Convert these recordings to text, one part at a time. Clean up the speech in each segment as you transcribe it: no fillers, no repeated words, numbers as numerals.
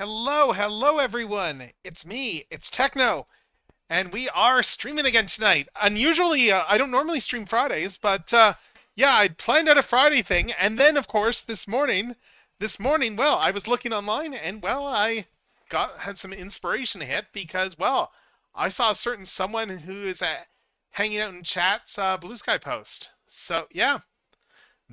Hello everyone. It's me, it's Techno, and we are streaming again tonight. Unusually, I don't normally stream Fridays, but yeah, I'd planned out a Friday thing, and then of course this morning, well, I was looking online, and well, I had some inspiration hit because, well, I saw a certain someone who is hanging out in chat's Blue Sky post. So yeah,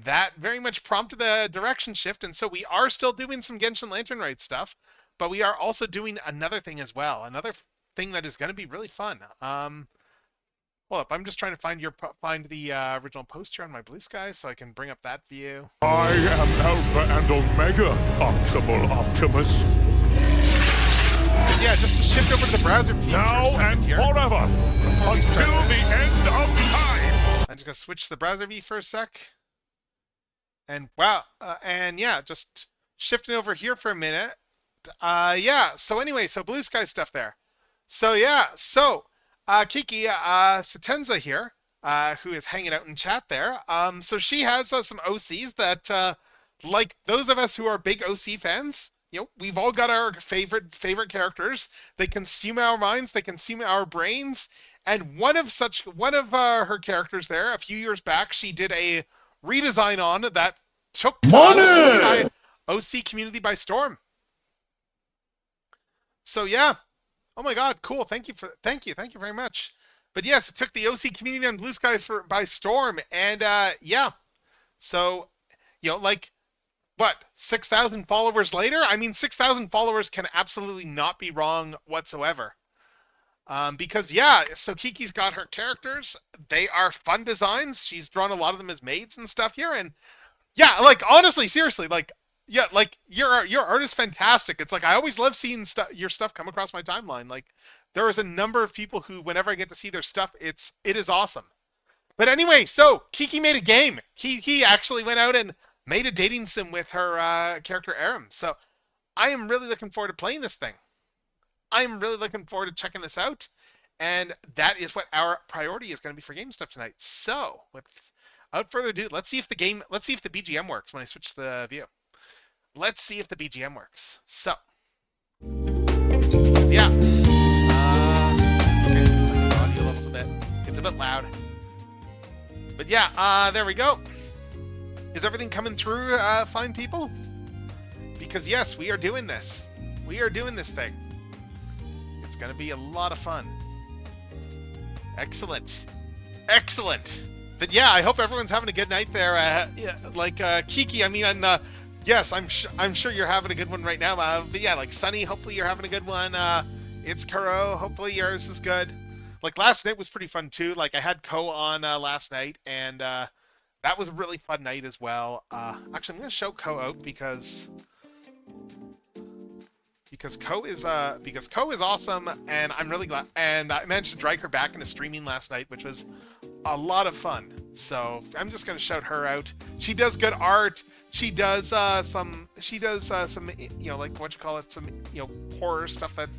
that very much prompted a direction shift, and so we are still doing some Genshin Lantern Rite stuff, but we are also doing another thing as well, another thing that is going to be really fun. Well, I'm just trying to find the original post here on my Blue Sky so I can bring up that view. I am Alpha and Omega, Optimal Optimus. But yeah, just to shift over to the browser view Now for a second and here. forever, until the end of time. I'm just gonna switch to the browser view for a sec. And wow, and yeah, just shifting over here for a minute. Yeah, so anyway, so Blue Sky stuff there. So yeah, so Kiki Satenza here, who is hanging out in chat there. So she has some OCs that, like those of us who are big OC fans, you know, we've all got our favorite characters. They consume our minds, they consume our brains. And one of her characters there, a few years back, she did a redesign on that took the OC community by storm. So yeah, oh my God, cool. Thank you very much. But yes, it took the OC community on Blue Sky by storm, and yeah, so you know, like what, 6,000 followers later? I mean, 6,000 followers can absolutely not be wrong whatsoever. Because yeah, so Kiki's got her characters. They are fun designs. She's drawn a lot of them as maids and stuff here, and yeah, like honestly, seriously, like yeah, like your art is fantastic. It's like I always love seeing your stuff come across my timeline. Like there is a number of people who, whenever I get to see their stuff, it is awesome. But anyway, so Kiki made a game. He actually went out and made a dating sim with her character Erem. So I am really looking forward to playing this thing. I'm really looking forward to checking this out, and that is what our priority is going to be for game stuff tonight. So without further ado, let's see if the BGM works when I switch the view. Let's see if the BGM works. So, yeah. Okay, the audio level's it's a bit loud. But yeah, there we go. Is everything coming through, fine people? Because yes, we are doing this. We are doing this thing. It's going to be a lot of fun. Excellent. Excellent. But yeah, I hope everyone's having a good night there. Yeah, like Kiki, I mean, yes, I'm sure you're having a good one right now. But yeah, like Sunny, hopefully you're having a good one. It's Kuro, hopefully yours is good. Like last night was pretty fun too. Like I had Ko on last night, and that was a really fun night as well. Actually, I'm gonna show Ko out because Ko is awesome, and I'm really glad. And I managed to drag her back into streaming last night, which was a lot of fun. So I'm just gonna shout her out. She does good art. She does some you know, like what you call it, some, you know, horror stuff that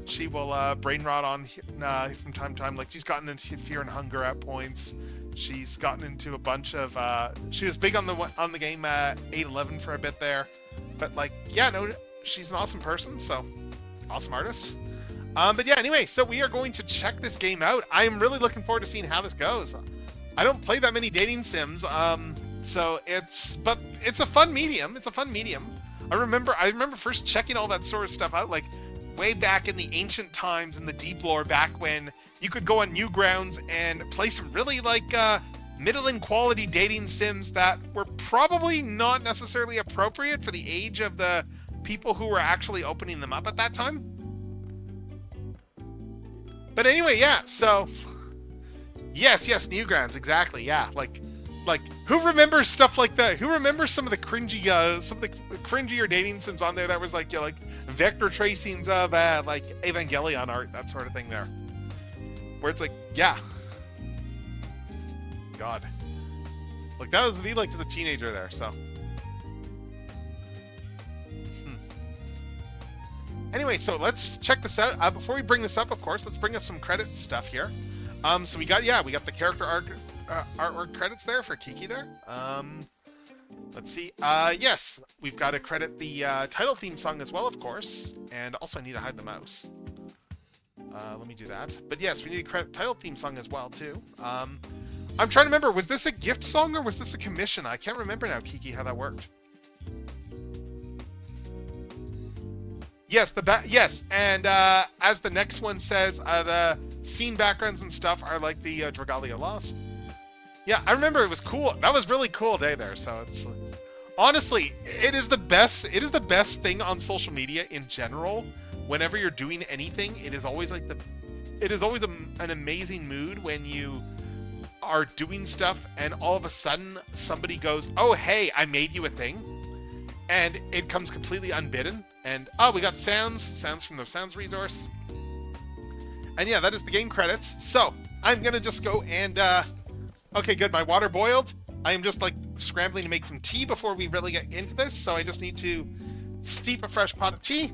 she will brain rot on from time to time. Like she's gotten into Fear and Hunger at points. She's gotten into a bunch of she was big on the game 8-11 for a bit there. But like, yeah, no, she's an awesome person, so awesome artist. But yeah, anyway, so we are going to check this game out. I am really looking forward to seeing how this goes. I don't play that many dating sims, so it's a fun medium. It's a fun medium. I remember first checking all that sort of stuff out, like way back in the ancient times in the deep lore, back when you could go on Newgrounds and play some really like middling quality dating sims that were probably not necessarily appropriate for the age of the people who were actually opening them up at that time. But anyway, yeah, so yes, Newgrounds, exactly, yeah. Like who remembers stuff like that? Who remembers some of the cringier dating sims on there that was like, you know, like vector tracings of like Evangelion art, that sort of thing there. Where it's like, yeah. God. Like that was me like as a teenager there, so. Anyway, so let's check this out. Before we bring this up, of course, let's bring up some credit stuff here. So we got the character artwork credits there for Kiki there. Let's see. Yes, we've got to credit the title theme song as well, of course. And also I need to hide the mouse. Let me do that. But yes, we need to credit title theme song as well, too. I'm trying to remember, was this a gift song or was this a commission? I can't remember now, Kiki, how that worked. Yes, yes, and as the next one says, the scene backgrounds and stuff are like the Dragalia Lost. Yeah, I remember it was cool. That was really cool day there. So it's honestly, it is the best. It is the best thing on social media in general. Whenever you're doing anything, it is always like it is always an amazing mood when you are doing stuff and all of a sudden somebody goes, "Oh, hey, I made you a thing," and it comes completely unbidden. And oh, we got sounds from the sounds resource. And yeah, that is the game credits. So I'm gonna just go and okay, good. My water boiled. I am just like scrambling to make some tea before we really get into this. So I just need to steep a fresh pot of tea.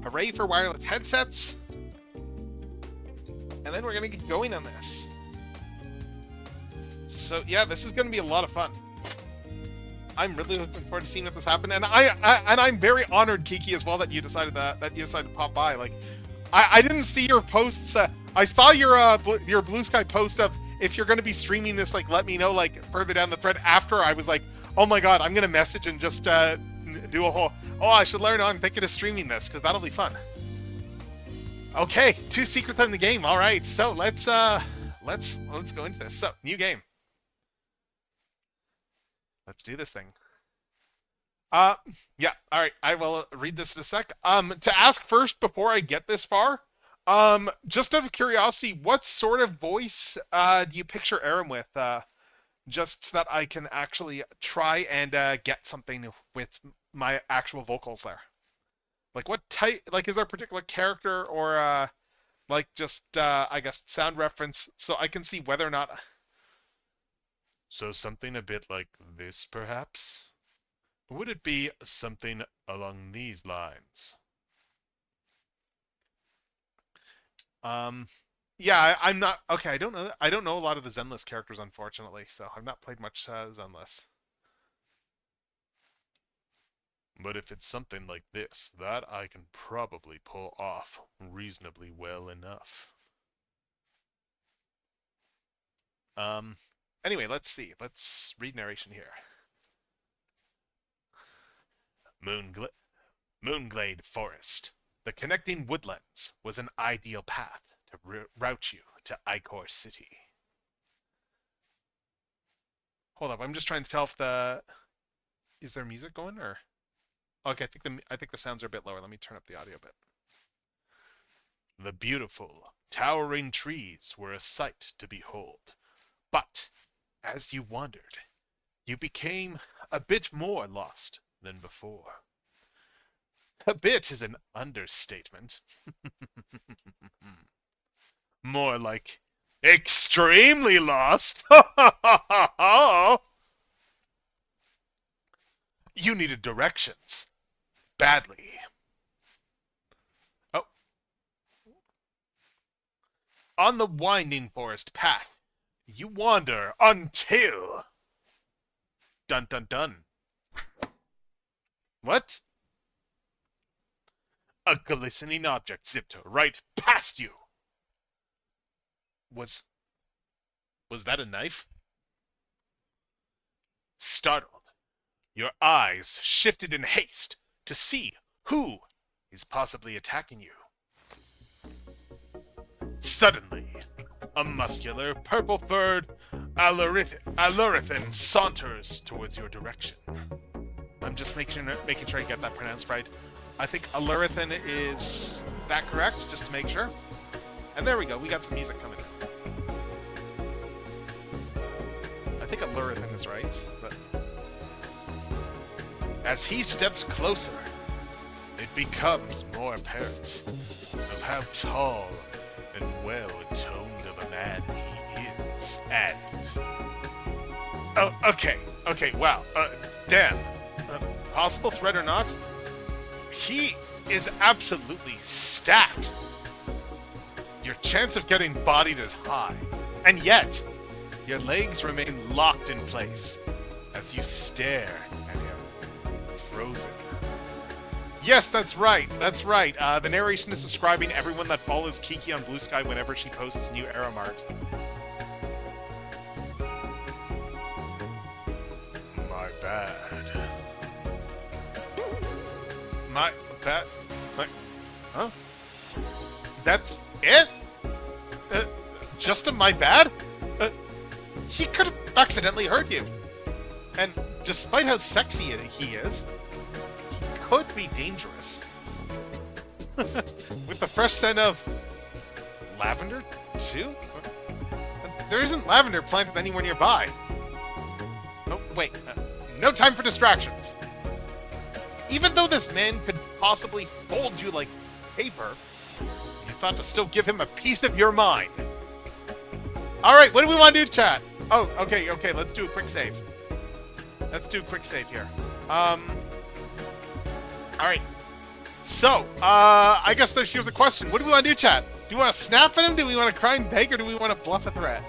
Hooray for wireless headsets. And then we're gonna get going on this. So yeah, this is gonna be a lot of fun. I'm really looking forward to seeing what this happen, and I'm very honored, Kiki, as well, that you decided to pop by. Like, I didn't see your posts. I saw your Blue Sky post of if you're going to be streaming this, like, let me know, like, further down the thread. After I was like, oh my god, I'm gonna message and just do a whole. Oh, I should learn. I'm thinking of streaming this because that'll be fun. Okay, 2 secrets in the game. All right, so let's go into this. So, new game. Let's do this thing. Yeah, all right. I will read this in a sec. To ask first before I get this far, just out of curiosity, what sort of voice do you picture Erem with? Just so that I can actually try and get something with my actual vocals there. Like what type? Like, is there a particular character or like just I guess sound reference so I can see whether or not. So something a bit like this, perhaps? Would it be something along these lines? Yeah, I'm not okay. I don't know. I don't know a lot of the Zenless characters, unfortunately, so I've not played much Zenless. But if it's something like this, that I can probably pull off reasonably well enough. Anyway, let's see. Let's read narration here. Moonglade Forest. The connecting woodlands was an ideal path to route you to Icor City. Hold up, I'm just trying to tell if the. Is there music going or? Okay, I think the sounds are a bit lower. Let me turn up the audio a bit. The beautiful, towering trees were a sight to behold. But as you wandered, you became a bit more lost than before. A bit is an understatement. More like extremely lost. You needed directions. Badly. Oh. On the winding forest path, you wander until... Dun dun dun. What? A glistening object zipped right past you. Was that a knife? Startled, your eyes shifted in haste to see who is possibly attacking you. Suddenly, a muscular, purple-furred Alurithan saunters towards your direction. I'm just making sure I get that pronounced right. I think Alurithan is that correct, just to make sure. And there we go, we got some music coming in. I think Alurithan is right, but... As he steps closer, it becomes more apparent of how tall and well-toned of a man he is. And... Oh, okay, wow. Damn. Possible threat or not, he is absolutely stacked. Your chance of getting bodied is high, and yet, your legs remain locked in place as you stare at him, frozen. Yes, that's right. That's right. The narration is describing everyone that follows Kiki on Blue Sky whenever she posts new Erem art. My bad. My bad. Huh? That's it? Just a my bad? He could have accidentally hurt you. And despite how sexy he is, he could be dangerous. With the fresh scent of lavender, too? There isn't lavender planted anywhere nearby. Oh, wait. No time for distractions. Even though this man could possibly fold you like paper, you thought to still give him a piece of your mind. Alright, what do we want to do, chat? Oh, okay, let's do a quick save. Here. Alright. So, I guess here's the question. What do we want to do, chat? Do we want to snap at him? Do we want to cry and beg? Or do we want to bluff a threat?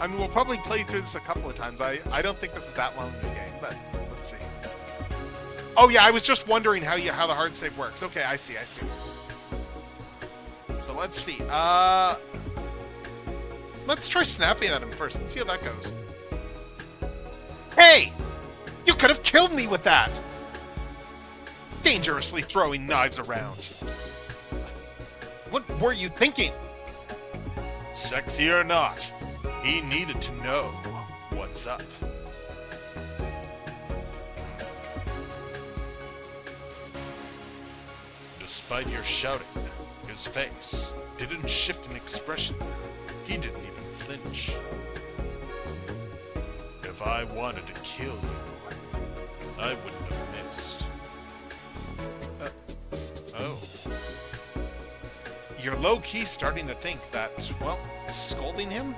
I mean, we'll probably play through this a couple of times. I don't think this is that long of a game, but let's see. Oh yeah, I was just wondering how the hard save works. Okay, I see. So let's see. Let's try snapping at him first. Let's see how that goes. Hey! You could have killed me with that! Dangerously throwing knives around. What were you thinking? Sexy or not, he needed to know what's up. Despite your shouting, his face didn't shift an expression. He didn't even flinch. If I wanted to kill you, I wouldn't have missed. Oh. You're low-key starting to think that, well, scolding him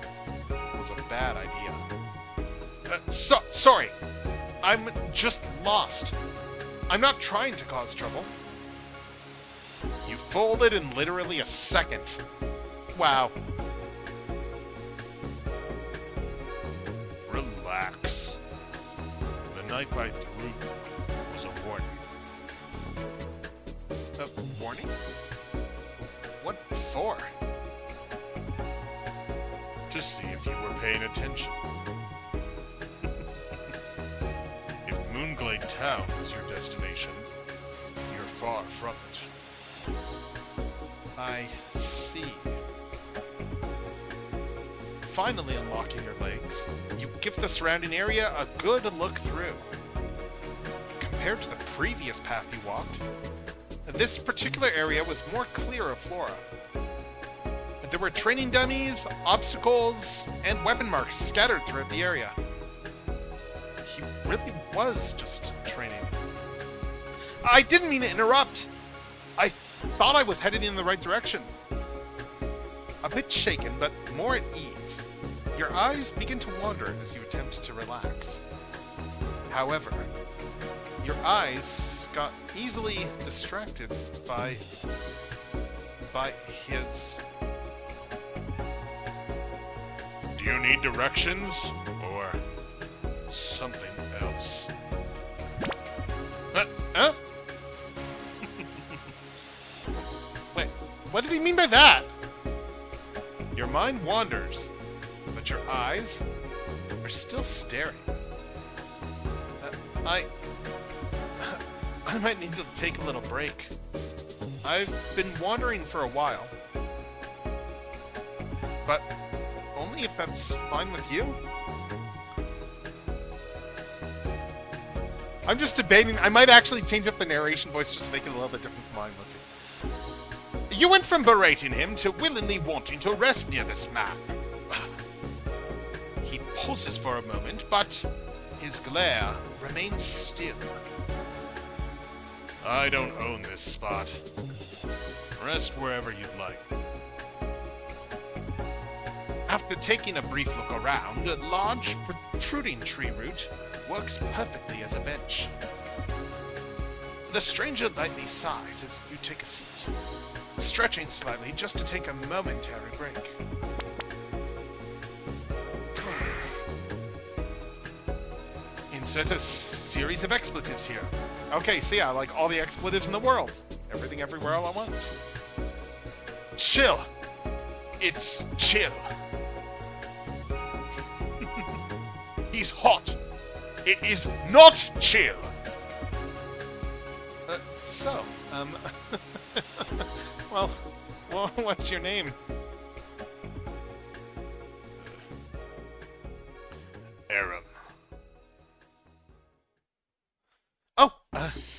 was a bad idea. Sorry. I'm just lost. I'm not trying to cause trouble. You folded in literally a second. Wow. Relax. The knife I threw was a warning. A warning? What for? To see if you were paying attention. If Moonglade Town is your destination, you're far from it. I see. Finally unlocking your legs, you give the surrounding area a good look through. Compared to the previous path you walked, this particular area was more clear of flora. There were training dummies, obstacles, and weapon marks scattered throughout the area. He really was just training. I didn't mean to interrupt. I thought I was headed in the right direction. A bit shaken, but more at ease, your eyes begin to wander as you attempt to relax. However, your eyes got easily distracted by his... Do you need directions, or something else? Huh? Wait, what did he mean by that? Your mind wanders, but your eyes are still staring. I might need to take a little break. I've been wandering for a while. But only if that's fine with you? I'm just debating. I might actually change up the narration voice just to make it a little bit different from mine. Let's see. You went from berating him to willingly wanting to rest near this man. He pauses for a moment, but his glare remains still. I don't own this spot. Rest wherever you'd like. After taking a brief look around, a large, protruding tree root works perfectly as a bench. The stranger lightly sighs as you take a seat, stretching slightly just to take a momentary break. Insert a series of expletives here. Okay, so yeah, like all the expletives in the world. Everything everywhere all at once. Chill. It's chill. He's hot. It is not chill. So, well, what's your name? Erem. Oh,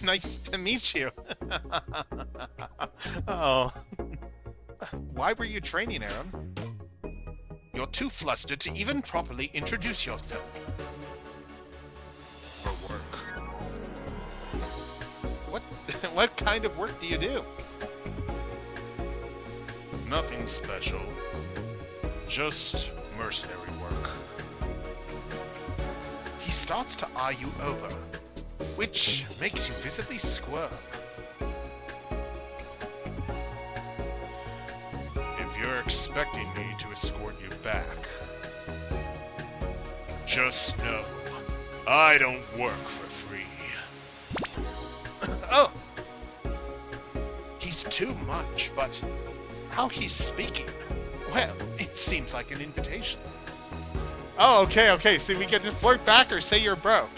nice to meet you. Oh. Why were you training, Erem? You're too flustered to even properly introduce yourself. For work. What kind of work do you do? Nothing special. Just mercenary work. He starts to eye you over, which makes you visibly squirm. If you're expecting me to escort you back, just know I don't work for free. Oh! He's too much, but how he's speaking, well, it seems like an invitation. Oh, okay, so we get to flirt back or say you're broke.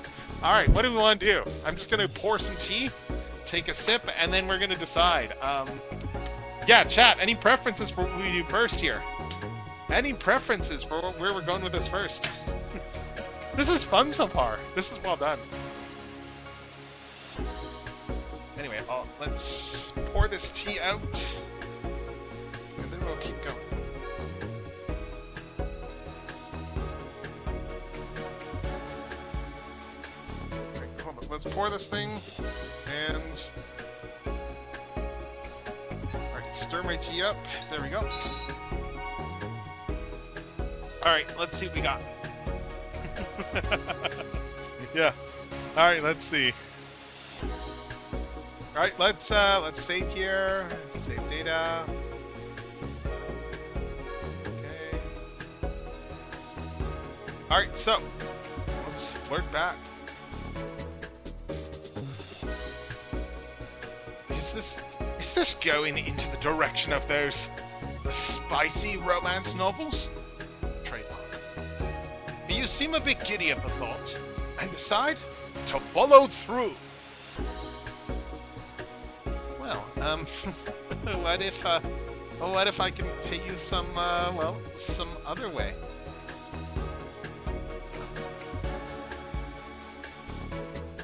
Alright, what do we want to do? I'm just gonna pour some tea, take a sip, and then we're gonna decide. Yeah, chat, any preferences for what we do first here? Any preferences for where we're going with this first? This is fun so far. This is well done. Anyway, let's pour this tea out, and then we'll keep going. Right, hold on. Let's pour this thing, and all right, stir my tea up. There we go. All right, let's see what we got. Yeah. All right, let's see. All right, let's save here. Save data. Okay. All right, so let's flirt back. Is this going into the direction of those spicy romance novels? Trademark. You seem a bit giddy at the thought, and decide to follow through. Well, what if I can pay you some other way?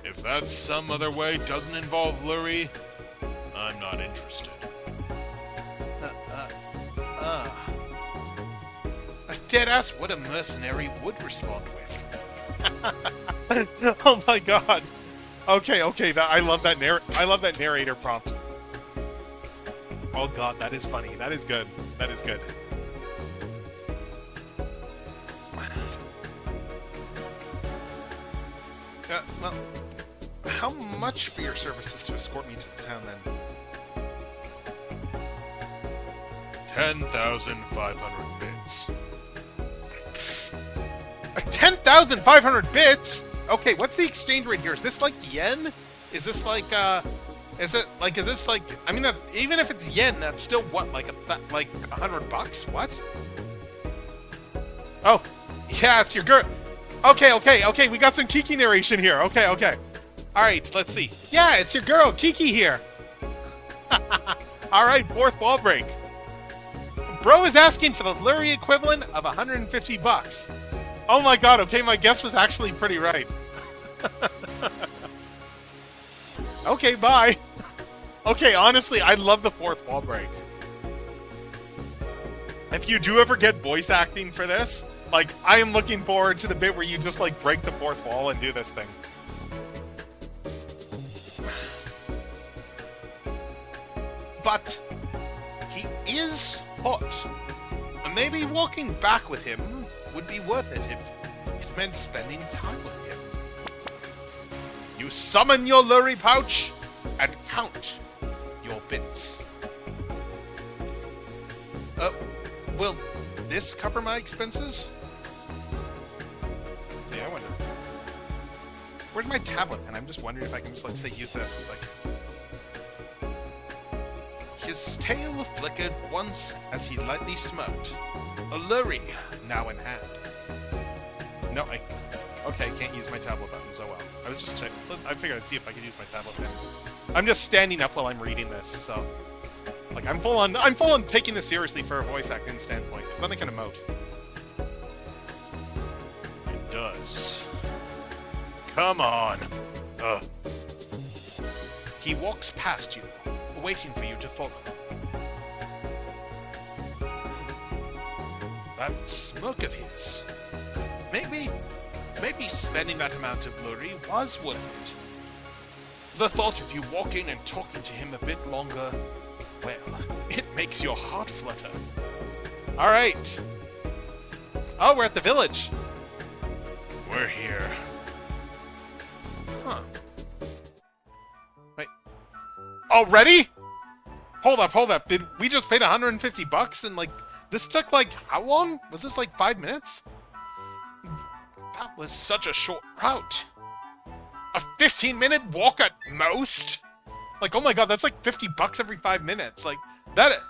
If that some other way doesn't involve Lurie, I'm not interested. Deadass what a mercenary would respond with. Oh my god. Okay, I love that narrator prompt. Oh god, that is funny. That is good. That is good. Well, how much for your services to escort me to the town then? 10,500 bits. 10,500 bits? Okay, what's the exchange rate here? Is this like yen? Is this like, I mean, even if it's yen, that's still what, like $100? What? Oh, yeah, it's your girl. Okay, we got some Kiki narration here. Okay. Alright, let's see. Yeah, it's your girl, Kiki here. Alright, fourth wall break. Bro is asking for the Lurie equivalent of $150. Oh my god, okay, my guess was actually pretty right. Okay, bye. Okay, honestly, I love the fourth wall break. If you do ever get voice acting for this, like, I am looking forward to the bit where you just, like, break the fourth wall and do this thing. But he is hot. And maybe walking back with him would be worth it if it meant spending time with him. You summon your Lurie pouch and count your bits. Will this cover my expenses? See, I wonder. Where's my tablet? And I'm just wondering if I can just, like, say use this. It's like... His tail flickered once as he lightly smote. A lurry now in hand. No, okay, can't use my tablet button so well. I was just checking. I figured I'd see if I could use my tablet pen. I'm just standing up while I'm reading this, so... Like, I'm full on taking this seriously for a voice acting standpoint, because then I can emote. It does. Come on. He walks past you, waiting for you to follow. That smirk of his. Maybe spending that amount of lurry was worth it. The thought of you walking and talking to him a bit longer, well, it makes your heart flutter. All right. Oh, we're at the village. We're here. Huh. Wait. Already? Hold up. Did we just paid $150 and, like, this took, like, how long? Was this, like, 5 minutes? That was such a short route. A 15-minute walk at most? Like, oh my god, that's like $50 every 5 minutes. Like, that...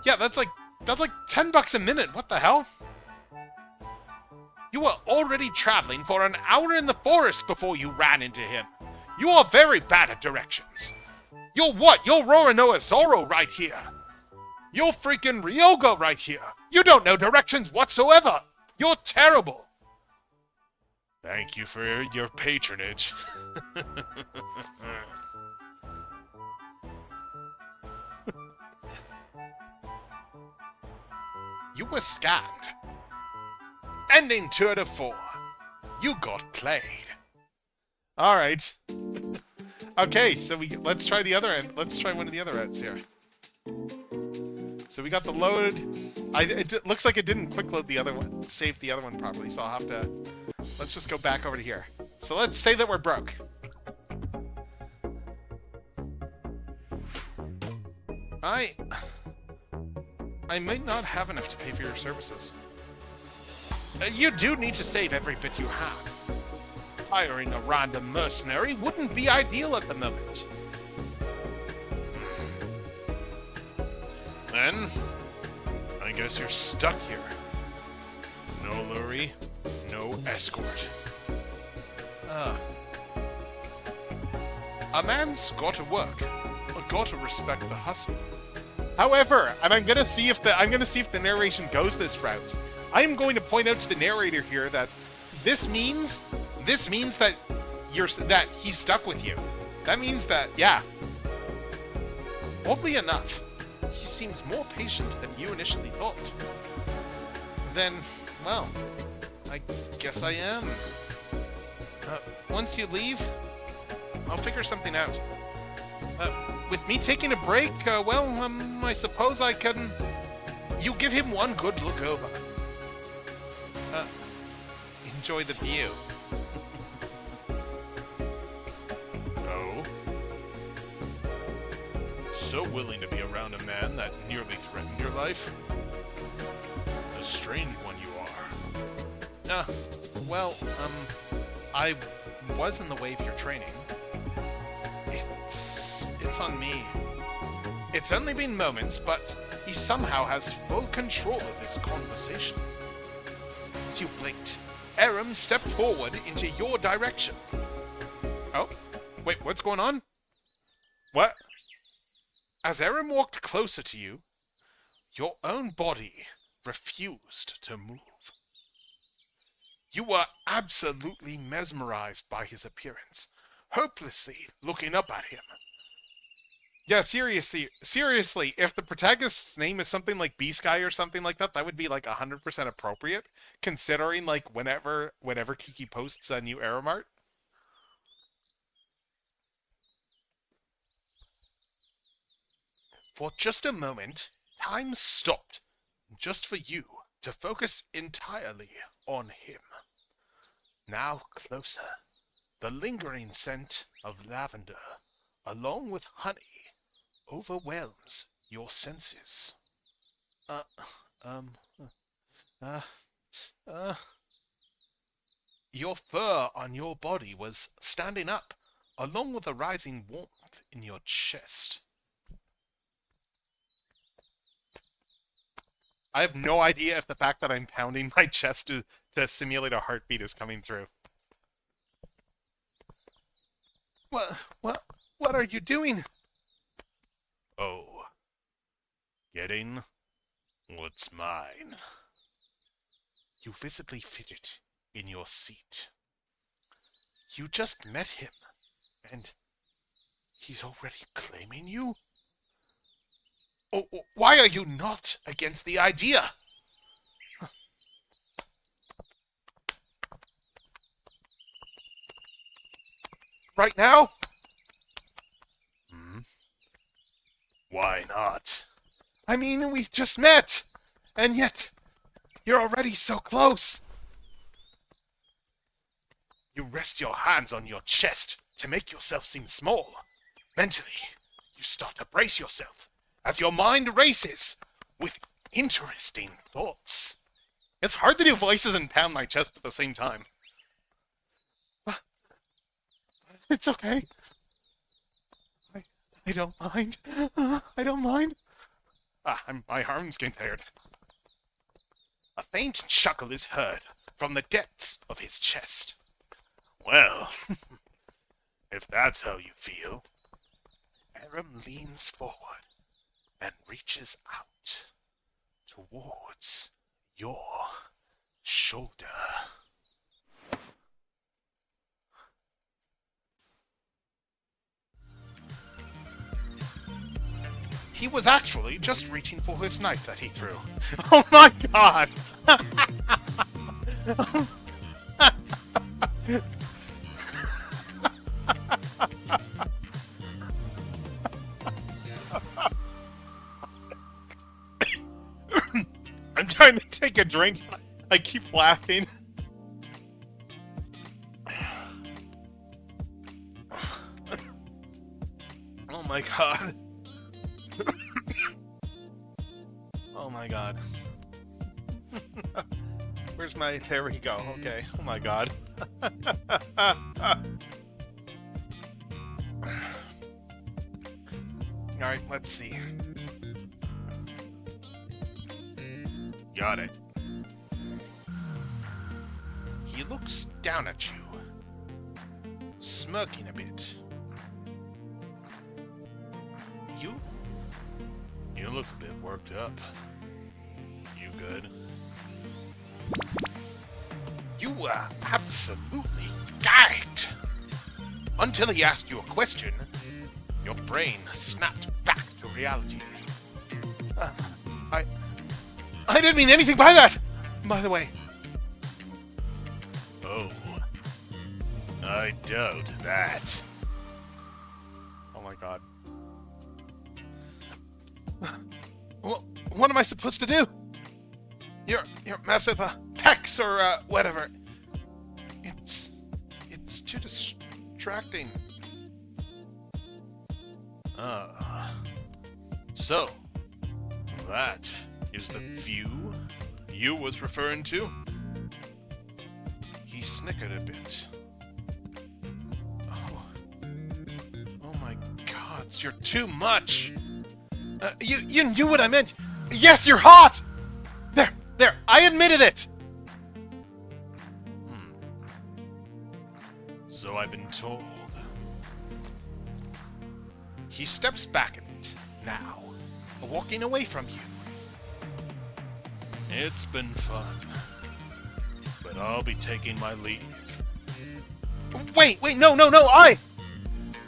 Yeah, that's like $10 a minute. What the hell? You were already traveling for an hour in the forest before you ran into him. You are very bad at directions. You're what? You're Roronoa Zoro right here. You're freaking Ryoga right here. You don't know directions whatsoever. You're terrible. Thank you for your patronage. You were scanned. Ending tour de 4. You got played. All right. Okay, so let's try the other end. Let's try one of the other ends here. So we got the load. It looks like it didn't quick load the other one, save the other one properly. So I'll have to. Let's just go back over to here. So let's say that we're broke. I might not have enough to pay for your services. You do need to save every bit you have. Hiring a random mercenary wouldn't be ideal at the moment. Then, I guess you're stuck here. No lurry, no escort. A man's gotta work. Gotta respect the hustle. However, and I'm gonna see if the narration goes this route. I am going to point out to the narrator here that this means that he's stuck with you. That means that, yeah. Oddly enough, he seems more patient than you initially thought. Then, well, I guess I am. Once you leave, I'll figure something out. With me taking a break, I suppose I can... You give him one good look over. Enjoy the view. Oh? So willing to be around a man that nearly threatened your life? A strange one you are. I was in the way of your training. It's on me. It's only been moments, but he somehow has full control of this conversation. As you blinked, Erem stepped forward into your direction. Oh, wait, what's going on? What? As Erem walked closer to you, your own body refused to move. You were absolutely mesmerized by his appearance, hopelessly looking up at him. Yeah, seriously, if the protagonist's name is something like B-Sky or something like that, that would be like 100% appropriate, considering like whenever Kiki posts a new Erem art. For just a moment, time stopped, just for you to focus entirely on him. Now closer, the lingering scent of lavender, along with honey, overwhelms your senses. your fur on your body was standing up, along with a rising warmth in your chest. I have no idea if the fact that I'm pounding my chest to simulate a heartbeat is coming through. What, what, what are you doing? Oh, getting what's mine. You visibly fidget in your seat. You just met him, and he's already claiming you? Oh, why are you not against the idea? Right now? Hmm? Why not? I mean, we just met, and yet you're already so close. You rest your hands on your chest to make yourself seem small. Mentally, you start to brace yourself as your mind races with interesting thoughts. It's hard to do voices and pound my chest at the same time. It's okay. I don't mind. I don't mind. My arm's getting tired. A faint chuckle is heard from the depths of his chest. Well, if that's how you feel. Erem leans forward and reaches out towards your shoulder. He was actually just reaching for his knife that he threw. Oh my god! I'm trying to take a drink. I keep laughing. Oh my god. Oh my god. Where's my... There we go. Okay. Oh my god. Alright, let's see. Got it. He looks down at you, smirking a bit. You look a bit worked up. You good? You were absolutely gagged. Until he asked you a question, your brain snapped back to reality. I didn't mean anything by that, by the way. Oh, I doubt that. Oh my god. Well, what am I supposed to do? Your massive pecs or whatever. It's too distracting. So, that is the view you was referring to? He snickered a bit. Oh my gods, you're too much. You knew what I meant. Yes, you're hot. There, I admitted it. So I've been told. He steps back a bit now, walking away from you. It's been fun, but I'll be taking my leave. Wait, no,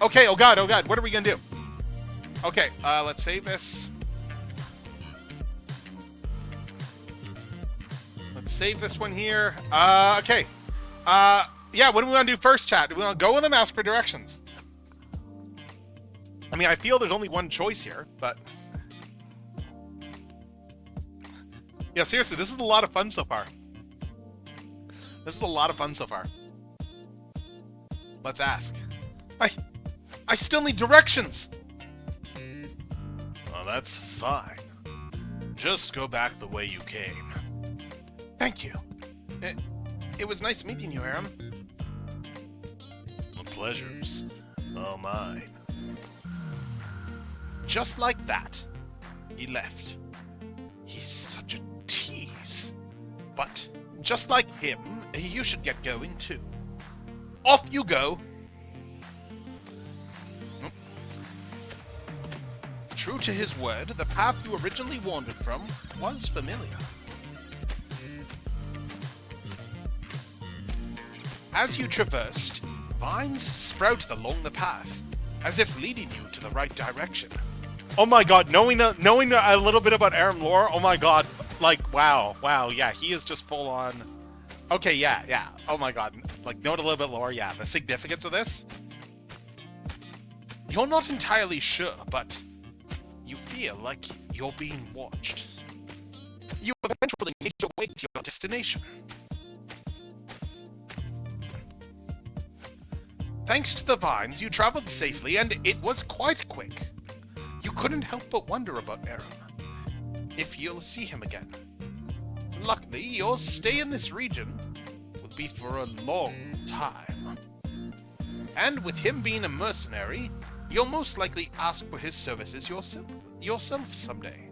Okay, oh god, what are we gonna do? Okay, let's save this. Let's save this one here. Okay. Yeah, what do we want to do first, chat? Do we want to go with them, ask for directions? I mean, I feel there's only one choice here, but... Yeah, seriously, this is a lot of fun so far. Let's ask. I still need directions! Well, that's fine. Just go back the way you came. Thank you. It was nice meeting you, Erem. The pleasure's all mine. Just like that, he left. He's such a tease. But, just like him, you should get going too. Off you go! True to his word, the path you originally wandered from was familiar. As you traversed, vines sprouted along the path, as if leading you to the right direction. Oh my god, knowing a little bit about Erem lore, oh my god, like, wow, yeah, he is just full on... Okay, yeah, oh my god, like, knowing a little bit lore, yeah, the significance of this? You're not entirely sure, but you feel like you're being watched. You eventually make your way to your destination. Thanks to the vines, you traveled safely, and it was quite quick. You couldn't help but wonder about Erem, if you'll see him again. Luckily, your stay in this region will be for a long time. And with him being a mercenary, you'll most likely ask for his services yourself someday.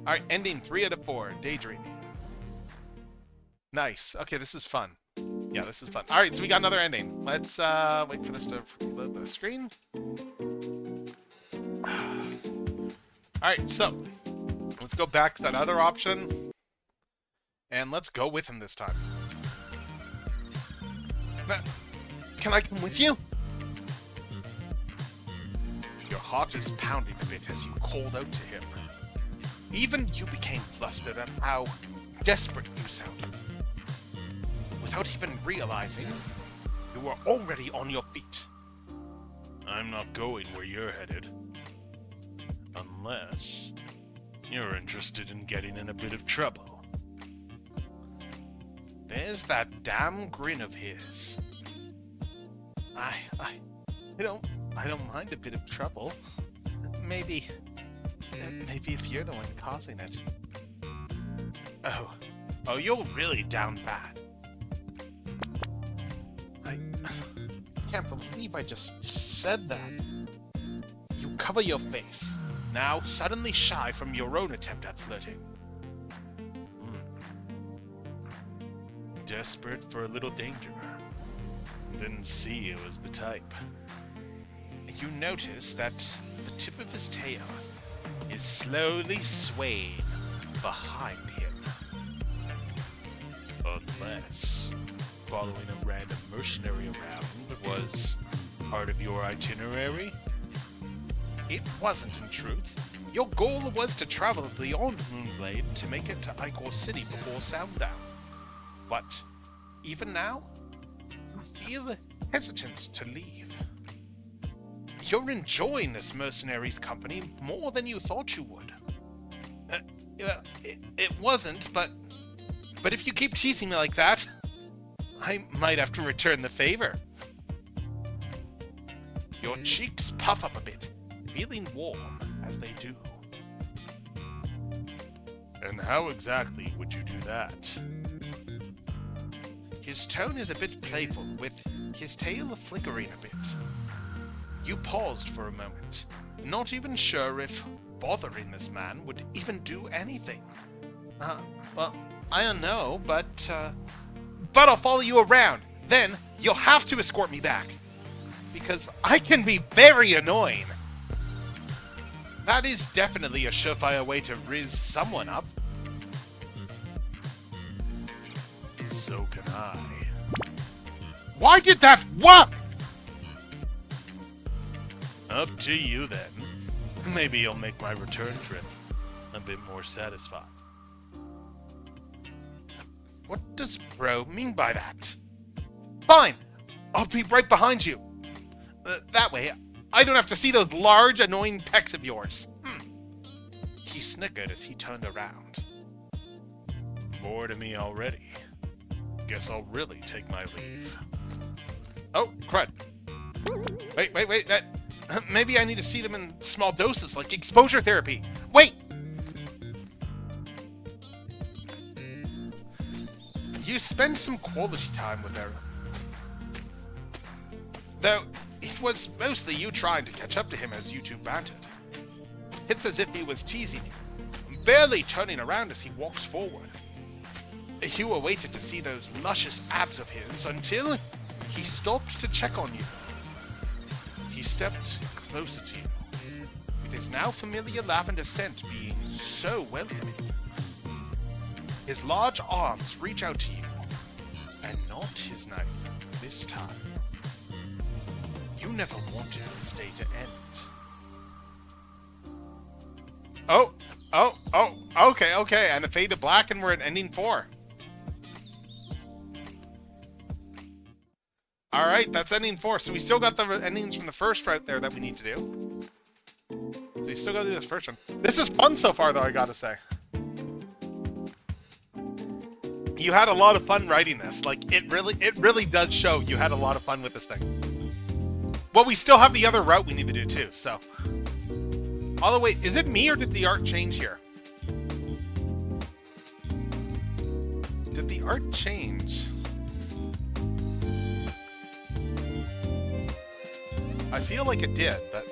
Alright, ending 3 out of 4, daydreaming. Nice. Okay, this is fun. Yeah, this is fun. Alright, so we got another ending. Let's wait for this to load the screen. Alright, so let's go back to that other option. And let's go with him this time. Can I come with you? Your heart is pounding a bit as you called out to him. Even you became flustered at how desperate you sounded. Without even realizing, you were already on your feet. I'm not going where you're headed. Unless you're interested in getting in a bit of trouble. There's that damn grin of his. I don't mind a bit of trouble. Maybe if you're the one causing it. Oh, you're really down bad. I can't believe I just said that. You cover your face, now suddenly shy from your own attempt at flirting. Desperate for a little danger. Didn't see you as the type. You notice that the tip of his tail is slowly swaying behind him. Unless following a random mercenary around was part of your itinerary? It wasn't, in truth. Your goal was to travel beyond Moonblade to make it to Icor City before sundown. But even now, you feel hesitant to leave. You're enjoying this mercenary's company more than you thought you would. It wasn't, but if you keep teasing me like that, I might have to return the favor. Your cheeks puff up a bit, feeling warm as they do. And how exactly would you do that? His tone is a bit playful, with his tail flickering a bit. You paused for a moment, not even sure if bothering this man would even do anything. Well, I don't know, but I'll follow you around. Then you'll have to escort me back, because I can be very annoying. That is definitely a surefire way to rizz someone up. So can I. Why did that work? Up to you then. Maybe you'll make my return trip a bit more satisfying. What does bro mean by that? Fine, I'll be right behind you. That way, I don't have to see those large, annoying pecs of yours. He snickered as he turned around. Bored of me already. Guess I'll really take my leave. Oh, crud. Wait. Maybe I need to see them in small doses, like exposure therapy. Wait! You spend some quality time with Erem. Though, it was mostly you trying to catch up to him as you two bantered. It's as if he was teasing you, barely turning around as he walks forward. You were waiting to see those luscious abs of his until he stopped to check on you. He stepped closer to you, with his now familiar lavender scent being so welcoming. His large arms reach out to you, and not his knife this time. You never wanted this day to end. Okay, and a fade to black, and we're at ending 4. Alright, that's ending 4, so we still got the endings from the first route there that we need to do. So we still gotta do this first one. This is fun so far, though, I gotta say. You had a lot of fun writing this. Like, it really does show you had a lot of fun with this thing. Well, we still have the other route we need to do, too, so... Although, wait, is it me or did the art change here? Did the art change? I feel like it did, but...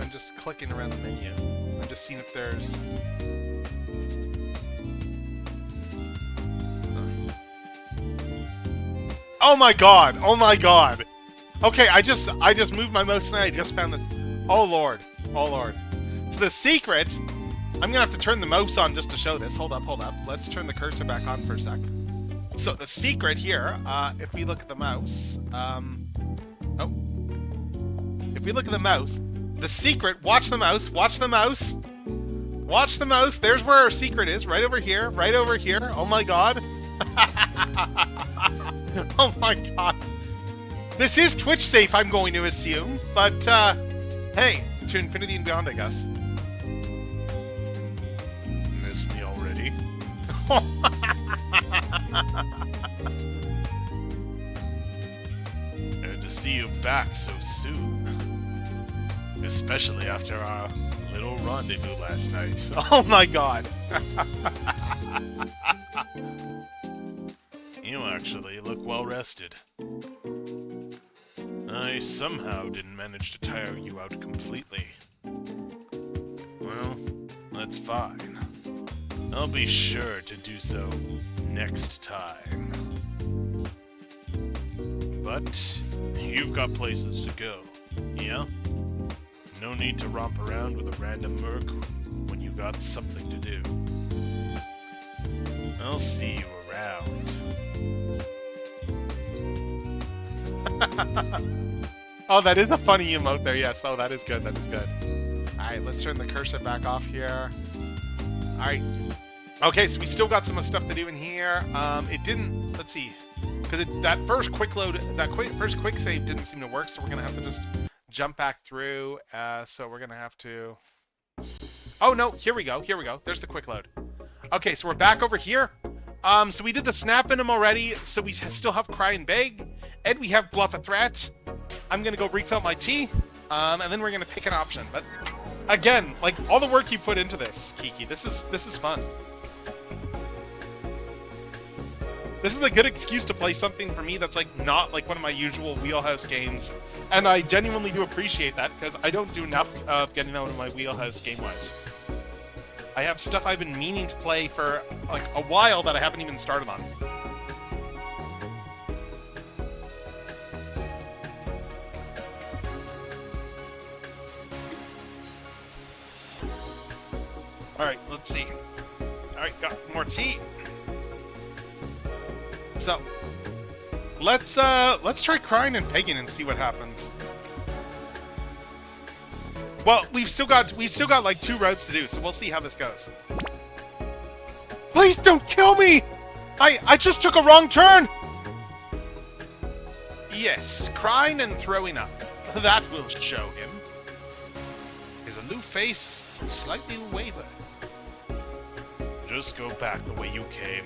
I'm just clicking around the menu. I'm just seeing if there's... Oh my god! Oh my god! Okay, I just moved my mouse and I just found the... Oh lord. Oh lord. So the secret... I'm gonna have to turn the mouse on just to show this. Hold up. Let's turn the cursor back on for a sec. So the secret here, if we look at the mouse... If we look at the mouse, the secret... Watch the mouse! Watch the mouse! Watch the mouse! There's where our secret is. Right over here. Right over here. Oh my god. Oh my god. This is Twitch safe, I'm going to assume, but, hey, to infinity and beyond, I guess. Miss me already? And to see you back so soon. Especially after our little rendezvous last night. Oh my god. You actually look well rested. I somehow didn't manage to tire you out completely. Well, that's fine. I'll be sure to do so next time. But you've got places to go, yeah? No need to romp around with a random merc when you got something to do. I'll see you around. Oh, that is a funny emote there, yes. Oh, that is good, that is good. Alright, let's turn the cursor back off here. Alright. Okay, so we still got some stuff to do in here. It didn't, let's see. Because that first quick load, first quick save didn't seem to work, so we're going to have to just jump back through. So we're going to have to... Oh, no, here we go. There's the quick load. Okay, so we're back over here. So we did the snap in him already, so we still have Cry and Beg, and we have Bluff a Threat. I'm gonna go refill my tea, and then we're gonna pick an option. But again, like all the work you put into this, Kiki, this is fun. This is a good excuse to play something for me that's like not like one of my usual wheelhouse games, and I genuinely do appreciate that because I don't do enough of getting out of my wheelhouse game-wise. I have stuff I've been meaning to play for like a while that I haven't even started on. Alright, let's see. Alright, got more tea. So let's try crying and pegging and see what happens. Well, we've still got like 2 routes to do, so we'll see how this goes. Please don't kill me! I just took a wrong turn! Yes, crying and throwing up. That will show him. His aloof face slightly wavered. Just go back the way you came.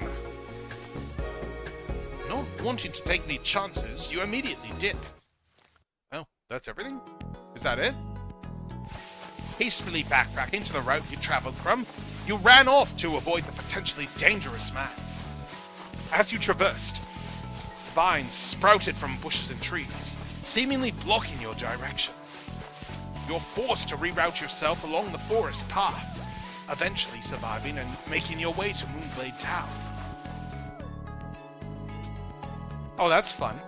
Not wanting to take any chances, you immediately did. Oh, that's everything? Is that it? Hastily backtracking to the route you traveled from, You ran off to avoid the potentially dangerous man. As you traversed, vines sprouted from bushes and trees, seemingly blocking your direction. You're forced to reroute yourself along the forest path, eventually surviving and making your way to Moonglade Town. Oh, that's fun.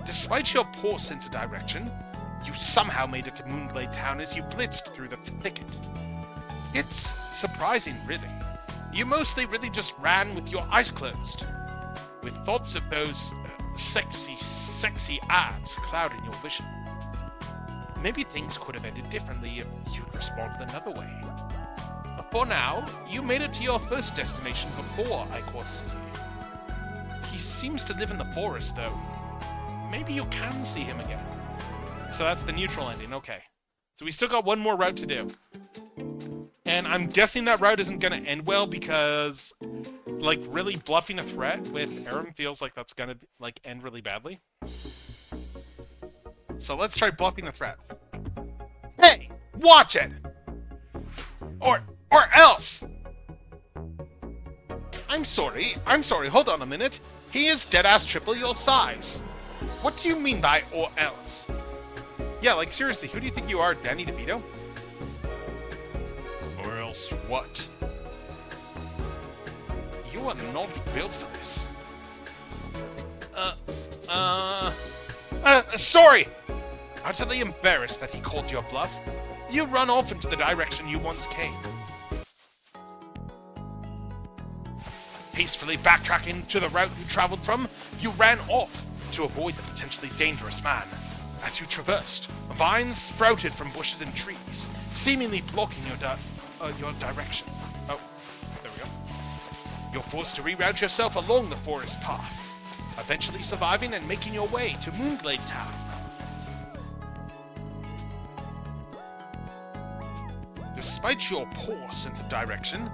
Despite your poor sense of direction, you somehow made it to Moonglade Town as you blitzed through the thicket. It's surprising, really. You mostly really just ran with your eyes closed, with thoughts of those sexy abs clouding your vision. Maybe things could have ended differently if you'd responded another way. For now, you made it to your first destination before Ichor City. He seems to live in the forest, though. Maybe you can see him again. So that's the neutral ending, okay. So we still got one more route to do. And I'm guessing that route isn't going to end well because, like, really bluffing a threat with Erem feels like that's going to, like, end really badly. So let's try bluffing a threat. Hey, watch it! Or else! I'm sorry, hold on a minute. He is deadass triple your size. What do you mean by or else? Yeah, like seriously, who do you think you are, Danny DeVito? Or else what? You are not built for this. Sorry! Utterly embarrassed that he called your bluff, you run off into the direction you once came. Hastily backtracking to the route you traveled from, you ran off to avoid the potentially dangerous man. As you traversed, vines sprouted from bushes and trees, seemingly blocking your direction. Oh, there we go. You're forced to reroute yourself along the forest path, eventually surviving and making your way to Moonglade Town. Despite your poor sense of direction,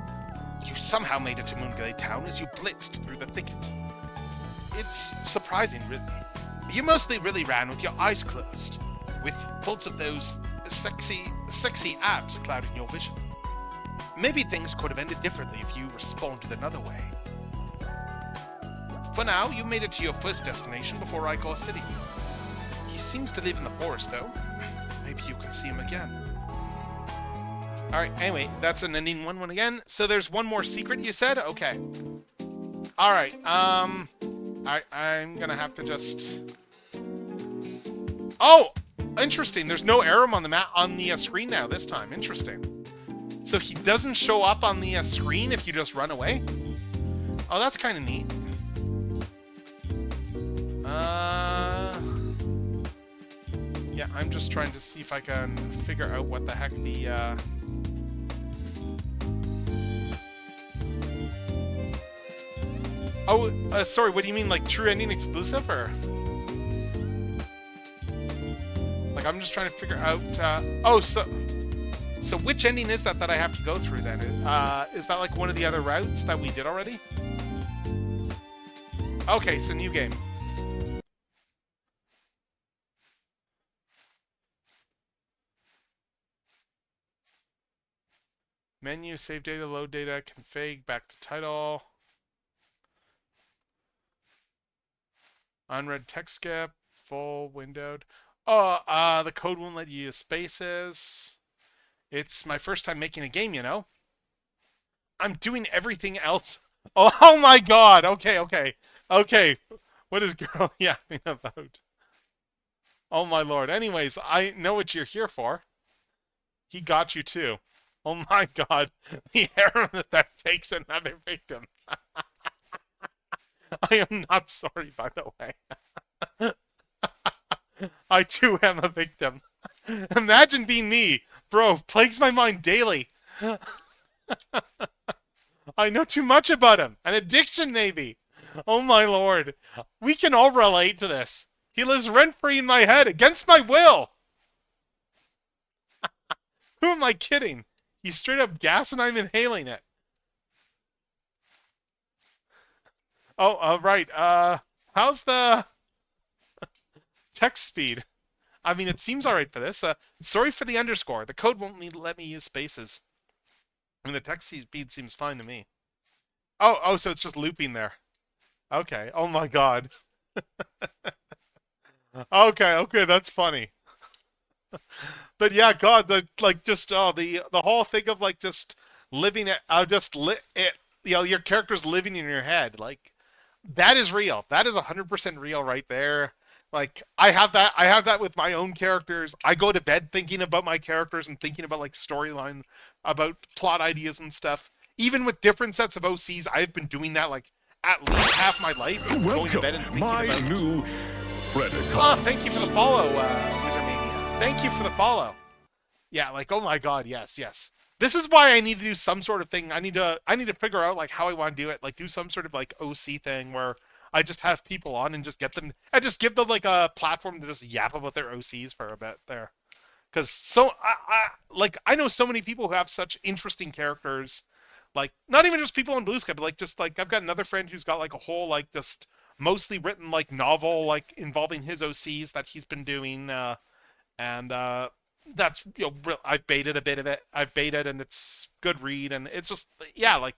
you somehow made it to Moonglade Town as you blitzed through the thicket. It's surprising, really. You mostly really ran with your eyes closed, with thoughts of those sexy abs clouding your vision. Maybe things could have ended differently if you responded another way. For now, you made it to your first destination before Ichor City. He seems to live in the forest, though. Maybe you can see him again. Alright, anyway, that's an ending one again. So there's one more secret, you said? Okay. Alright, I'm gonna have to just... Oh! Interesting, there's no Erem on the screen now this time. Interesting. So he doesn't show up on the screen if you just run away? Oh, that's kind of neat. Yeah, I'm just trying to see if I can figure out what the heck the... Oh, sorry, what do you mean, like, true ending exclusive, or? Like, I'm just trying to figure out, oh, so which ending is that I have to go through, then? Is that, like, one of the other routes that we did already? Okay, so new game. Menu, save data, load data, config, back to title. Unread text skip, full windowed. Oh, the code won't let you use spaces. It's my first time making a game, you know? I'm doing everything else. Oh my god! Okay. What is girl yapping about? Oh my lord. Anyways, I know what you're here for. He got you too. Oh my god. The error that takes another victim. I am not sorry, by the way. I too am a victim. Imagine being me. Bro, plagues my mind daily. I know too much about him. An addiction, maybe. Oh my lord. We can all relate to this. He lives rent-free in my head, against my will. Who am I kidding? He's straight up gas and I'm inhaling it. Oh, right. How's the text speed? I mean, it seems alright for this. Sorry for the underscore. The code won't let me use spaces. I mean, the text speed seems fine to me. Oh, so it's just looping there. Okay. Oh my God. Okay, that's funny. But yeah, God, the like just the whole thing of like just living it, just it, your character's living in your head, like that is real. That is 100% real right there. Like I have that with my own characters. I go to bed thinking about my characters and thinking about like storyline, about plot ideas and stuff. Even with different sets of OCs, I've been doing that like at least half my life, going to bed and Welcome, thinking my about. new Oh, Predacon. thank you for the follow, Wizardmania. Thank you for the follow. Yeah, like oh my god, yes, yes. This is why I need to do some sort of thing. I need to figure out like how I want to do it. Like do some sort of like OC thing where I just have people on and just get them I just give them like a platform to just yap about their OCs for a bit there. Cuz I know so many people who have such interesting characters. Like not even just people on Blue Sky, but like just like I've got another friend who's got like a whole like just mostly written like novel like involving his OCs that he's been doing and that's I've baited a bit of it. I've baited and it's good read and it's just yeah, like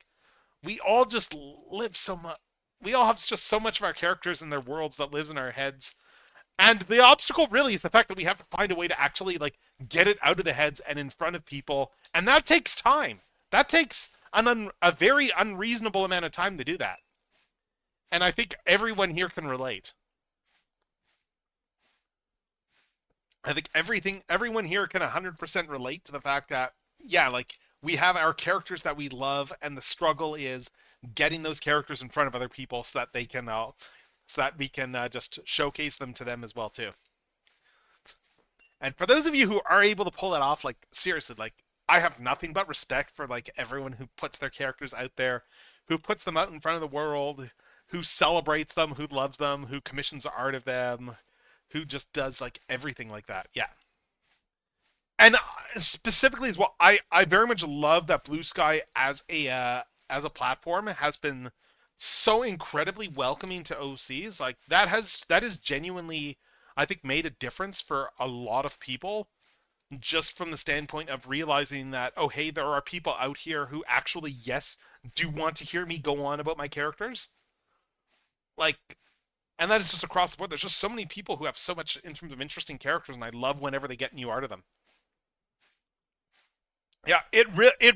we all just live so much. We all have just so much of our characters and their worlds that lives in our heads. And the obstacle really is the fact that we have to find a way to actually like get it out of the heads and in front of people, and that takes time. That takes a very unreasonable amount of time to do that. And I think everyone here can relate. I think everyone here can 100% relate to the fact that, yeah, like we have our characters that we love, and the struggle is getting those characters in front of other people so that we can just showcase them to them as well too. And for those of you who are able to pull that off, like seriously, like I have nothing but respect for like everyone who puts their characters out there, who puts them out in front of the world, who celebrates them, who loves them, who commissions art of them, who just does like everything like that. Yeah. And specifically as well, I very much love that Blue Sky as a platform has been so incredibly welcoming to OCs. Like that has genuinely I think made a difference for a lot of people just from the standpoint of realizing that oh hey there are people out here who actually yes do want to hear me go on about my characters. Like and that is just across the board. There's just so many people who have so much in terms of interesting characters and I love whenever they get new art of them. Yeah, it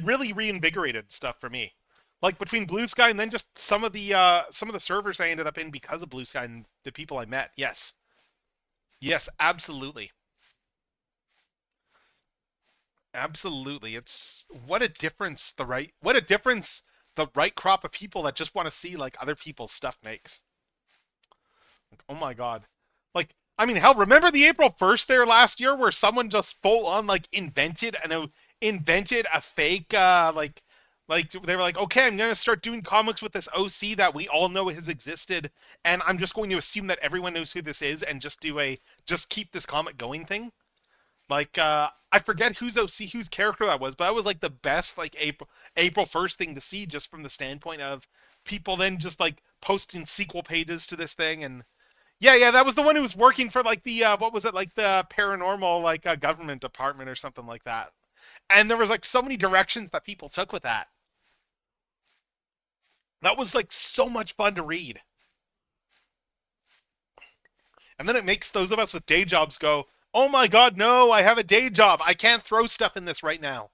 really reinvigorated stuff for me. Like between Blue Sky and then just some of the servers I ended up in because of Blue Sky and the people I met. Yes. Yes, absolutely. Absolutely. It's what a difference the right crop of people that just want to see like other people's stuff makes. Like, oh my god. Like I mean, hell, remember the April 1st there last year where someone just full on like invented a fake like they were like, okay, I'm gonna start doing comics with this OC that we all know has existed, and I'm just going to assume that everyone knows who this is and just keep this comic going thing. Like I forget whose character that was, but that was like the best like April 1st thing to see just from the standpoint of people then just like posting sequel pages to this thing and yeah, that was the one who was working for like the what was it like the paranormal like government department or something like that. And there was like so many directions that people took with that. That was like so much fun to read. And then it makes those of us with day jobs go, "Oh my god, no, I have a day job. I can't throw stuff in this right now."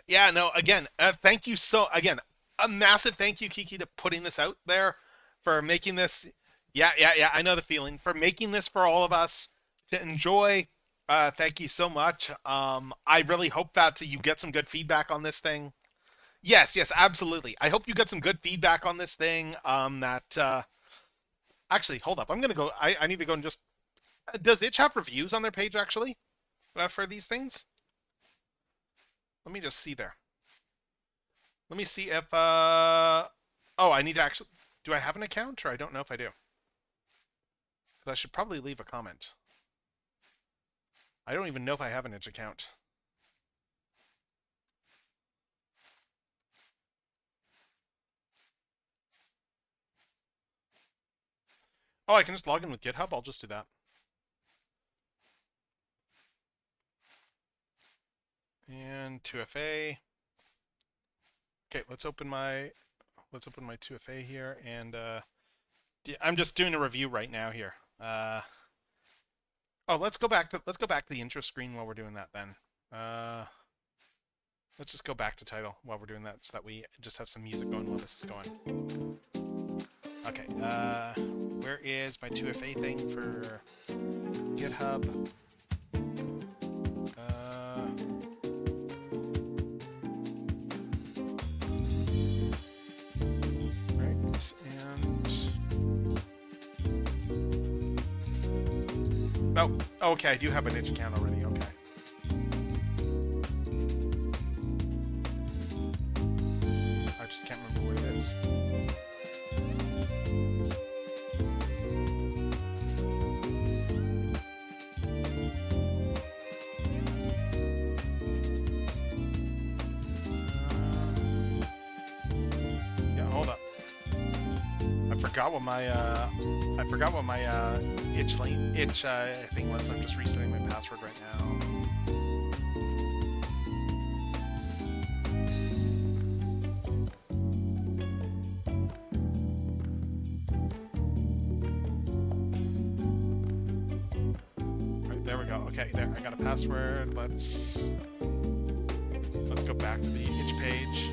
Yeah, no, again, thank you again, a massive thank you Kiki to putting this out there for making this yeah, I know the feeling for making this for all of us to enjoy. Thank you so much. I really hope that you get some good feedback on this thing. Yes, absolutely. I hope you get some good feedback on this thing. That actually, hold up. I'm gonna go. I need to go and just. Does Itch have reviews on their page actually for these things? Let me just see there. Let me see if. Oh, I need to actually. Do I have an account or I don't know if I do? Because I should probably leave a comment. I don't even know if I have an Itch account. Oh, I can just log in with GitHub. I'll just do that. And 2FA. Okay, let's open my 2FA here, and I'm just doing a review right now here. Oh, let's go back to the intro screen while we're doing that then. Let's just go back to title while we're doing that, so that we just have some music going while this is going. Okay. Where is my 2FA thing for GitHub? Right, and oh, okay, I do have an itch account already. Okay. I just can't remember where it is. Yeah, hold up. I forgot what my itch thing was. I'm just resetting my password right now. Right, there we go. Okay, there. I got a password. Let's go back to the itch page.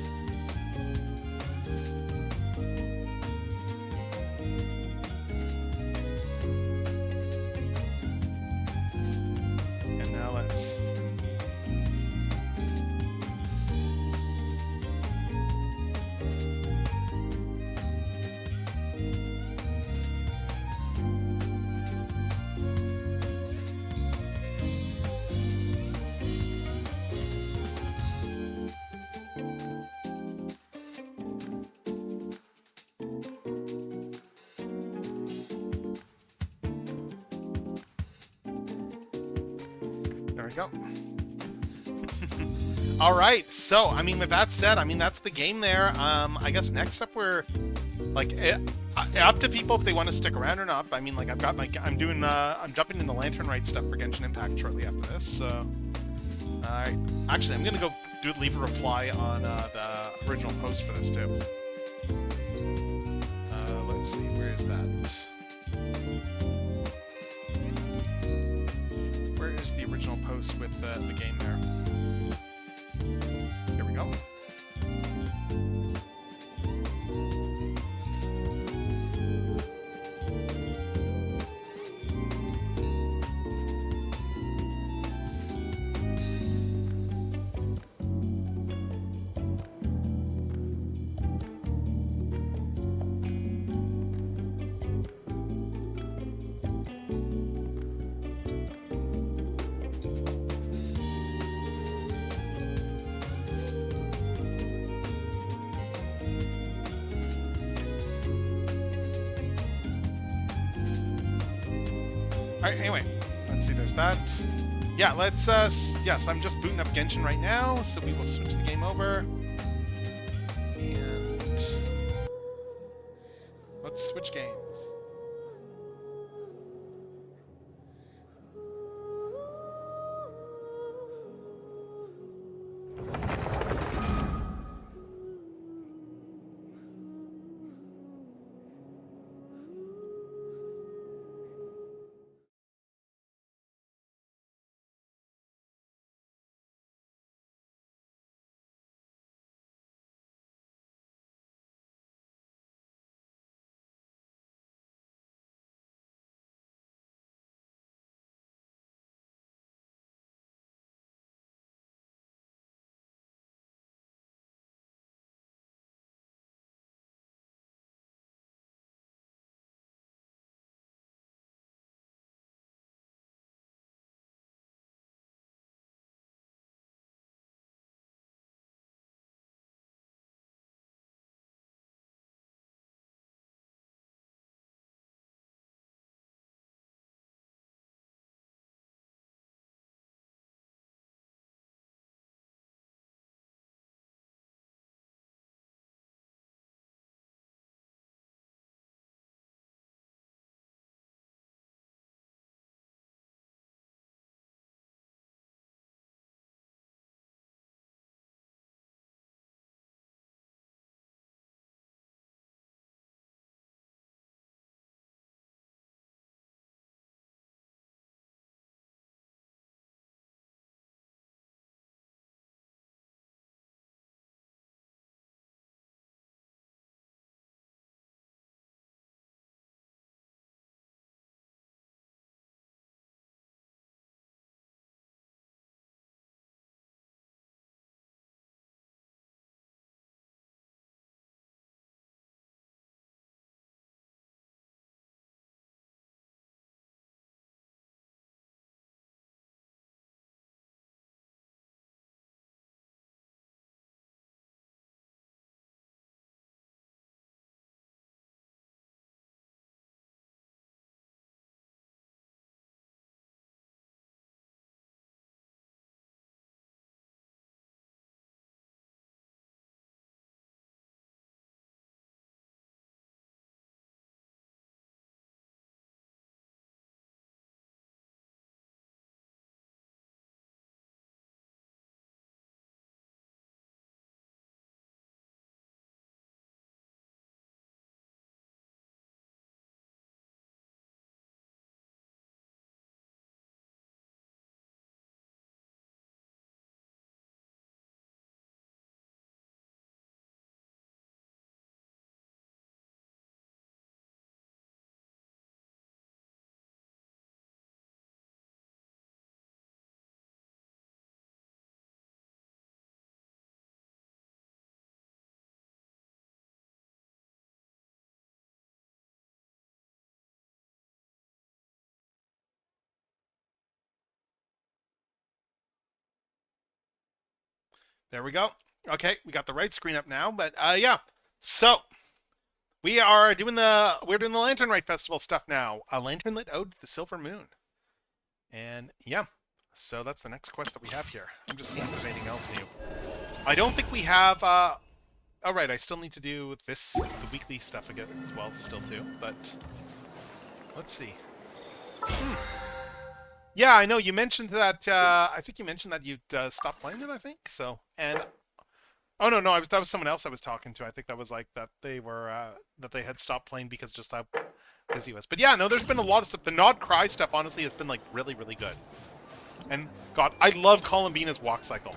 And now let's there we go. All right. So, I mean, with that said, I mean, that's the game there. I guess next up we're like up to people if they want to stick around or not. But I mean, like I'm jumping into Lantern Rite stuff for Genshin Impact shortly after this. So, actually, I'm gonna go leave a reply on the original post for this too. Let's see, where is that? Where is the original post with the game there? Here we go. Alright, anyway, let's see, there's that. Yeah, let's, yes, I'm just booting up Genshin right now, so we will switch the game over. And let's switch games. There we go. Okay, we got the right screen up now, but yeah. So we're doing the Lantern Rite Festival stuff now. A lantern lit ode to the silver moon. And yeah. So that's the next quest that we have here. I'm just seeing if there's anything else new. I don't think we have oh right, I still need to do the weekly stuff again as well still too, but let's see. Hmm. Yeah, I know you mentioned that I think you mentioned that you'd stopped playing it, I think. So, and oh no, that was someone else I was talking to. I think that was like that they were that they had stopped playing because just how busy it was. But yeah, no, there's been a lot of stuff. The Nod Cry stuff honestly has been like really, really good. And God, I love Columbina's walk cycle.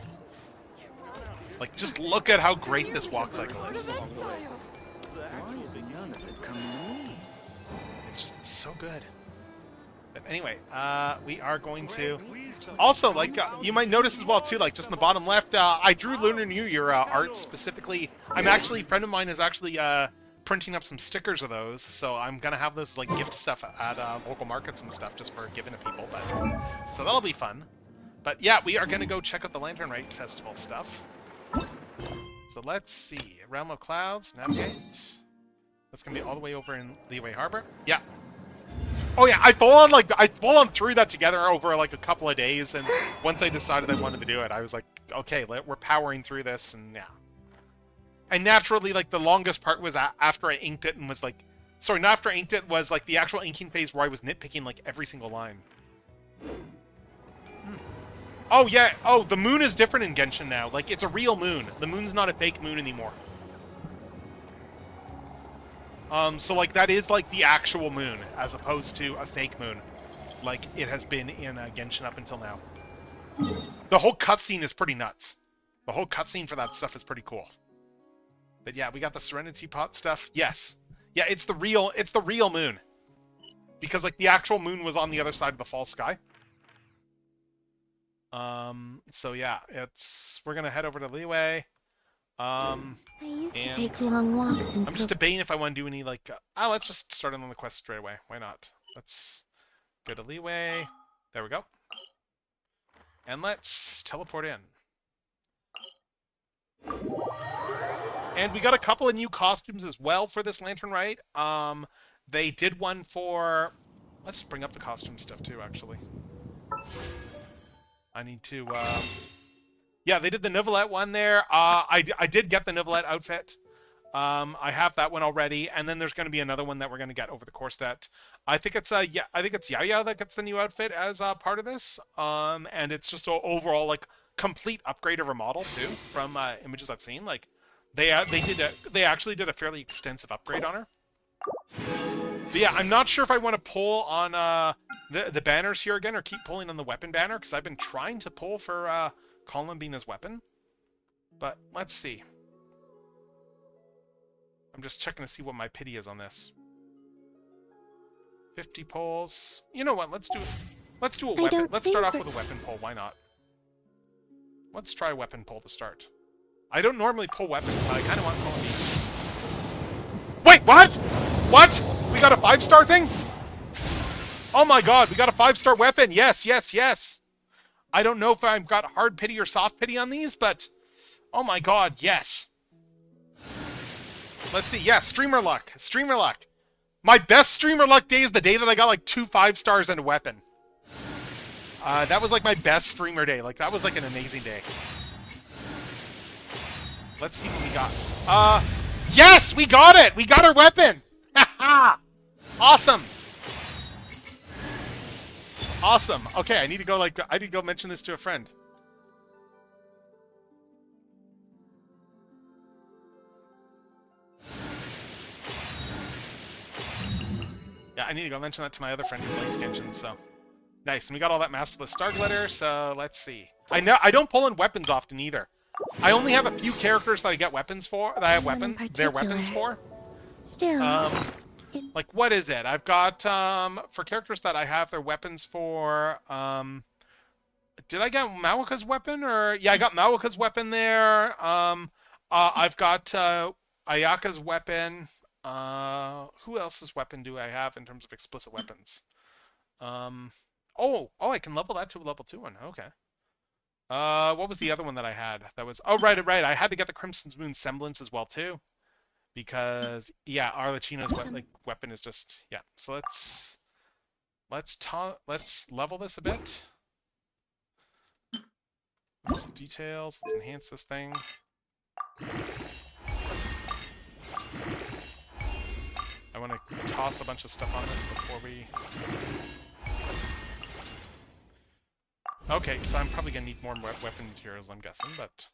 Like just look at how great this walk cycle is. It's just so good. But anyway, we are going to also like you might notice as well too, like just in the bottom left, I drew Lunar New Year art specifically. A friend of mine is actually printing up some stickers of those, so I'm gonna have those like gift stuff at local markets and stuff just for giving to people. But so that'll be fun. But yeah, we are gonna go check out the Lantern Rite Festival stuff. So let's see, Realm of Clouds, navigate. That's gonna be all the way over in Leeway Harbor. Yeah. Oh yeah, I full on threw that together over like a couple of days, and once I decided I wanted to do it, I was like, okay, we're powering through this, and yeah. And naturally, like the longest part was after I inked it and was like, sorry, not after I inked it, was like the actual inking phase where I was nitpicking like every single line. Oh yeah, oh the moon is different in Genshin now. Like it's a real moon. The moon's not a fake moon anymore. So like that is like the actual moon as opposed to a fake moon, like it has been in Genshin up until now. The whole cutscene is pretty nuts. The whole cutscene for that stuff is pretty cool. But yeah, we got the Serenity Pot stuff. Yes, yeah, it's the real moon, because like the actual moon was on the other side of the false sky. So yeah, we're gonna head over to Leeway. I used to take long walks in I'm just debating if I want to do any like. Let's just start on the quest straight away. Why not? Let's go to Leeway. There we go. And let's teleport in. And we got a couple of new costumes as well for this Lantern Rite. They did one for. Let's bring up the costume stuff too. Actually, I need to. Yeah, they did the Neuvillette one there. I did get the Neuvillette outfit. I have that one already, and then there's going to be another one that we're going to get over the course that I think it's Yaya that gets the new outfit as part of this. And it's just an overall like complete upgrade of her model too from images I've seen. Like they actually did a fairly extensive upgrade on her. But yeah, I'm not sure if I want to pull on the banners here again or keep pulling on the weapon banner because I've been trying to pull for Columbina's weapon, but let's see. I'm just checking to see what my pity is on this. 50 pulls. You know what? Let's do a weapon. Let's start off with a weapon pull. Why not? Let's try a weapon pull to start. I don't normally pull weapons, but I kind of want Columbina. Wait, what? What? We got a 5-star thing? Oh my god, we got a 5-star weapon. Yes, yes, yes. I don't know if I've got hard pity or soft pity on these, but oh my god, yes. Let's see. Yeah, streamer luck. Streamer luck. My best streamer luck day is the day that I got like 2 5-stars and a weapon. That was like my best streamer day. Like that was like an amazing day. Let's see what we got. Yes, we got it. We got our weapon. Awesome. Awesome. Okay, I need to go mention this to a friend. Yeah, I need to go mention that to my other friend who plays Genshin, so. Nice, and we got all that Masterless Star Glitter, so let's see. I don't pull in weapons often either. I only have a few characters that I get weapons for, that I have their weapons for. Still. Like, what is it? I've got, for characters that I have their weapons for, did I get Mawaka's weapon, or? Yeah, I got Mawaka's weapon there. I've got, Ayaka's weapon. Who else's weapon do I have in terms of explicit weapons? Oh, I can level that to a level 2 one. Okay. What was the other one that I had? That was, oh, right. I had to get the Crimson's Moon semblance as well too, because yeah, Arlecchino's weapon is just, yeah. So let's level this a bit. Some details. Let's enhance this thing. I want to toss a bunch of stuff on this before we... Okay, so I'm probably going to need more weapon materials, I'm guessing, but...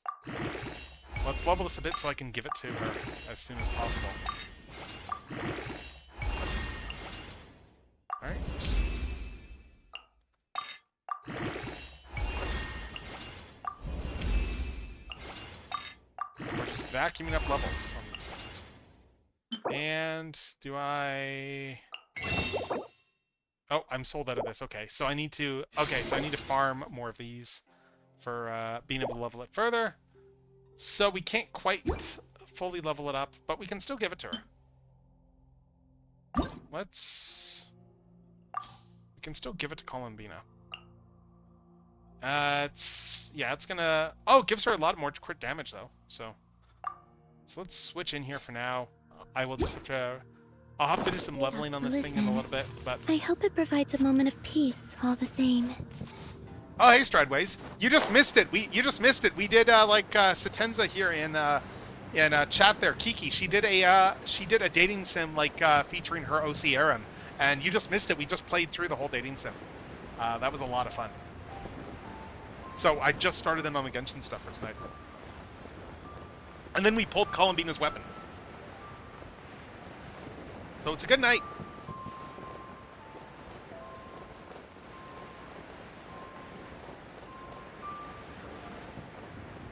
Let's level this a bit so I can give it to her as soon as possible. Alright. We're just vacuuming up levels on these things. And do I... Oh, I'm sold out of this. Okay, so I need to... Okay, so I need to farm more of these for being able to level it further. So we can't quite fully level it up, but we can still give it to her. Let's... We can still give it to Columbina. It's gonna... Oh, it gives her a lot more crit damage, though. So let's switch in here for now. I will just have to... I'll have to do some leveling on this thing in a little bit, but... I hope it provides a moment of peace, all the same. Oh, hey, Strideways. You just missed it. You just missed it. We did, Satenza here in chat there. Kiki, she did a dating sim, featuring her OC Erem. And you just missed it. We just played through the whole dating sim. That was a lot of fun. So I just started them on the Genshin stuff for tonight. And then we pulled Columbina's weapon. So it's a good night.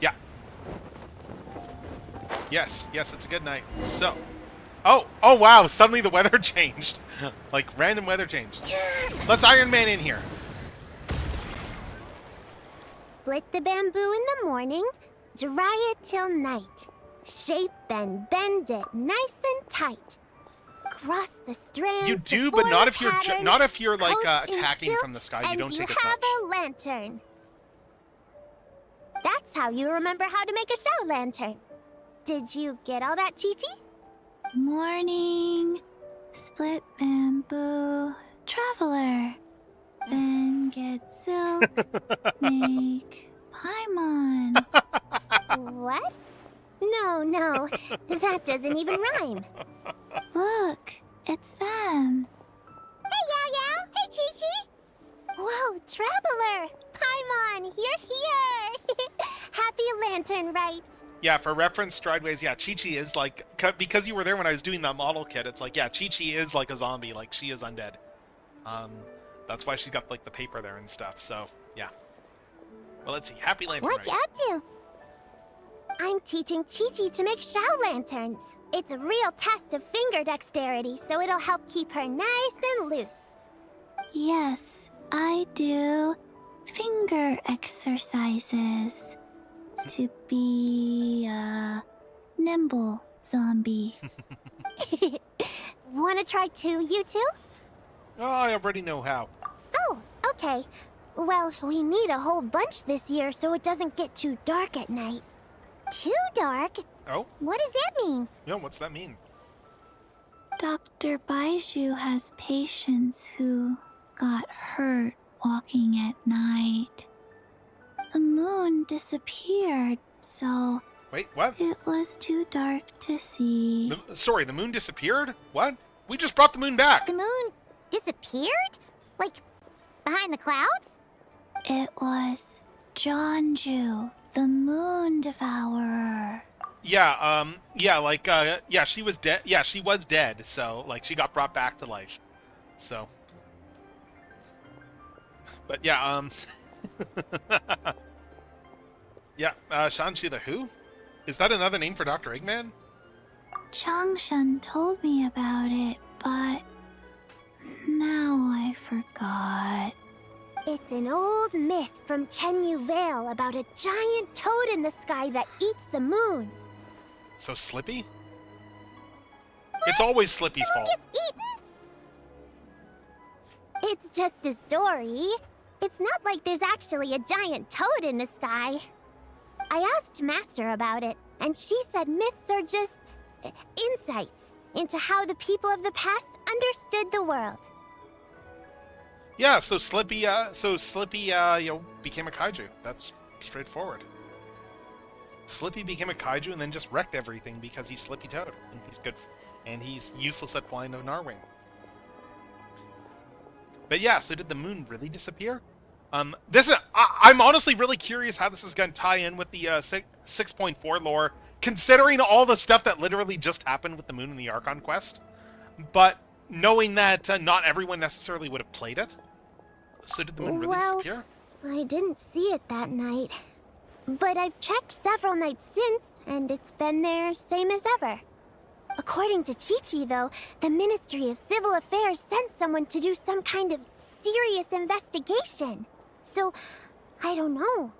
Yeah. Yes, it's a good night. So. Oh wow, suddenly the weather changed. Like random weather change. Let's Iron Man in here. Split the bamboo in the morning, dry it till night. Shape and bend it nice and tight. Cross the strands. You do, but not if you're like attacking from the sky. You don't take as much. And you have a lantern. That's how you remember how to make a show lantern. Did you get all that, Chi-Chi? Morning, split bamboo, traveler. Then get silk, make Paimon. What? No, that doesn't even rhyme. Look, it's them. Hey, Yao Yao! Hey, Chi-Chi! Whoa, Traveler! Paimon, you're here! Happy Lantern, right? Yeah, for reference, Strideways, yeah, Chi-Chi is like... Because you were there when I was doing that model kit, it's like, yeah, Chi-Chi is like a zombie, like, she is undead. That's why she's got, like, the paper there and stuff, so, yeah. Well, let's see, Happy Lantern, What you up to? I'm teaching Chi-Chi to make Shao lanterns. It's a real test of finger dexterity, so it'll help keep her nice and loose. Yes, I do finger exercises to be a nimble zombie. Wanna try too, you two? Oh, I already know how. Oh, okay. Well, we need a whole bunch this year so it doesn't get too dark at night. Too dark? Oh? What does that mean? No, what's that mean? Dr. Baiju has patients who got hurt walking at night. The moon disappeared, so... Wait, what? It was too dark to see. Sorry, the moon disappeared? What? We just brought the moon back! The moon disappeared? Like, behind the clouds? It was Jonju, the moon devourer. Yeah, yeah, she was dead. Yeah, she was dead, so, like, she got brought back to life. So. But, yeah, yeah, Shanxi the Who? Is that another name for Dr. Eggman? Changshan told me about it, but now I forgot. It's an old myth from Chenyu Vale about a giant toad in the sky that eats the moon. So Slippy? What? It's always Slippy's fault. Gets eaten? It's just a story. It's not like there's actually a giant toad in the sky. I asked Master about it, and she said myths are just insights into how the people of the past understood the world. Yeah, so Slippy, became a kaiju. That's straightforward. Slippy became a kaiju and then just wrecked everything because he's Slippy Toad and he's good, and he's useless at flying a Narwing. But yeah, so did the moon really disappear? I'm honestly really curious how this is going to tie in with the 6.4 lore, considering all the stuff that literally just happened with the moon in the Archon quest. But knowing that not everyone necessarily would have played it. So did the moon really disappear? I didn't see it that night. But I've checked several nights since, and it's been there same as ever. According to Chi-Chi, though, the Ministry of Civil Affairs sent someone to do some kind of serious investigation. So, I don't know.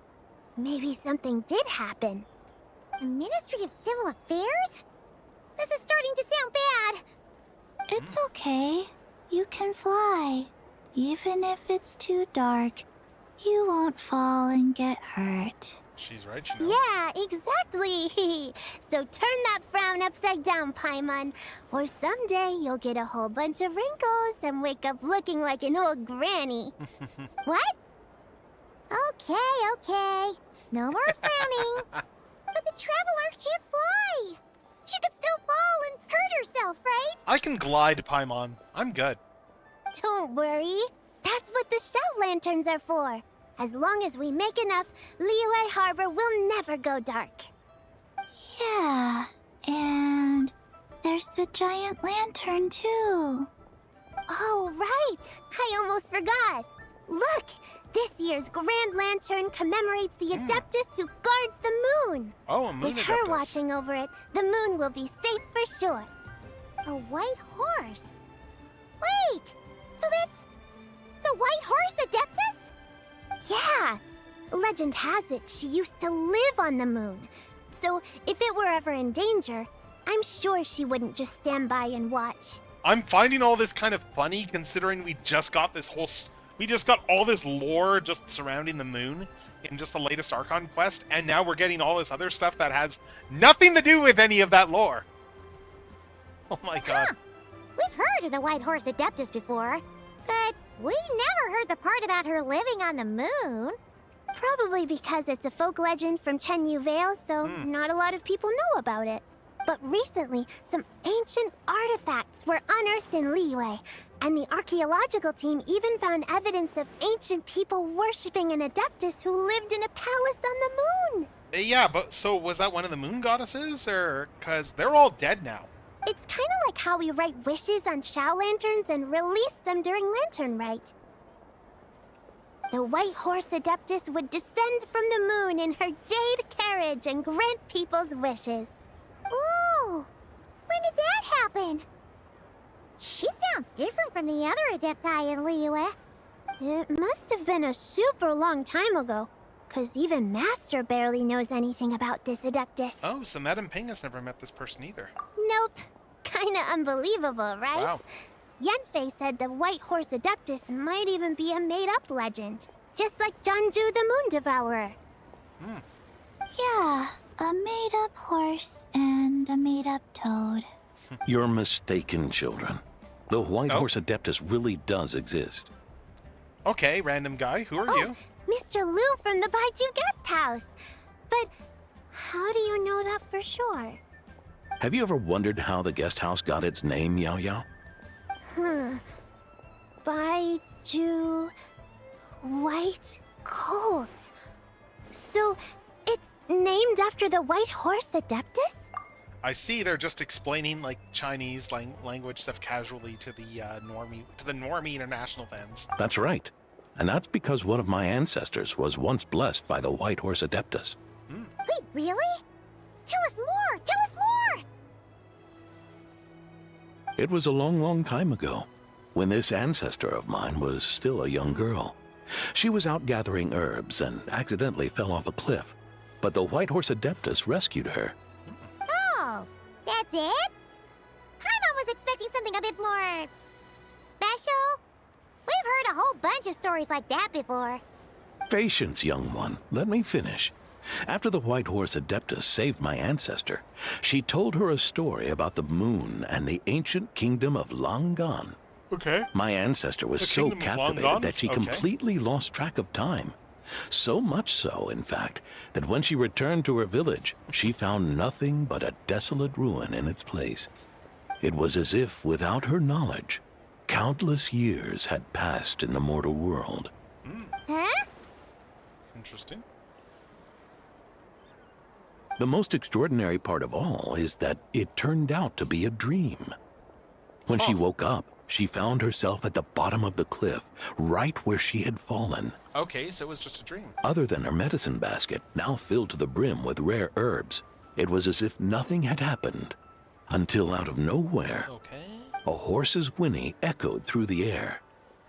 Maybe something did happen. The Ministry of Civil Affairs? This is starting to sound bad. It's okay. You can fly. Even if it's too dark, you won't fall and get hurt. She's right, you know. Yeah, exactly. So turn that frown upside down, Paimon. Or someday you'll get a whole bunch of wrinkles and wake up looking like an old granny. What? Okay. No more frowning. But the Traveler can't fly. She could still fall and hurt herself, right? I can glide, Paimon. I'm good. Don't worry. That's what the shout lanterns are for. As long as we make enough, Liyue Harbor will never go dark. Yeah, and there's the giant lantern too. Oh, right! I almost forgot. Look! This year's Grand Lantern commemorates the Adeptus who guards the moon. Oh, a moon With her Adeptus. watching over it, the moon will be safe for sure. A white horse? Wait! So that's the White Horse Adeptus? Yeah! Legend has it she used to live on the moon. So if it were ever in danger, I'm sure she wouldn't just stand by and watch. I'm finding all this kind of funny, considering we just got all this lore just surrounding the moon in just the latest Archon quest, and now we're getting all this other stuff that has nothing to do with any of that lore. Oh my god. Huh. We've heard of the White Horse Adeptus before, but we never heard the part about her living on the moon. Probably because it's a folk legend from Chenyu Vale, so not a lot of people know about it. But recently, some ancient artifacts were unearthed in Liyue, and the archaeological team even found evidence of ancient people worshipping an Adeptus who lived in a palace on the moon. Yeah, but so was that one of the moon goddesses, or... Because they're all dead now. It's kind of like how we write wishes on Shao lanterns and release them during Lantern Rite. The White Horse Adeptus would descend from the moon in her jade carriage and grant people's wishes. Ooh! When did that happen? She sounds different from the other Adepti in Liyue. It must have been a super long time ago, because even Master barely knows anything about this Adeptus. Oh, so Madame Ping has never met this person either. Nope. Kinda unbelievable, right? Wow. Yanfei said the White Horse Adeptus might even be a made-up legend, just like Janju the Moon Devourer. Yeah, a made-up horse and a made-up toad. You're mistaken, children. The White Horse Adeptus really does exist. Okay, random guy, who are you? Mr. Liu from the Baiju Guest House. But how do you know that for sure? Have you ever wondered how the guest house got its name, Yao Yao? Baiju... White Colt. So, it's named after the White Horse Adeptus? I see they're just explaining like Chinese language stuff casually to the normie international fans. That's right. And that's because one of my ancestors was once blessed by the White Horse Adeptus. Wait, really? Tell us more! Tell us more! It was a long, long time ago, when this ancestor of mine was still a young girl. She was out gathering herbs and accidentally fell off a cliff, but the White Horse Adeptus rescued her. Oh, that's it? Paimon was expecting something a bit more... special? We've heard a whole bunch of stories like that before. Patience, young one. Let me finish. After the White Horse Adeptus saved my ancestor, she told her a story about the moon and the ancient kingdom of Long Gone. Okay. My ancestor was The so kingdom of Long captivated Gone? that she Okay. completely lost track of time. So much so, in fact, that when she returned to her village, she found nothing but a desolate ruin in its place. It was as if, without her knowledge, countless years had passed in the mortal world. Huh? Interesting. The most extraordinary part of all is that it turned out to be a dream. When she woke up, she found herself at the bottom of the cliff, right where she had fallen. Okay, so it was just a dream. Other than her medicine basket, now filled to the brim with rare herbs, it was as if nothing had happened. Until out of nowhere, Okay. a horse's whinny echoed through the air.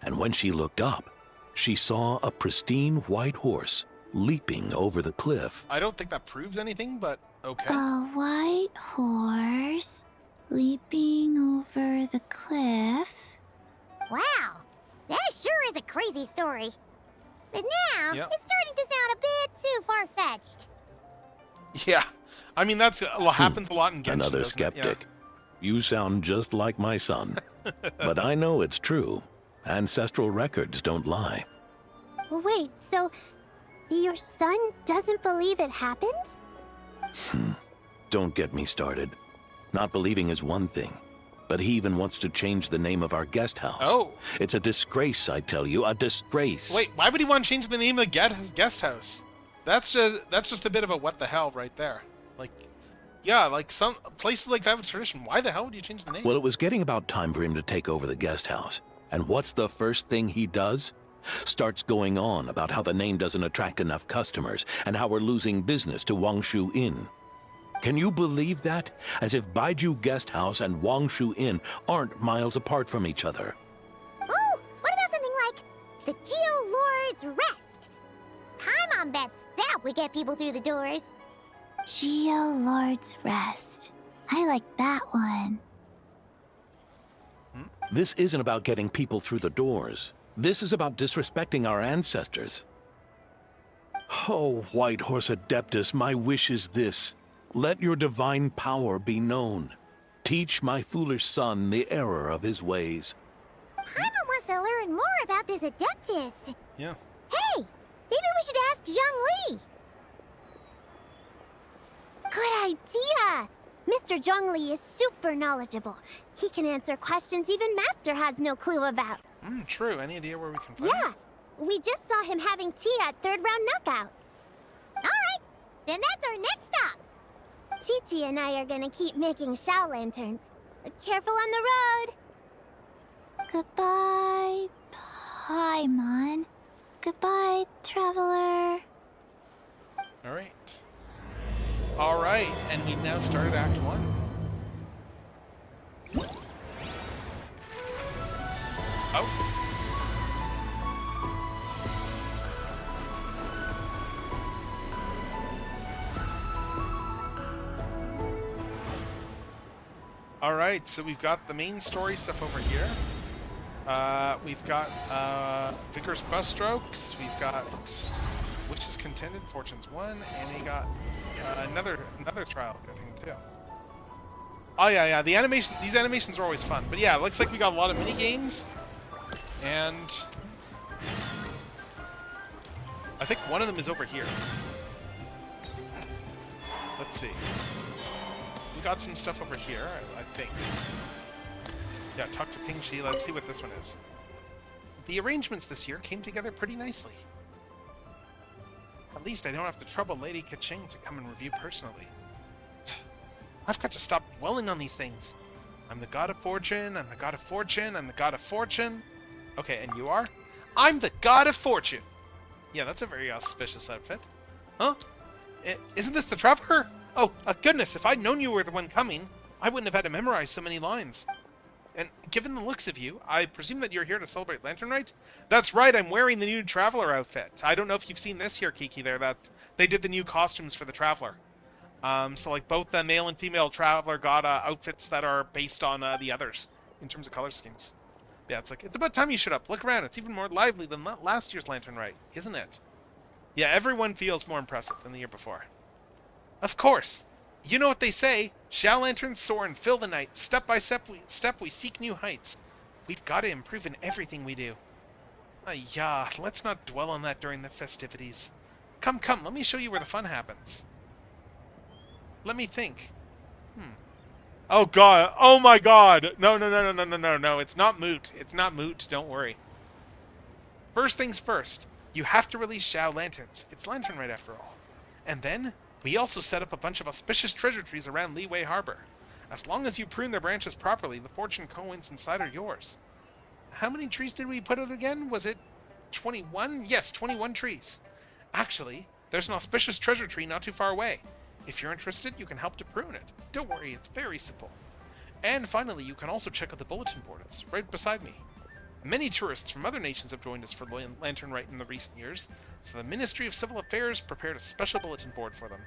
And when she looked up, she saw a pristine white horse leaping over the cliff. I don't think that proves anything, but okay. A white horse leaping over the cliff. Wow. That sure is a crazy story. But now, Yep. it's starting to sound a bit too far-fetched. Yeah. I mean, that's happens a lot in Genshin, Another doesn't it? skeptic. You sound just like my son. But I know it's true. Ancestral records don't lie. Wait, so your son doesn't believe it happened? Don't get me started. Not believing is one thing, but he even wants to change the name of our guest house. Oh. It's a disgrace, I tell you, a disgrace. Wait, why would he want to change the name of the guest house? That's just a bit of a what the hell right there. Like, yeah, like some places like that have a tradition. Why the hell would you change the name? Well, it was getting about time for him to take over the guest house. And what's the first thing he does? Starts going on about how the name doesn't attract enough customers and how we're losing business to Wangshu Inn. Can you believe that? As if Baiju Guest House and Wangshu Inn aren't miles apart from each other. Oh, what about something like the Geo Lord's Rest? Paimon bets that would get people through the doors. Geo Lord's Rest. I like that one. This isn't about getting people through the doors. This is about disrespecting our ancestors. Oh, White Horse Adeptus, my wish is this. Let your divine power be known. Teach my foolish son the error of his ways. Paimon wants to learn more about this Adeptus. Yeah. Hey, maybe we should ask Zhongli. Good idea! Mr. Zhongli is super knowledgeable. He can answer questions even Master has no clue about. True. Any idea where we can find Yeah, him? we just saw him having tea at third round knockout. Alright, then that's our next stop. Chi-Chi and I are gonna keep making Shao lanterns. Careful on the road. Goodbye, Paimon. Goodbye, traveler. All right. All right, and we've now started Act 1. Oh. All right, so we've got the main story stuff over here. We've got Vigorous Bus Strokes. We've got Witches Contended, Fortune's Won, and we got another trial thing too. Oh yeah. These animations are always fun. But yeah, it looks like we got a lot of mini games, and I think one of them is over here. Let's see. We got some stuff over here, I think. Yeah, talk to Ping Shi. Let's see what this one is. The arrangements this year came together pretty nicely. At least I don't have to trouble Lady Kaching to come and review personally. I've got to stop dwelling on these things. I'm the god of fortune, I'm the god of fortune, I'm the god of fortune. Okay, and you are? I'm the god of fortune! Yeah, that's a very auspicious outfit. Huh? Isn't this the traveler? Oh, goodness, if I'd known you were the one coming, I wouldn't have had to memorize so many lines. And given the looks of you, I presume that you're here to celebrate Lantern Rite? That's right, I'm wearing the new Traveler outfit. I don't know if you've seen this here, Kiki, there, that they did the new costumes for the Traveler. So like both the male and female Traveler got outfits that are based on the others in terms of color schemes. Yeah, it's like, it's about time you showed up. Look around. It's even more lively than last year's Lantern Rite, isn't it? Yeah, everyone feels more impressive than the year before. Of course. You know what they say. Shall lanterns soar and fill the night. Step by step we seek new heights. We've got to improve in everything we do. Yeah, let's not dwell on that during the festivities. Come, let me show you where the fun happens. Let me think. Oh god, oh my god! No, it's not moot. It's not moot, don't worry. First things first, you have to release Shao lanterns. It's Lantern Rite after all. And then, we also set up a bunch of auspicious treasure trees around Leeway Harbor. As long as you prune their branches properly, the fortune coins inside are yours. How many trees did we put out again? Was it 21? Yes, 21 trees. Actually, there's an auspicious treasure tree not too far away. If you're interested, you can help to prune it. Don't worry, it's very simple. And finally, you can also check out the bulletin board. It's right beside me. Many tourists from other nations have joined us for Lantern Rite in the recent years, so the Ministry of Civil Affairs prepared a special bulletin board for them.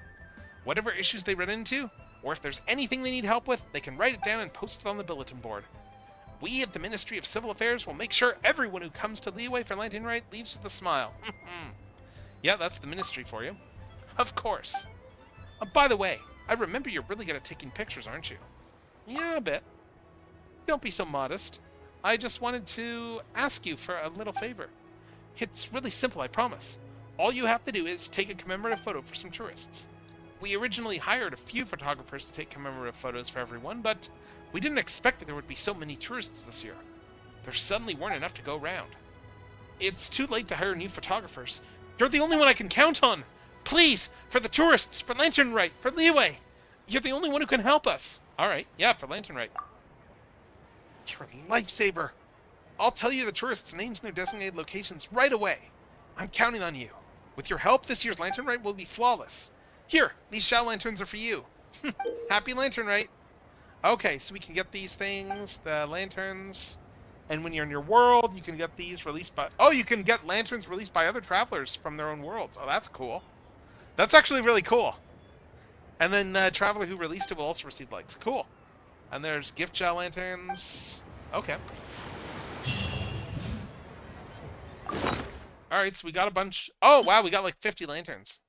Whatever issues they run into, or if there's anything they need help with, they can write it down and post it on the bulletin board. We at the Ministry of Civil Affairs will make sure everyone who comes to Leeway for Lantern Rite leaves with a smile. Yeah, that's the Ministry for you. Of course. By the way, I remember you're really good at taking pictures, aren't you? Yeah, a bit. Don't be so modest. I just wanted to ask you for a little favor. It's really simple, I promise. All you have to do is take a commemorative photo for some tourists. We originally hired a few photographers to take commemorative photos for everyone, but we didn't expect that there would be so many tourists this year. There suddenly weren't enough to go around. It's too late to hire new photographers. You're the only one I can count on. Please, for the tourists, for Lantern Rite, for Leeway. You're the only one who can help us. All right, yeah, for Lantern Rite. You're a lifesaver. I'll tell you the tourists' names and their designated locations right away. I'm counting on you. With your help, this year's Lantern Rite will be flawless. Here, these Shao lanterns are for you. Happy Lantern Rite. Okay, so we can get these things, the lanterns, and when you're in your world, you can get these released by... Oh, you can get lanterns released by other travelers from their own worlds. Oh, that's cool. That's actually really cool. And then the traveler who released it will also receive likes. Cool. And there's gift Shao lanterns. Okay. Alright, so we got a bunch... Oh, wow, we got like 50 lanterns.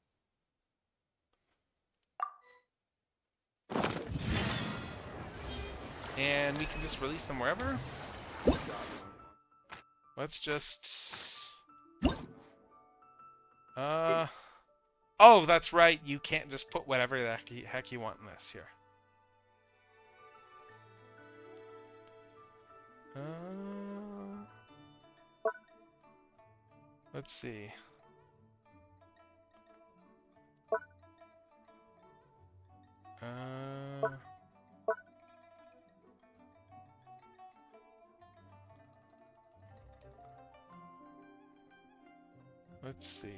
And we can just release them wherever. Let's just... Oh, that's right. You can't just put whatever the heck you want in this here. Let's see. Let's see.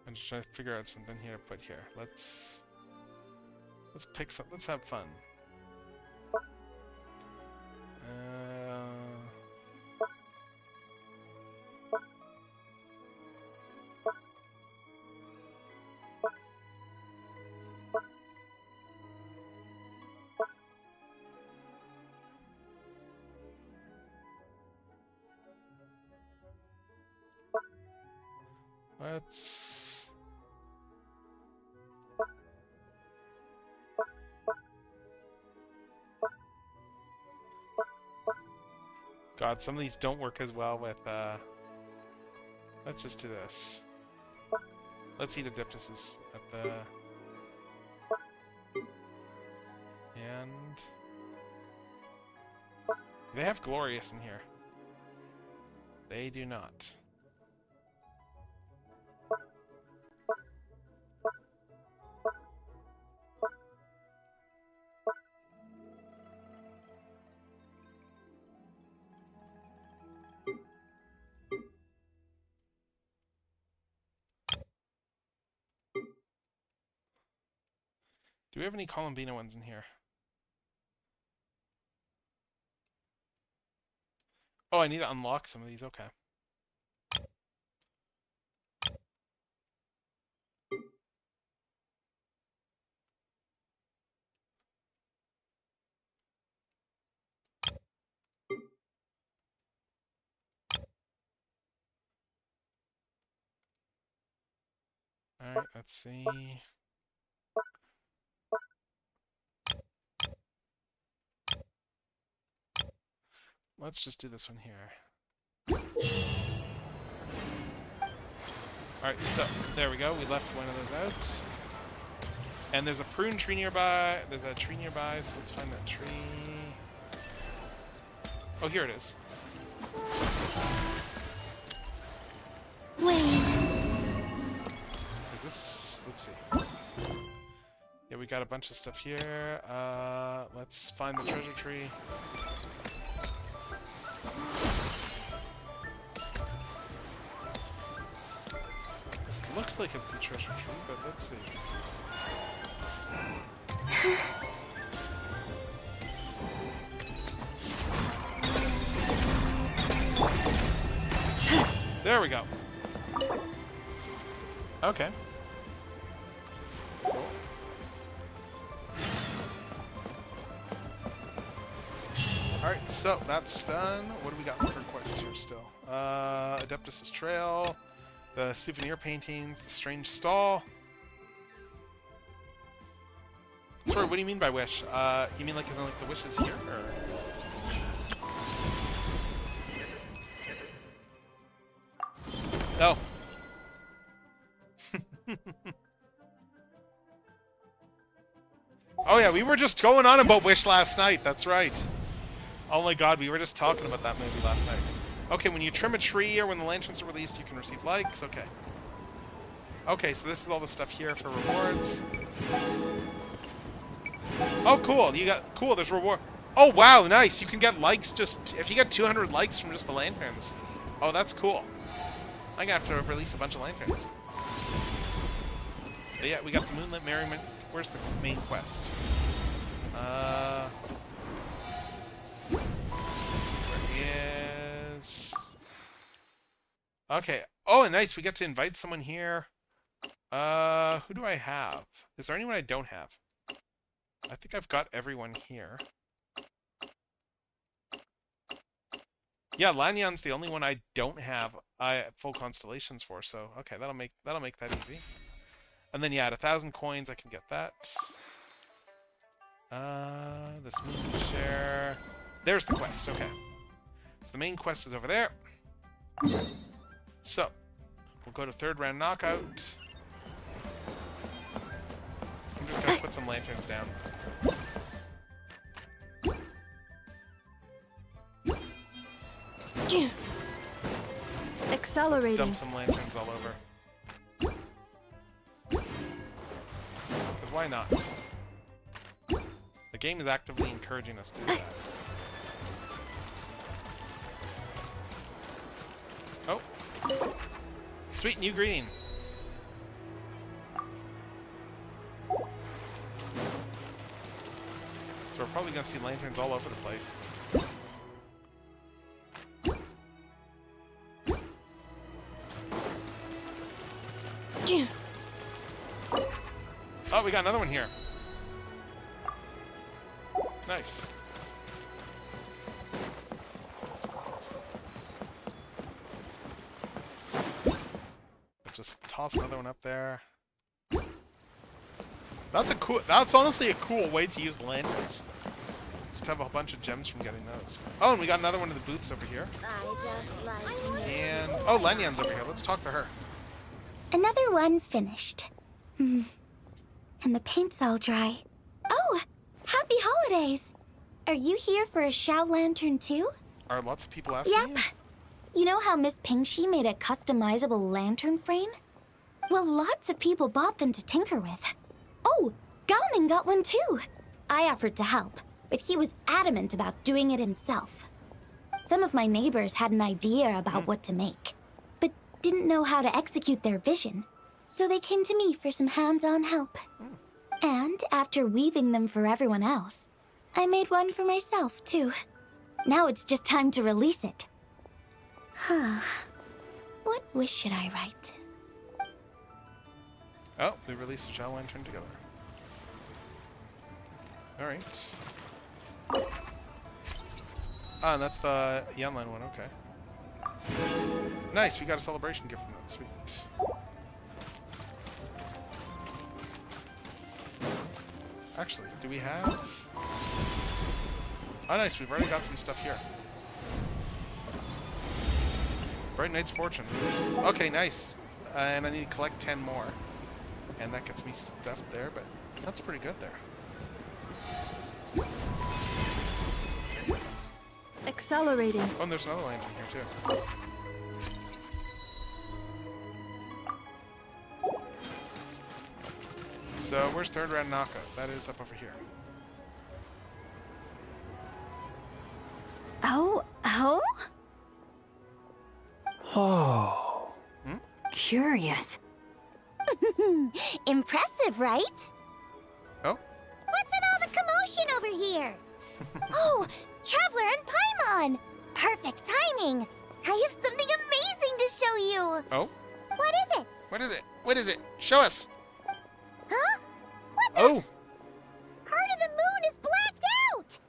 I'm just trying to figure out something here to put here. Let's pick some. Let's have fun. Let's... God, some of these don't work as well with, let's just do this. Let's eat Adeptuses at the... And... They have Glorious in here. They do not. Do we have any Columbina ones in here? Oh, I need to unlock some of these. Okay. Alright, let's see. Let's just do this one here. Alright, so there we go. We left one of those out. And there's a prune tree nearby. There's a tree nearby, so let's find that tree. Oh, here it is. Wait. Is this... let's see. Yeah, we got a bunch of stuff here. Let's find the treasure tree. This looks like it's the treasure tree, but let's see. There we go. Okay. Cool. Alright, so that's done. What do we got for quests here still? Adeptus' Trail, the souvenir paintings, the strange stall. Sorry, what do you mean by wish? You mean like the wishes here, or? Oh. Oh yeah, we were just going on about Wish last night, that's right. Oh my god, we were just talking about that movie last night. Okay, when you trim a tree or when the lanterns are released, you can receive likes, okay. Okay, so this is all the stuff here for rewards. Oh cool, you got, cool, there's reward. Oh wow, nice, you can get likes just, if you get 200 likes from just the lanterns. Oh, that's cool. I'm gonna have to release a bunch of lanterns. But yeah, we got the Moonlit Merriment. Where's the main quest? Where is... Okay. Oh, nice. We get to invite someone here. Who do I have? Is there anyone I don't have? I think I've got everyone here. Yeah, Lanyon's the only one I don't have full constellations for, so okay, that'll make that easy. And then yeah, at 1,000 coins I can get that. This moon share. There's the quest, okay. So the main quest is over there. So we'll go to 3rd round knockout. I'm just gonna put some lanterns down. Accelerating. Let's dump some lanterns all over. Because why not? The game is actively encouraging us to do that. Oh! Sweet new greeting! So we're probably gonna see lanterns all over the place. Oh, we got another one here. Nice. Let's just toss another one up there. That's honestly a cool way to use lanterns. Just have a bunch of gems from getting those. Oh, and we got another one of the booths over here. And oh, Lanyon's over here. Let's talk to her. Another one finished. And the paint's all dry. Oh, happy holidays! Are you here for a Shao Lantern too? Are lots of people asking Yep. you? You know how Miss Pingxi made a customizable lantern frame? Well, lots of people bought them to tinker with. Oh, Gaoming got one too. I offered to help, but he was adamant about doing it himself. Some of my neighbors had an idea about what to make, but didn't know how to execute their vision. So they came to me for some hands-on help. And after weaving them for everyone else, I made one for myself too. Now it's just time to release it. Huh. What wish should I write? Oh, we released a Shao Lantern together. Alright. Ah, and that's the Yanlan one, okay. Nice, we got a celebration gift from that, sweet. Actually, do we have... Oh, nice. We've already got some stuff here. Bright Knight's Fortune. Okay, nice. And I need to collect 10 more. And that gets me stuff there, but that's pretty good there. Accelerating. Oh, and there's another lantern here, too. So, where's third round knockout? That is up over here. Oh? Oh. Curious. Impressive, right? Oh? What's with all the commotion over here? Oh, Traveler and Paimon! Perfect timing! I have something amazing to show you! Oh? What is it? What is it? What is it? Show us! Huh? What the? Oh! Part of the moon is blacked out!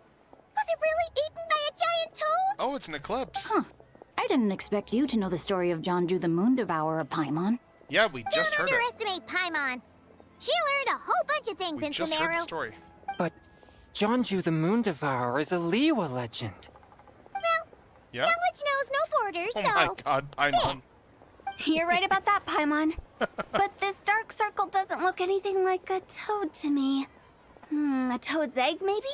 Was it really eaten by a giant toad? Oh, it's an eclipse. Huh. I didn't expect you to know the story of Jonju the Moon Devourer, Paimon. Yeah, we just Don't heard it. underestimate Paimon. She learned a whole bunch of things We in just heard the Sumeru. story. But Jonju the Moon Devourer is a Liyue legend. Yeah? Knowledge knows no borders, Oh so... my god, I'm on. You're right about that, Paimon. But this dark circle doesn't look anything like a toad to me. A toad's egg, maybe?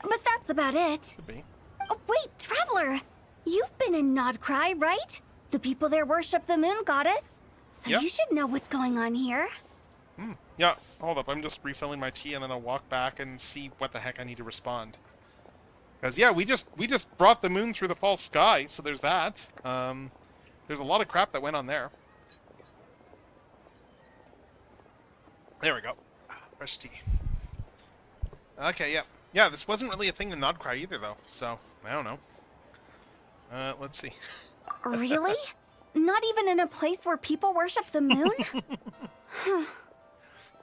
But that's about it. Could be. Oh, wait, Traveler! You've been in Nodcry, right? The people there worship the moon goddess. So Yep. you should know what's going on here. Yeah, hold up. I'm just refilling my tea and then I'll walk back and see what the heck I need to respond. Because, yeah, we just brought the moon through the false sky, so there's that. There's a lot of crap that went on there. There we go. Fresh tea. Okay, yeah. Yeah, this wasn't really a thing in Nodcry either, though, so I don't know. Let's see. Really? Not even in a place where people worship the moon?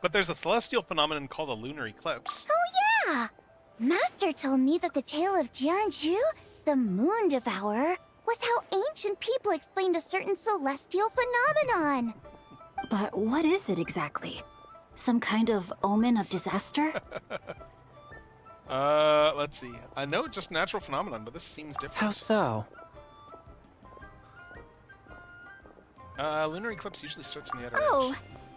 But there's a celestial phenomenon called a lunar eclipse. Oh, yeah! Master told me that the tale of Jianzhu, the moon devourer, was how ancient people explained a certain celestial phenomenon. But what is it exactly? Some kind of omen of disaster? Let's see. I know it's just a natural phenomenon, but this seems different. How so? Lunar eclipse usually starts in the outer Oh,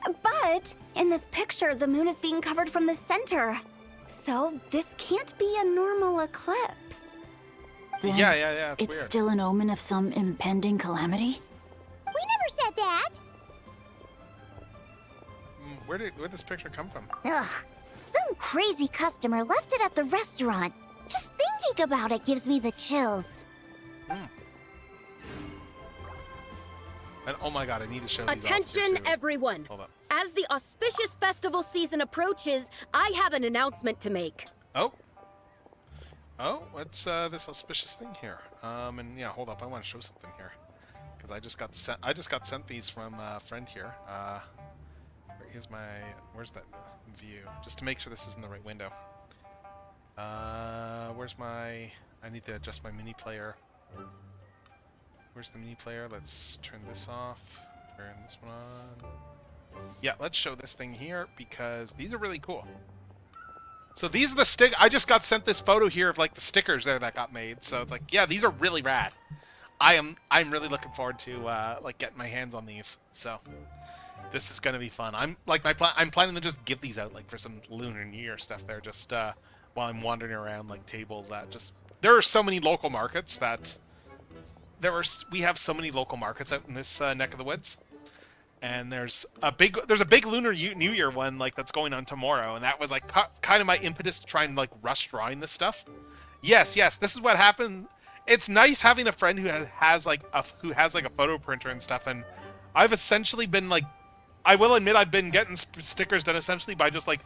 edge. but in this picture, the moon is being covered from the center. So this can't be a normal eclipse. Then Yeah, it's it's weird. still an omen of some impending calamity? We never said that! Where'd this picture come from? Ugh, some crazy customer left it at the restaurant. Just thinking about it gives me the chills. And oh my god, I need to show these off Attention, here, too. everyone. Hold up. As the auspicious festival season approaches, I have an announcement to make. Oh, what's this auspicious thing here? And yeah, hold up, I want to show something here because I just got sent these from a friend here. Where's that view? Just to make sure this is in the right window. I need to adjust my mini player. Where's the mini player? Let's turn this off. Turn this one on. Yeah, let's show this thing here because these are really cool. So these are the I just got sent this photo here of like the stickers there that got made. So it's like, yeah, these are really rad. I'm really looking forward to like getting my hands on these. So this is gonna be fun. I'm planning to just give these out like for some Lunar New Year stuff there, just while I'm wandering around like tables that just. There are so many local markets that. We have so many local markets out in this neck of the woods, and there's a big Lunar New Year one like that's going on tomorrow, and that was like kind of my impetus to try and like rush drawing this stuff. Yes, this is what happened. It's nice having a friend who has like a photo printer and stuff, and I've essentially been like, I will admit I've been getting stickers done essentially by just like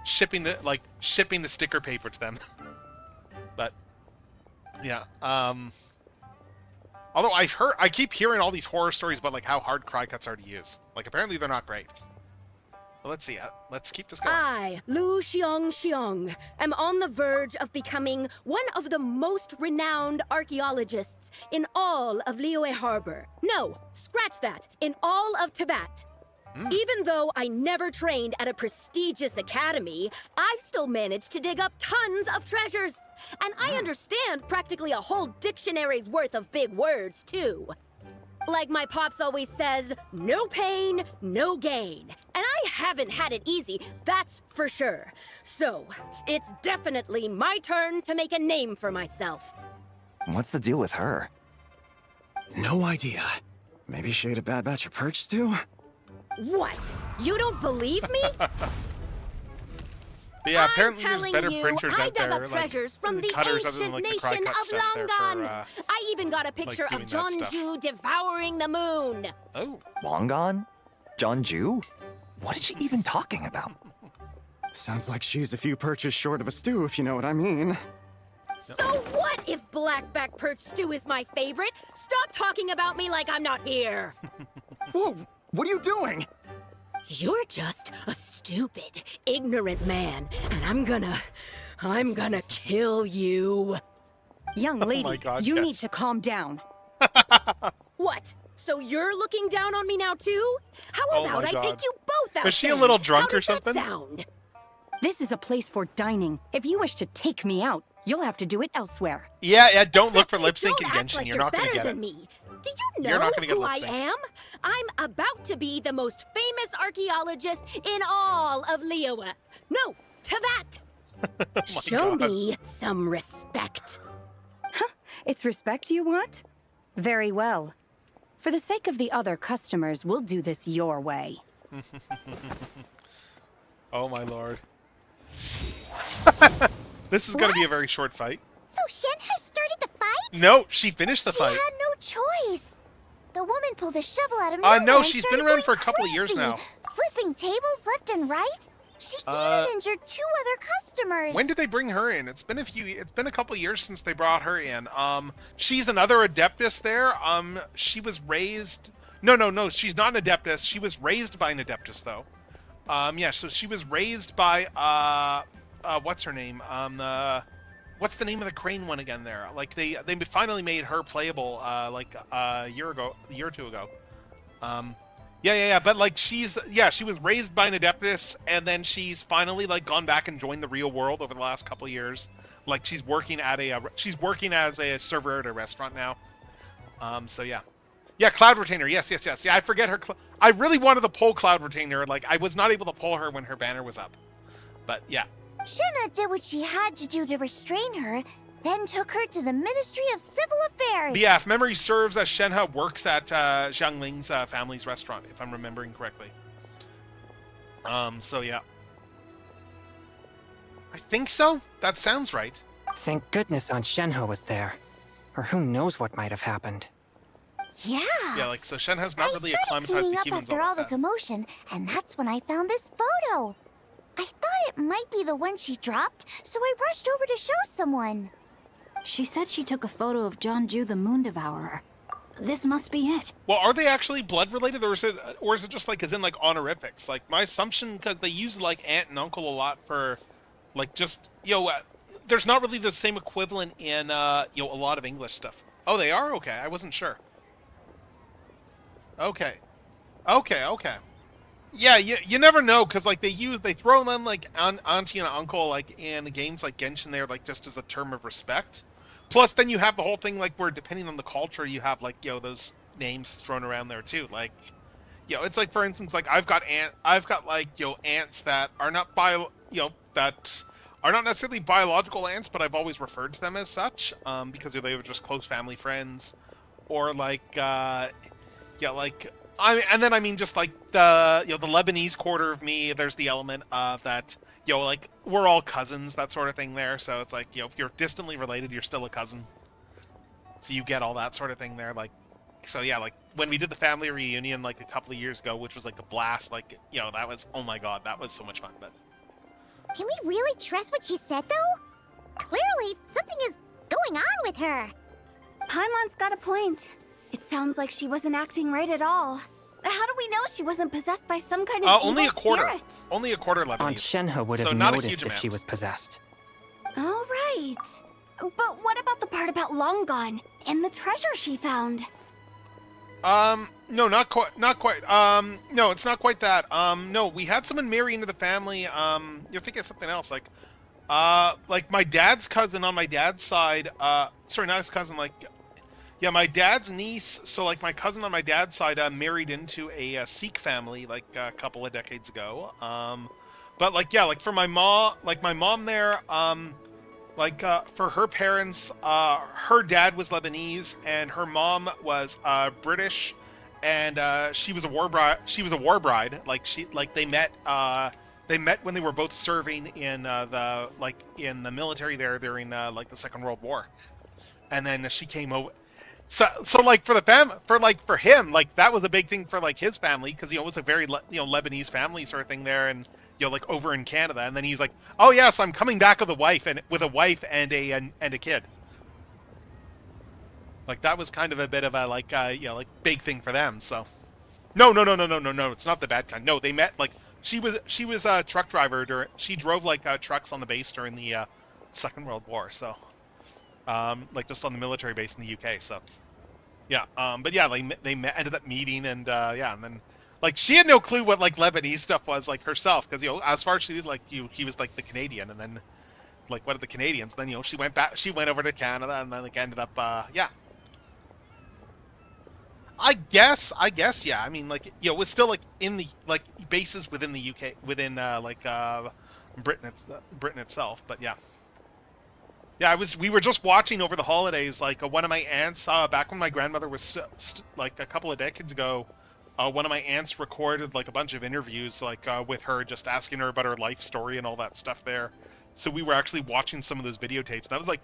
shipping the sticker paper to them. But yeah, although I keep hearing all these horror stories about like how hard cry cuts are to use. Like apparently they're not great. Well, let's see. Let's keep this going. I, Lu Xiong, am on the verge of becoming one of the most renowned archaeologists in all of Liyue Harbor. No, scratch that. In all of Tibet. Even though I never trained at a prestigious academy, I've still managed to dig up tons of treasures. And I understand practically a whole dictionary's worth of big words, too. Like my pops always says, no pain, no gain. And I haven't had it easy, that's for sure. So, it's definitely my turn to make a name for myself. What's the deal with her? No idea. Maybe she ate a bad batch of perch stew? What? You don't believe me? But yeah, apparently I'm there's telling better you, printers I out dug there, up treasures from the cutters other than ancient like the cry nation cut of stuff there Longon. for I even got a picture doing of that stuff. Jonju devouring the moon. Oh. Long gone? Jonju? What is she even talking about? Sounds like she's a few perches short of a stew, if you know what I mean. So what if blackback perch stew is my favorite? Stop talking about me like I'm not here. Whoa, what are you doing? You're just a stupid, ignorant man, and I'm gonna kill you. Young lady, my God, you yes. need to calm down. What? So you're looking down on me now too? How Oh about my I God. take you both out? Was she a then? little drunk How or does that something? sound? This is a place for dining. If you wish to take me out, you'll have to do it elsewhere. Yeah, don't look for lip sync Don't and act Genshin. like You're not better gonna get than it. me. Do you You're know not gonna get who lip I sync. am? I'm about to be the most famous archaeologist in all of Liyue. No, to that. Show God. me some respect. It's respect you want? Very well. For the sake of the other customers, we'll do this your way. Oh my lord. This is gonna be a very short fight. So Shen has started the fight? No, she finished the She fight. had no choice. The woman pulled a shovel out of No, nowhere and she's been started around for a going couple of years crazy, now. flipping tables left and right. She even injured 2 other customers. When did they bring her in? It's been a couple years since they brought her in. She's another Adeptus there. She was raised. No, she's not an Adeptus. She was raised by an Adeptus though. Yeah, so she was raised by what's her name? What's the name of the crane one again there? Like they finally made her playable like a year or two ago. Yeah, but like she was raised by an Adeptus, and then she's finally like gone back and joined the real world over the last couple of years. Like she's working as a server at a restaurant now. So yeah, Cloud Retainer. Yes. Yeah, I forget her. I really wanted to pull Cloud Retainer. Like I was not able to pull her when her banner was up. But yeah. Shenna did what she had to do to restrain her, then took her to the Ministry of Civil Affairs. But yeah, if memory serves, Shenhe works at Zhang Ling's family's restaurant, if I'm remembering correctly. So yeah. I think so. That sounds right. Thank goodness Aunt Shenhe was there. Or who knows what might have happened. Yeah. Yeah, like, so Shenhe's not really I started acclimatized cleaning to up humans after all all that. the commotion, and that's when I found this photo. I thought it might be the one she dropped, so I rushed over to show someone. She said she took a photo of Jonju the Moon Devourer. This must be it. Well, are they actually blood related, or is it just like as in like honorifics? Like my assumption, because they use like aunt and uncle a lot for, like just there's not really the same equivalent in a lot of English stuff. Oh, they are? Okay, I wasn't sure. Okay. Yeah, you never know, because like they throw in like auntie and uncle like in games like Genshin there, like just as a term of respect. Plus, then you have the whole thing like where depending on the culture, you have like those names thrown around there too. Like, it's like for instance, like I've got like aunts that are not that are not necessarily biological aunts, but I've always referred to them as such because they were just close family friends, or like just like the the Lebanese quarter of me. There's the element of that. Like we're all cousins, that sort of thing there. So it's like, if you're distantly related, you're still a cousin. So you get all that sort of thing there. Like, so yeah, like when we did the family reunion like a couple of years ago, which was like a blast. Like, that was, oh my god, that was so much fun. But Can we really trust what she said, though? Clearly, something is going on with her. Paimon's got a point. It sounds like she wasn't acting right at all. How do we know she wasn't possessed by some kind of only a evil quarter. spirit? Only a quarter Lebanese. Aunt Shenhe would have So not a noticed huge if she amount. was possessed. All right. But what about the part about Long Gone and the treasure she found? No, not quite. Not quite. No, it's not quite that. No, we had someone marry into the family. You're thinking of something else, like my dad's cousin on my dad's side. Sorry, not his cousin. Like, yeah, my dad's niece. So, like, my cousin on my dad's side married into a Sikh family like a couple of decades ago. But like, yeah, like for my mom there. For her parents, her dad was Lebanese and her mom was British, and she was a war bride. Like they met when they were both serving in the military there during the Second World War, and then she came over. So like for him, like that was a big thing for like his family, because it was a very Lebanese family sort of thing there, and like over in Canada. And then he's like, oh yes, I'm coming back with a wife and a kid. Like that was kind of a bit of a big thing for them. So no, it's not the bad kind. No, they met like she was a truck driver she drove trucks on the base during the Second World War. So just on the military base in the UK. So yeah, but yeah, ended up meeting, and and then like she had no clue what like Lebanese stuff was like herself, because as far as she did, he was like the Canadian, and then like what are the Canadians? Then she went over to Canada, and then like ended up I guess yeah. I mean it was still like in the bases within the UK, within Britain itself, but yeah. Yeah, we were just watching over the holidays, one of my aunts, back when my grandmother was, a couple of decades ago, one of my aunts recorded, a bunch of interviews, with her, just asking her about her life story and all that stuff there. So we were actually watching some of those videotapes. That was,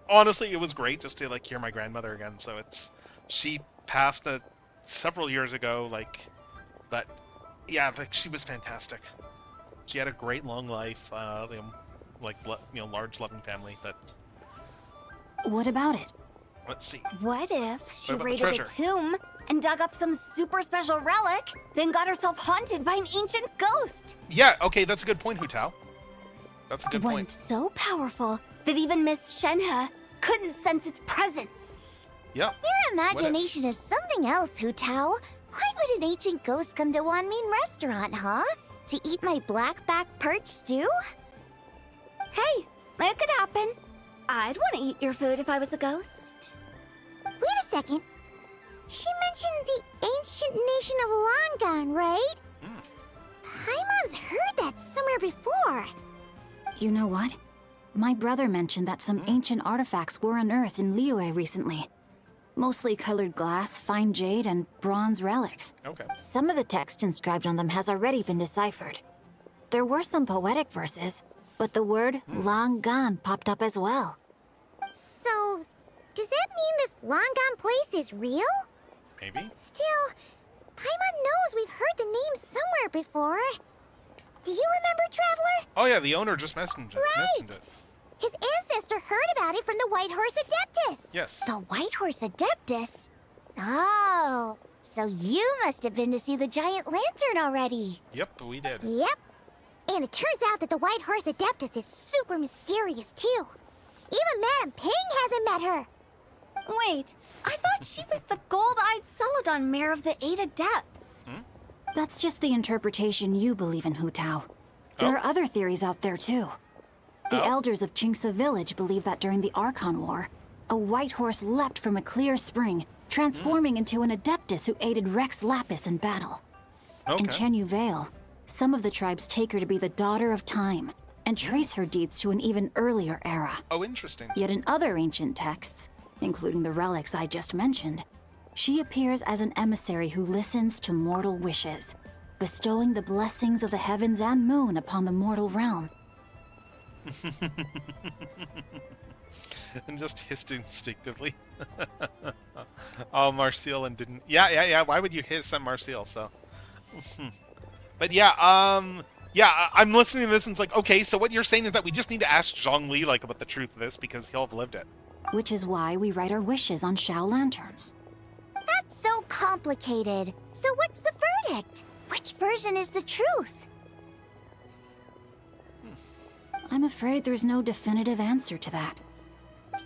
honestly, it was great just to, hear my grandmother again. So she passed several years ago, but, yeah, she was fantastic. She had a great long life, large loving family. But what about it? Let's see. What if she about the raided a treasure? tomb and dug up some super special relic, then got herself haunted by an ancient ghost? Yeah, okay, that's a good point, Hu Tao. That's a good One point. so powerful that even Miss Shenhe couldn't sense its presence. Yep. Your imagination is something else, Hu Tao. Why would an ancient ghost come to Wanmin restaurant, huh? To eat my blackback perch stew? Hey, it could happen. I'd want to eat your food if I was a ghost. Wait a second. She mentioned the ancient nation of Longan, right? Paimon's heard that somewhere before. You know what? My brother mentioned that some ancient artifacts were unearthed in Liyue recently. Mostly colored glass, fine jade, and bronze relics. Okay. Some of the text inscribed on them has already been deciphered. There were some poetic verses, but the word long gone popped up as well. So, does that mean this Longan place is real? Maybe. Still, Paimon knows we've heard the name somewhere before. Do you remember, Traveler? Oh yeah, the owner just mentioned it. His ancestor heard about it from the White Horse Adeptus. Yes. The White Horse Adeptus? Oh, so you must have been to see the giant lantern already. Yep, we did. Yep. And it turns out that the White Horse Adeptus is super mysterious, too. Even Madame Ping hasn't met her. Wait, I thought she was the gold-eyed Celadon mare of the Eight Adepts. That's just the interpretation you believe in, Hu Tao. There are other theories out there, too. The elders of Qingce Village believe that during the Archon War, a white horse leapt from a clear spring, transforming into an Adeptus who aided Rex Lapis in battle. In Chenyu Vale, some of the tribes take her to be the daughter of time, and trace her deeds to an even earlier era. Oh, interesting. Yet in other ancient texts, including the relics I just mentioned, she appears as an emissary who listens to mortal wishes, bestowing the blessings of the heavens and moon upon the mortal realm. And just hissed instinctively. Oh, Marcial and didn't. Yeah. Why would you hiss at Marcial? So, but yeah, I'm listening to this and it's like, okay, so what you're saying is that we just need to ask Zhongli about the truth of this because he'll have lived it. Which is why we write our wishes on Shao lanterns. That's so complicated. So what's the verdict? Which version is the truth? I'm afraid there's no definitive answer to that.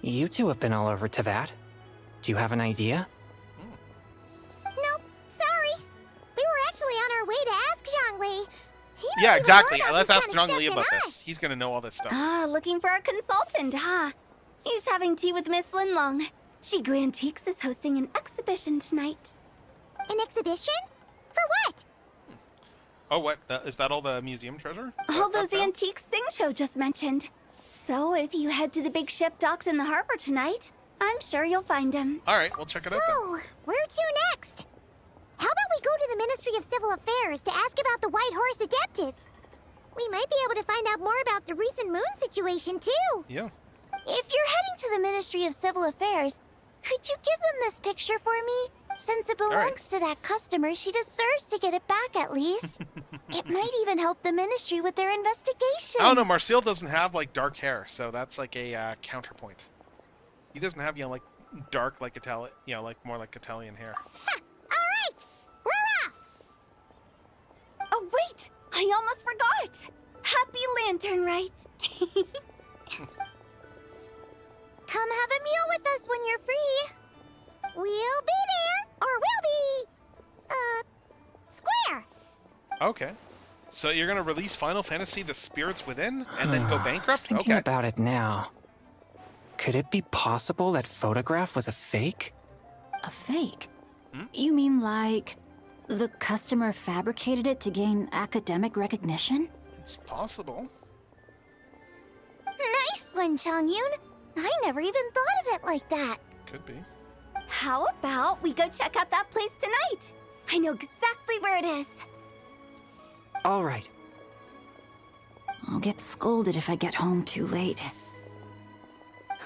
You two have been all over Teyvat. Do you have an idea? Nope, Yeah, even exactly. more about Let's this ask kind of John stuff Lee than about us. this. He's gonna know all this stuff. Ah, looking for a consultant, huh? He's having tea with Miss Linlong. Shigu Antiques is hosting an exhibition tonight. An exhibition? For what? Oh, what? Is that all the museum treasure? All those That's antiques Sing Show just mentioned. So if you head to the big ship docked in the harbor tonight, I'm sure you'll find him. all right, we'll check it out then. So, where to next? How about we go to the Ministry of Civil Affairs to ask about the White Horse Adeptus? We might be able to find out more about the recent moon situation, too. Yeah. If you're heading to the Ministry of Civil Affairs, could you give them this picture for me? Since it belongs right. to that customer, she deserves to get it back at least. It might even help the Ministry with their investigation. I don't know. Marcel doesn't have like dark hair, so that's like a counterpoint. He doesn't have like dark like Italian, like more like Italian hair. Ha! All right! We're off! Oh, wait! I almost forgot! Happy Lantern, Rite? Come have a meal with us when you're free. We'll be there, or we'll be, square. Okay. So you're gonna release Final Fantasy: The Spirits Within and then go bankrupt? Thinking Okay. about it now. Could it be possible that photograph was a fake? A fake? Hmm? You mean like the customer fabricated it to gain academic recognition? It's possible. Nice one, Changyun. I never even thought of it like that. Could be. How about we go check out that place tonight? I know exactly where it is. All right. I'll get scolded if I get home too late.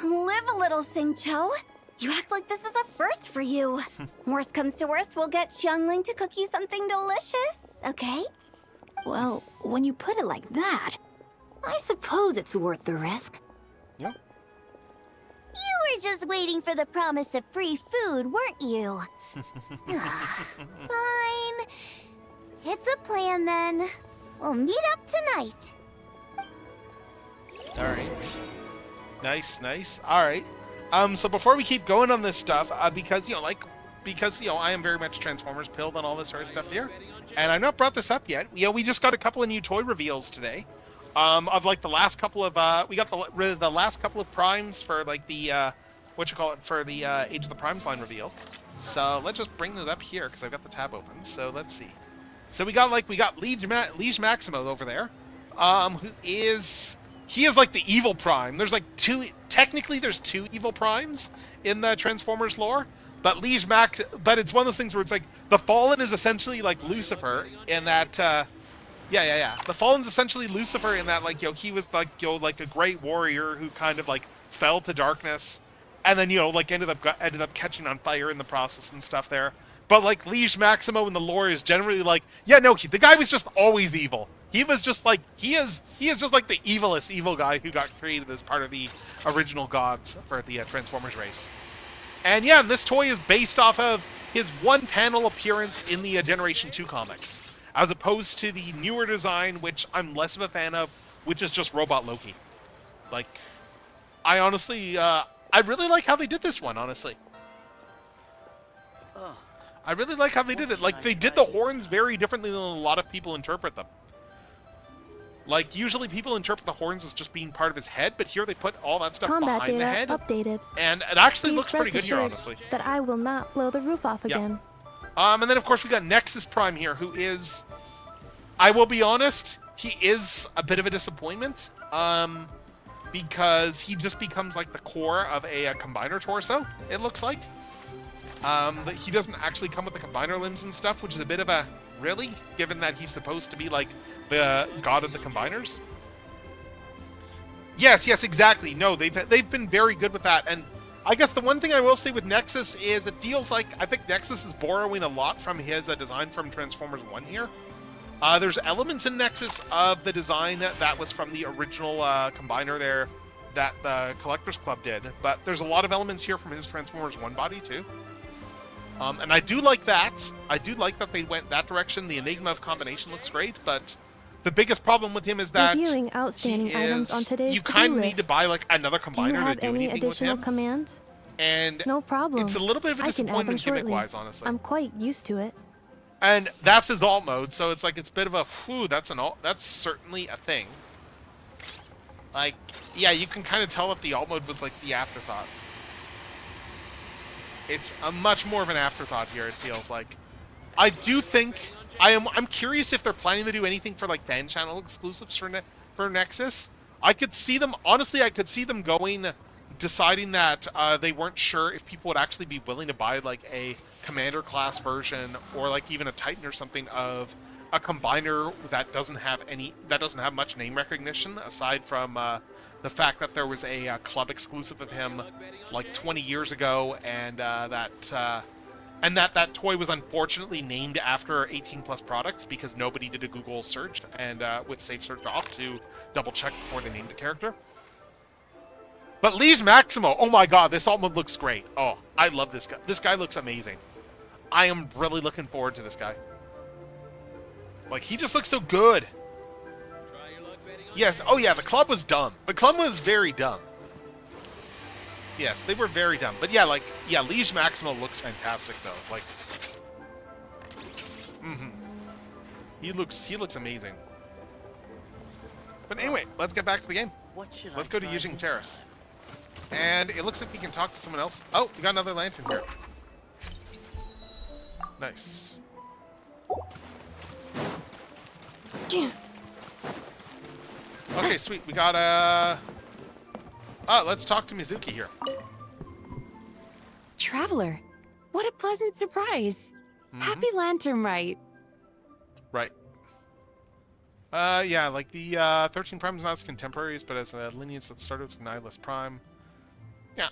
Live a little, Sing-Cho. You act like this is a first for you. Worst comes to worst, we'll get Xiangling to cook you something delicious, okay? Well, when you put it like that, I suppose it's worth the risk. Yeah. You were just waiting for the promise of free food, weren't you? Fine. It's a plan then. We'll meet up tonight. All right. Nice. All right. So before we keep going on this stuff, because I am very much Transformers pilled and all this sort of stuff here, and I've not brought this up yet. We just got a couple of new toy reveals today. Of like the last couple of we got the last couple of primes for like the for the Age of the Primes line reveal. So let's just bring this up here because I've got the tab open. So let's see. So we got Liege Maximo over there, who is like the evil prime. There's like technically there's two evil primes in the Transformers lore, but but it's one of those things where it's like the Fallen is essentially like Lucifer in that. Yeah. The Fallen's essentially Lucifer in that, like, he was like, like a great warrior who kind of like fell to darkness, and then like ended up catching on fire in the process and stuff there. But like Liege Maximo in the lore is generally like, the guy was just always evil. He was just like he is just like the evilest evil guy who got created as part of the original gods for the Transformers race. And yeah, this toy is based off of his one panel appearance in the Generation 2 comics, as opposed to the newer design, which I'm less of a fan of, which is just Robot Loki. Like, I honestly, I really like how they did this one, honestly. I really like how they did it. Like, they did the horns very differently than a lot of people interpret them. Like, usually people interpret the horns as just being part of his head, but here they put all that stuff Combat behind the data head. updated. And it actually Please looks pretty rest good here, assured honestly. that I will not blow the roof off again. And then, of course, we got Nexus Prime here, who is... I will be honest, he is a bit of a disappointment. Because he just becomes, like, the core of a Combiner torso, it looks like. But he doesn't actually come with the Combiner limbs and stuff, which is a bit of a... Really? Given that he's supposed to be, like, the god of the Combiners? Yes, exactly. No, they've been very good with that, and I guess the one thing I will say with Nexus is it feels like I think Nexus is borrowing a lot from his design from Transformers 1 here. There's elements in Nexus of the design that was from the original Combiner there that the Collectors Club did, but there's a lot of elements here from his Transformers 1 body too. And I do like that. I do like that they went that direction. The Enigma of Combination looks great, but the biggest problem with him is that Reviewing outstanding items on today's you to-do kind of list. need to buy like another Do you Combiner have to do any anything with additional him. commands? And No problem. it's a little bit of a I can add them disappointment shortly. gimmick-wise, honestly. I'm quite used to it. And that's his alt mode, so it's like it's a bit of a whew, that's certainly a thing. Like, yeah, you can kind of tell if the alt mode was like the afterthought. It's a much more of an afterthought here, it feels like. I do think I'm curious if they're planning to do anything for like fan channel exclusives for Nexus. I could see them, honestly, I could see them deciding that they weren't sure if people would actually be willing to buy like a commander class version or like even a Titan or something of a combiner that doesn't have much name recognition aside from the fact that there was a club exclusive of him like 20 years ago, and that toy was unfortunately named after 18 plus products because nobody did a Google search and with safe search off to double check before they named the character. But Liege Maximo, oh my god, this alt mode looks great. Oh, I love this guy. This guy looks amazing. I am really looking forward to this guy. Like, he just looks so good. Yes, oh yeah, the club was dumb. The club was very dumb. Yes, they were very dumb. But yeah, like, yeah, Liege Maximo looks fantastic though. Like, he looks amazing. But anyway, let's get back to the game. Let's go to Yijing Terrace. And it looks like we can talk to someone else. Oh, we got another lantern here. Nice. Okay, sweet. We got let's talk to Mizuki here. Traveler, what a pleasant surprise. Happy Lantern Rite. Right. Yeah, like the 13 Prime's not as contemporaries, but as a lineage that started with Nihilus Prime. Yeah.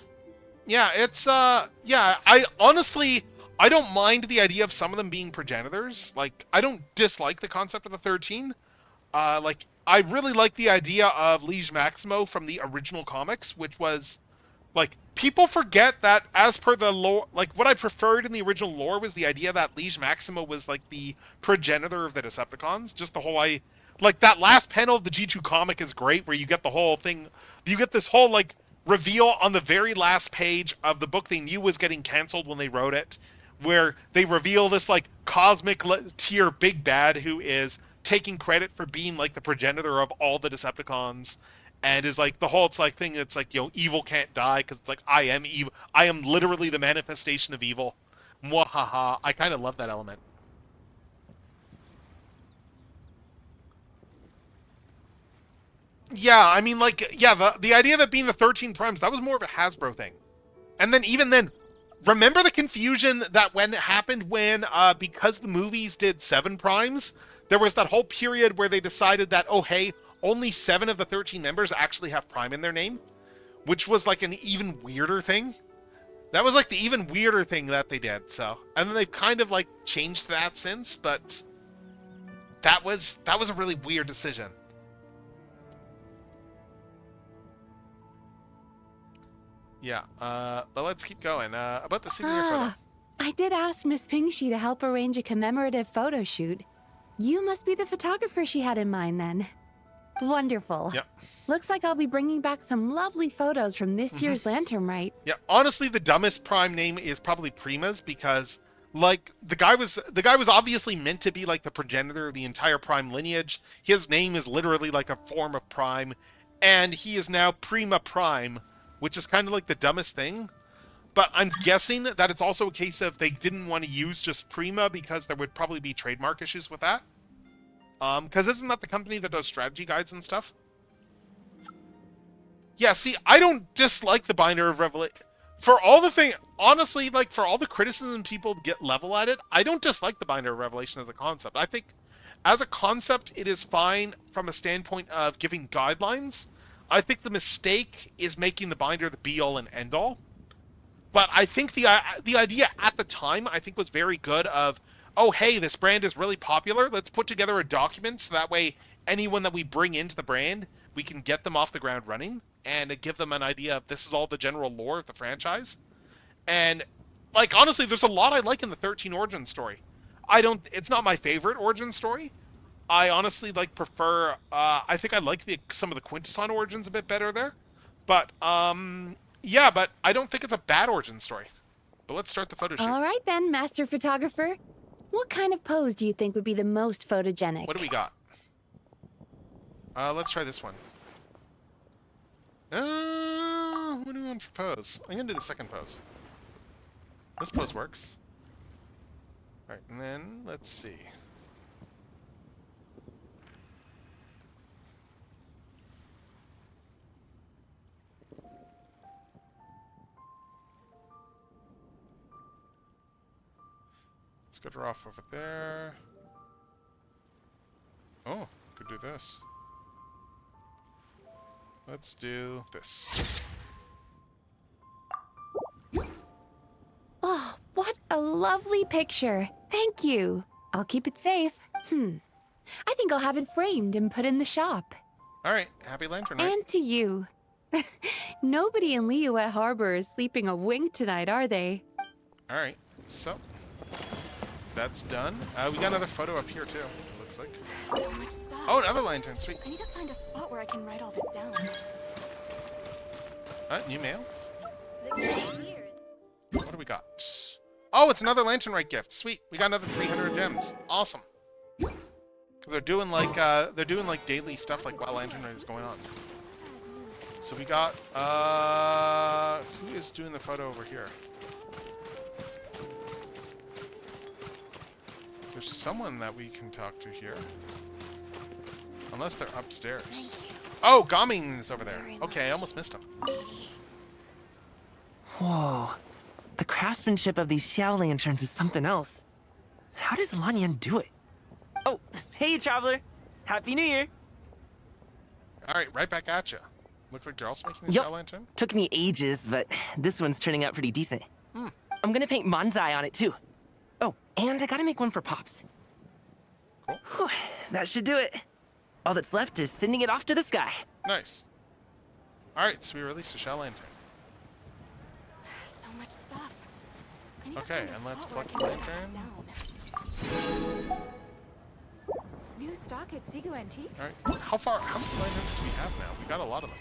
Yeah, it's, yeah, I honestly, I don't mind the idea of some of them being progenitors. Like, I don't dislike the concept of the 13. Like, I really like the idea of Liege Maximo from the original comics, which was, like, people forget that as per the lore, like, what I preferred in the original lore was the idea that Liege Maximo was, like, the progenitor of the Decepticons. Just the whole, like, that last panel of the G2 comic is great, where you get the whole thing, you get this whole, like, reveal on the very last page of the book they knew was getting canceled when they wrote it, where they reveal this, like, cosmic tier big bad who is taking credit for being, like, the progenitor of all the Decepticons, and is, like, the whole, it's, like, thing that's, like, you know, evil can't die, because it's, like, I am evil. I am literally the manifestation of evil. Mwahaha. I kind of love that element. Yeah, I mean, like, yeah, the idea of it being the 13 Primes, that was more of a Hasbro thing. And then, even then, remember the confusion that when it happened when, because the movies did 7 Primes, there was that whole period where they decided that, oh, hey, only 7 of the 13 members actually have Prime in their name, which was, like, an even weirder thing. That was, like, the even weirder thing that they did, so. And then they've kind of, like, changed that since, but that was a really weird decision. Yeah, but let's keep going. About the souvenir photo. I did ask Miss Pingshi to help arrange a commemorative photo shoot. You must be the photographer she had in mind, then. Wonderful. Yep. Looks like I'll be bringing back some lovely photos from this year's Lantern Rite. Yeah, honestly, the dumbest Prime name is probably Prima's, because, like, the guy was obviously meant to be, like, the progenitor of the entire Prime lineage. His name is literally, like, a form of Prime, and he is now Prima Prime, which is kind of like the dumbest thing. But I'm guessing that it's also a case of they didn't want to use just Prima because there would probably be trademark issues with that. Because isn't that the company that does strategy guides and stuff? Yeah, see, I don't dislike the Binder of Revelation. For all the thing, honestly, like, for all the criticism people get level at it, I don't dislike the Binder of Revelation as a concept. I think, as a concept, it is fine from a standpoint of giving guidelines. I think the mistake is making the binder the be-all and end-all. But I think the idea at the time, I think, was very good of, oh, hey, this brand is really popular. Let's put together a document so that way anyone that we bring into the brand, we can get them off the ground running and give them an idea of this is all the general lore of the franchise. And, like, honestly, there's a lot I like in the 13 origin story. It's not my favorite origin story. I honestly, like, prefer, I think I like some of the Quintesson origins a bit better there. But, yeah, but I don't think it's a bad origin story. But let's start the photo shoot. All right then, Master Photographer. What kind of pose do you think would be the most photogenic? What do we got? Let's try this one. What do we want for pose? I'm gonna do the second pose. This pose works. Alright, and then let's see. Let's get her off over there. Oh, could do this. Let's do this. Oh, what a lovely picture. Thank you. I'll keep it safe. I think I'll have it framed and put in the shop. Alright, happy lantern, right? And to you. Nobody in Liyue Harbor is sleeping a wink tonight, are they? Alright, so that's done. We got another photo up here too, it looks like. So much stuff. Oh, another lantern, sweet. I need to find a spot where I can write all this down. New mail? What do we got? Oh, it's another lantern right gift. Sweet. We got another 300 gems. Awesome. Because they're doing like daily stuff like while lantern rite is going on. So we got who is doing the photo over here? There's someone that we can talk to here. Unless they're upstairs. Oh, Gaming's over there. Okay, I almost missed him. Whoa. The craftsmanship of these Xiao lanterns is something else. How does Lanyan do it? Oh, hey, traveler. Happy New Year. Alright, right back at you. Looks like you're also making a Xiao lantern? Took me ages, but this one's turning out pretty decent. I'm gonna paint Manzai on it, too. Oh, and I gotta make one for Pops. Cool. Whew, that should do it. All that's left is sending it off to the sky. Nice. Alright, so we released a Xiao lantern. So much stuff. Okay, and let's plug the lantern. New stock at Sigu Antiques? Alright, how many lanterns do we have now? We got a lot of them.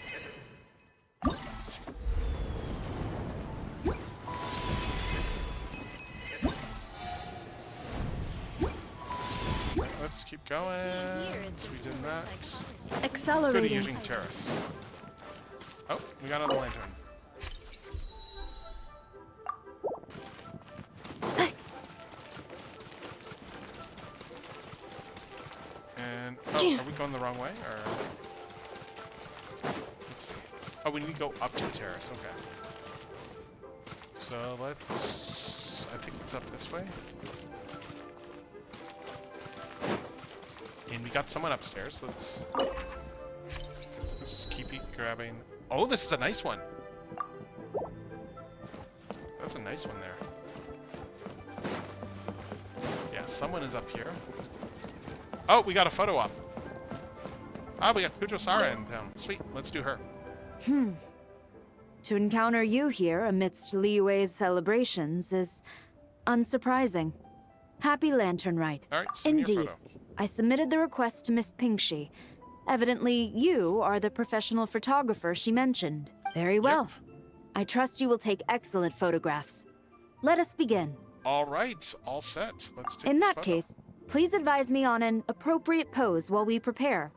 Let's keep going. So we did that. Let's go to Accelerating. using terrace. Oh, we got another lantern. And are we going the wrong way or? Let's see. Oh, we need to go up to the terrace. Okay. So let's. I think it's up this way. And we got someone upstairs. Let's just keep grabbing. Oh, this is a nice one. That's a nice one there. Yeah, someone is up here. Oh, we got a photo op. Ah, we got Kujo-Sara in town. Sweet, let's do her. To encounter you here amidst Liyue's celebrations is unsurprising. Happy Lantern Rite. All right, send me your Indeed. photo. I submitted the request to Miss Pingxi. Evidently, you are the professional photographer she mentioned. Very well. I trust you will take excellent photographs. Let us begin. All right, all set. Let's take In this that photo. case, please advise me on an appropriate pose while we prepare.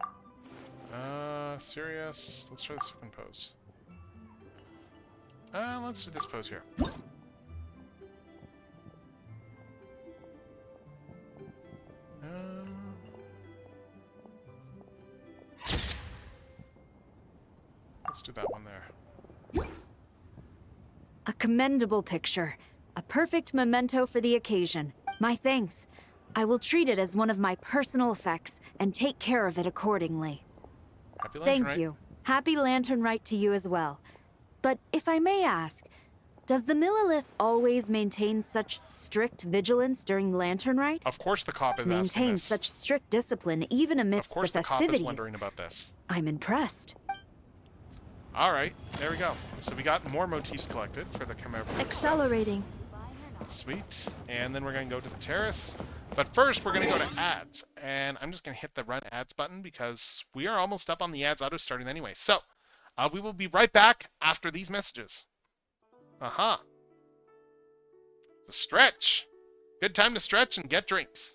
Serious. Let's try the second pose. Let's do this pose here. Let's do that one there. A commendable picture. A perfect memento for the occasion. My thanks. I will treat it as one of my personal effects and take care of it accordingly. Happy Lantern Thank Rite. you. Happy Lantern Rite to you as well. But if I may ask, does the Millilith always maintain such strict vigilance during Lantern Rite? Of course the cop is To asking maintain this. such strict discipline even Of amidst the course the cop is festivities. wondering about this. I'm impressed. All right, there we go. So we got more motifs collected for the commemorative. Accelerating. Sweet. And then we're going to go to the terrace. But first, we're going to go to ads. And I'm just going to hit the run ads button because we are almost up on the ads auto starting anyway. So we will be right back after these messages. The stretch. Good time to stretch and get drinks.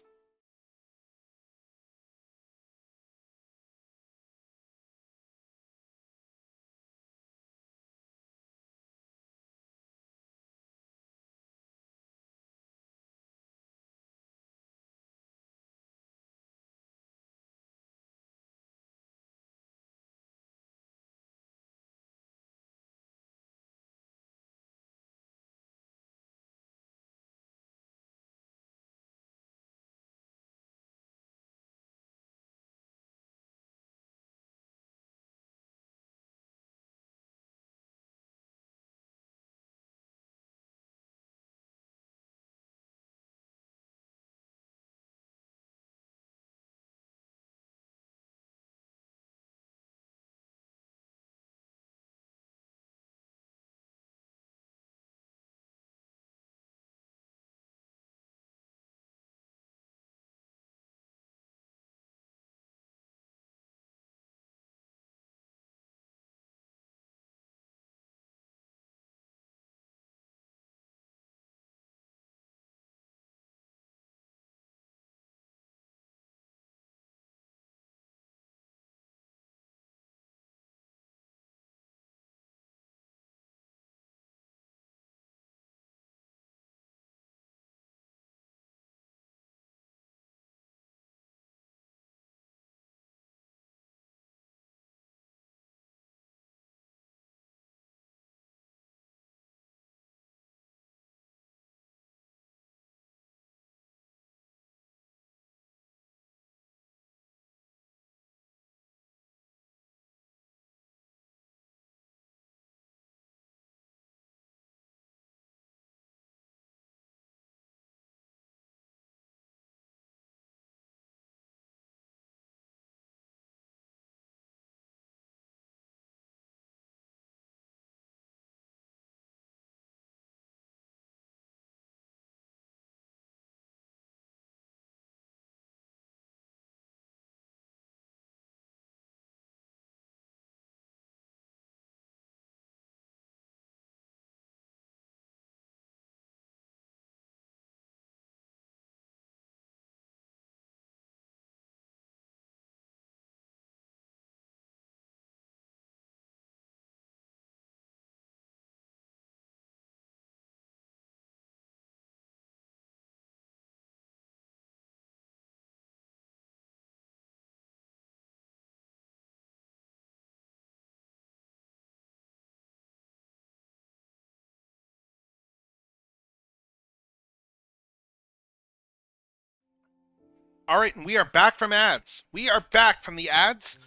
All right, and we are back from ads. We are back from the ads,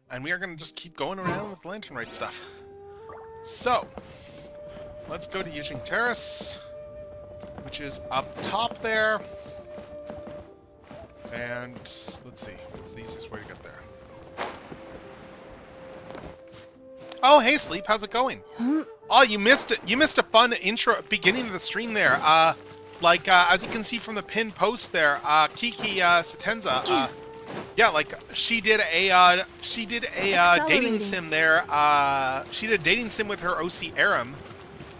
and we are going to just keep going around with Lantern Rite stuff. So, let's go to Yijing Terrace, which is up top there. And let's see, what's the easiest way to get there? Oh, hey, Sleep, how's it going? Oh, you missed it. You missed a fun intro beginning of the stream there. As you can see from the pinned post there, Kiki Satenza, yeah, like she did a dating sim there. She did a dating sim with her OC Erem.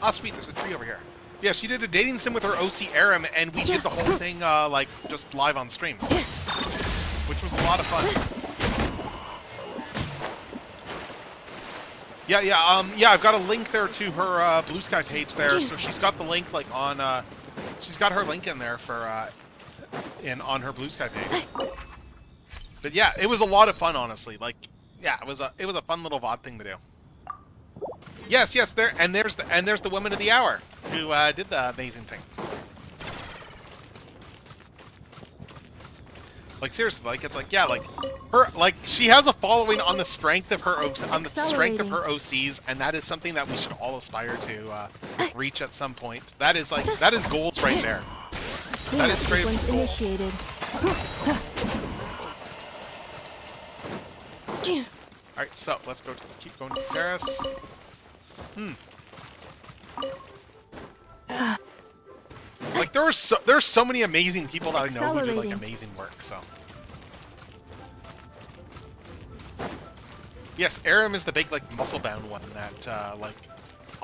Ah, sweet, there's a tree over here. Yeah, she did a dating sim with her OC Erem, and we did the whole thing like just live on stream, which was a lot of fun. Yeah, I've got a link there to her Blue Sky page there, so she's got the link like on. She's got her link in there for on her Blue Sky page. But yeah, it was a lot of fun, honestly. Like, yeah, it was a fun little VOD thing to do. Yes, there's the woman of the hour who did the amazing thing. Like seriously, like it's like yeah, like her like she has a following on the strength of her OCs, and that is something that we should all aspire to reach at some point. That is goals right there. That is straight up goals. Initiated. All right, so let's keep going to Paris. Like there's so many amazing people that I know who do like amazing work. So yes, Erem is the big like muscle bound one that like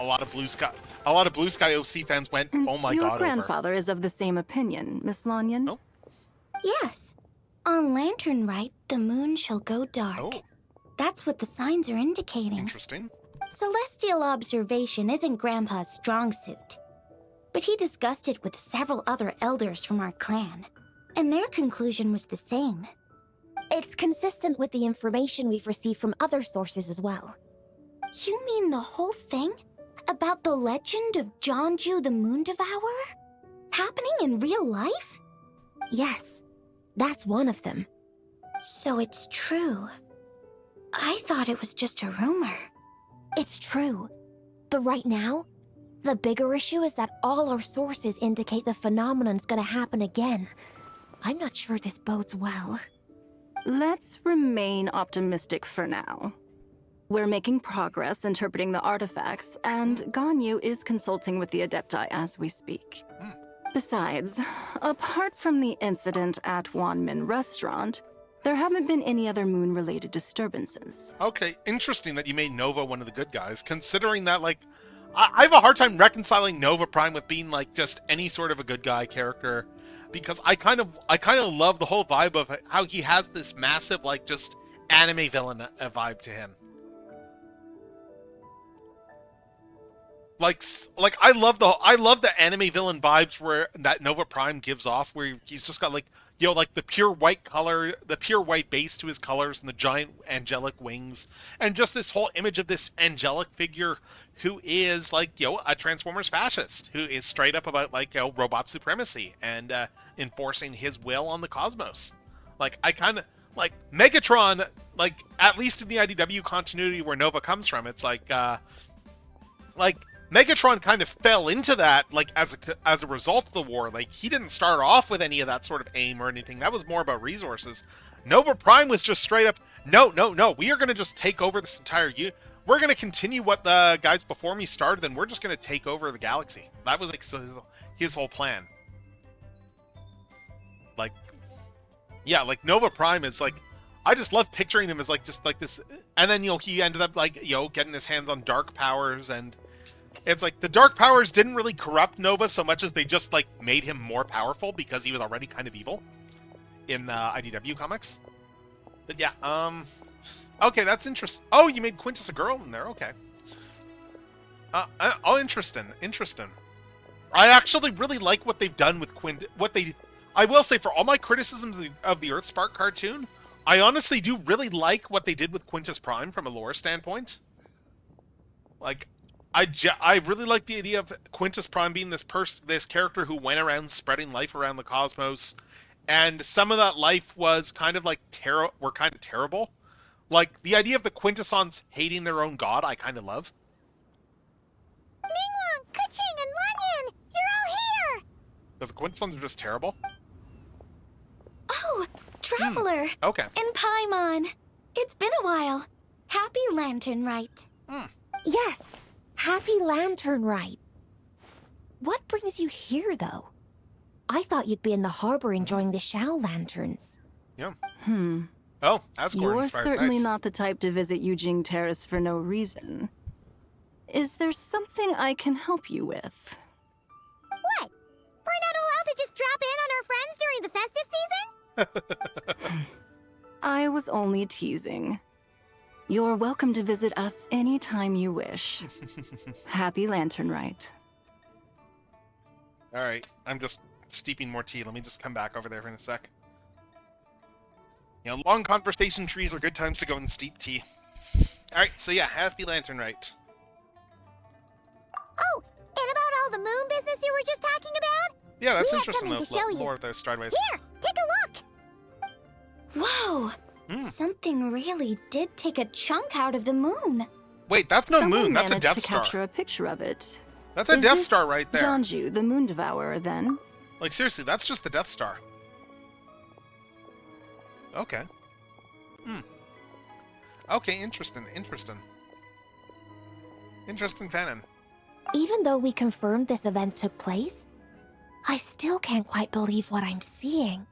a lot of Blue Sky OC fans went, "Oh my Your god!" grandfather is of the same opinion, Miss Lanyan. Oh. Yes. On Lantern Rite, the moon shall go dark. Oh. That's what the signs are indicating. Interesting. Celestial observation isn't Grandpa's strong suit. But he discussed it with several other elders from our clan, and their conclusion was the same. It's consistent with the information we've received from other sources as well. You mean the whole thing? About the legend of Jonju the Moon Devourer? Happening in real life? Yes, that's one of them. So it's true. I thought it was just a rumor. It's true. But right now, the bigger issue is that all our sources indicate the phenomenon's gonna happen again. I'm not sure this bodes well. Let's remain optimistic for now. We're making progress interpreting the artifacts, and Ganyu is consulting with the Adepti as we speak. Besides, apart from the incident at Wanmin Restaurant, there haven't been any other moon-related disturbances. Okay, interesting that you made Nova one of the good guys, considering that, like, I have a hard time reconciling Nova Prime with being, like, just any sort of a good guy character, because I kind of love the whole vibe of how he has this massive, like, just anime villain vibe to him. Like I love the anime villain vibes where that Nova Prime gives off, where he's just got, like, you know, like the pure white color, the pure white base to his colors, and the giant angelic wings, and just this whole image of this angelic figure who is, like, you know, a Transformers fascist, who is straight up about, like, you know, robot supremacy and enforcing his will on the cosmos. Like, I kind of like Megatron, like, at least in the IDW continuity where Nova comes from, it's like Megatron kind of fell into that, like, as a result of the war. Like, he didn't start off with any of that sort of aim or anything. That was more about resources. Nova Prime was just straight up, no, we are going to just take over this entire we're going to continue what the guys before me started, and we're just going to take over the galaxy. That was, like, his whole plan. Like, yeah, like, Nova Prime is, like, I just love picturing him as, like, just, like, this, and then, you know, he ended up, like, you know, getting his hands on dark powers, and it's like the dark powers didn't really corrupt Nova so much as they just, like, made him more powerful because he was already kind of evil in IDW comics. But yeah, okay, that's interesting. Oh, you made Quintus a girl in there, okay. Oh, interesting. I actually really like what they've done with I will say, for all my criticisms of the Earthspark cartoon, I honestly do really like what they did with Quintus Prime from a lore standpoint. Like, I really like the idea of Quintus Prime being this character who went around spreading life around the cosmos, and some of that life was kind of like kind of terrible. Like, the idea of the Quintessons hating their own god, I kind of love. Minglong, Kuching, and Lanyan, you're all here! Because the Quintessons are just terrible. Oh, Traveler. Okay. And Paimon. It's been a while. Happy Lantern Rite. Yes. Happy Lantern Rite. What brings you here, though? I thought you'd be in the harbor enjoying the Shao Lanterns. Yeah. Oh, Asgore You're inspired. certainly Nice. not the type to visit Yujing Terrace for no reason. Is there something I can help you with? What? We're not allowed to just drop in on our friends during the festive season? I was only teasing. You're welcome to visit us anytime you wish. Happy Lantern Rite. Alright, I'm just steeping more tea. Let me just come back over there in a sec. You know, long conversation trees are good times to go and steep tea. Alright, so yeah, Happy Lantern Rite. Oh, and about all the moon business you were just talking about? Yeah, that's we interesting, have something to show you. lore of those Strideways. Here, take a look! Whoa! Something really did take a chunk out of the moon. Wait, that's no Someone moon, that's a managed Death to Star. capture a picture of it. That's a Is Death this Star right there. Jonju, the Moon Devourer, then? Like, seriously, that's just the Death Star. Okay. Okay, interesting. Interesting fanon. Even though we confirmed this event took place, I still can't quite believe what I'm seeing.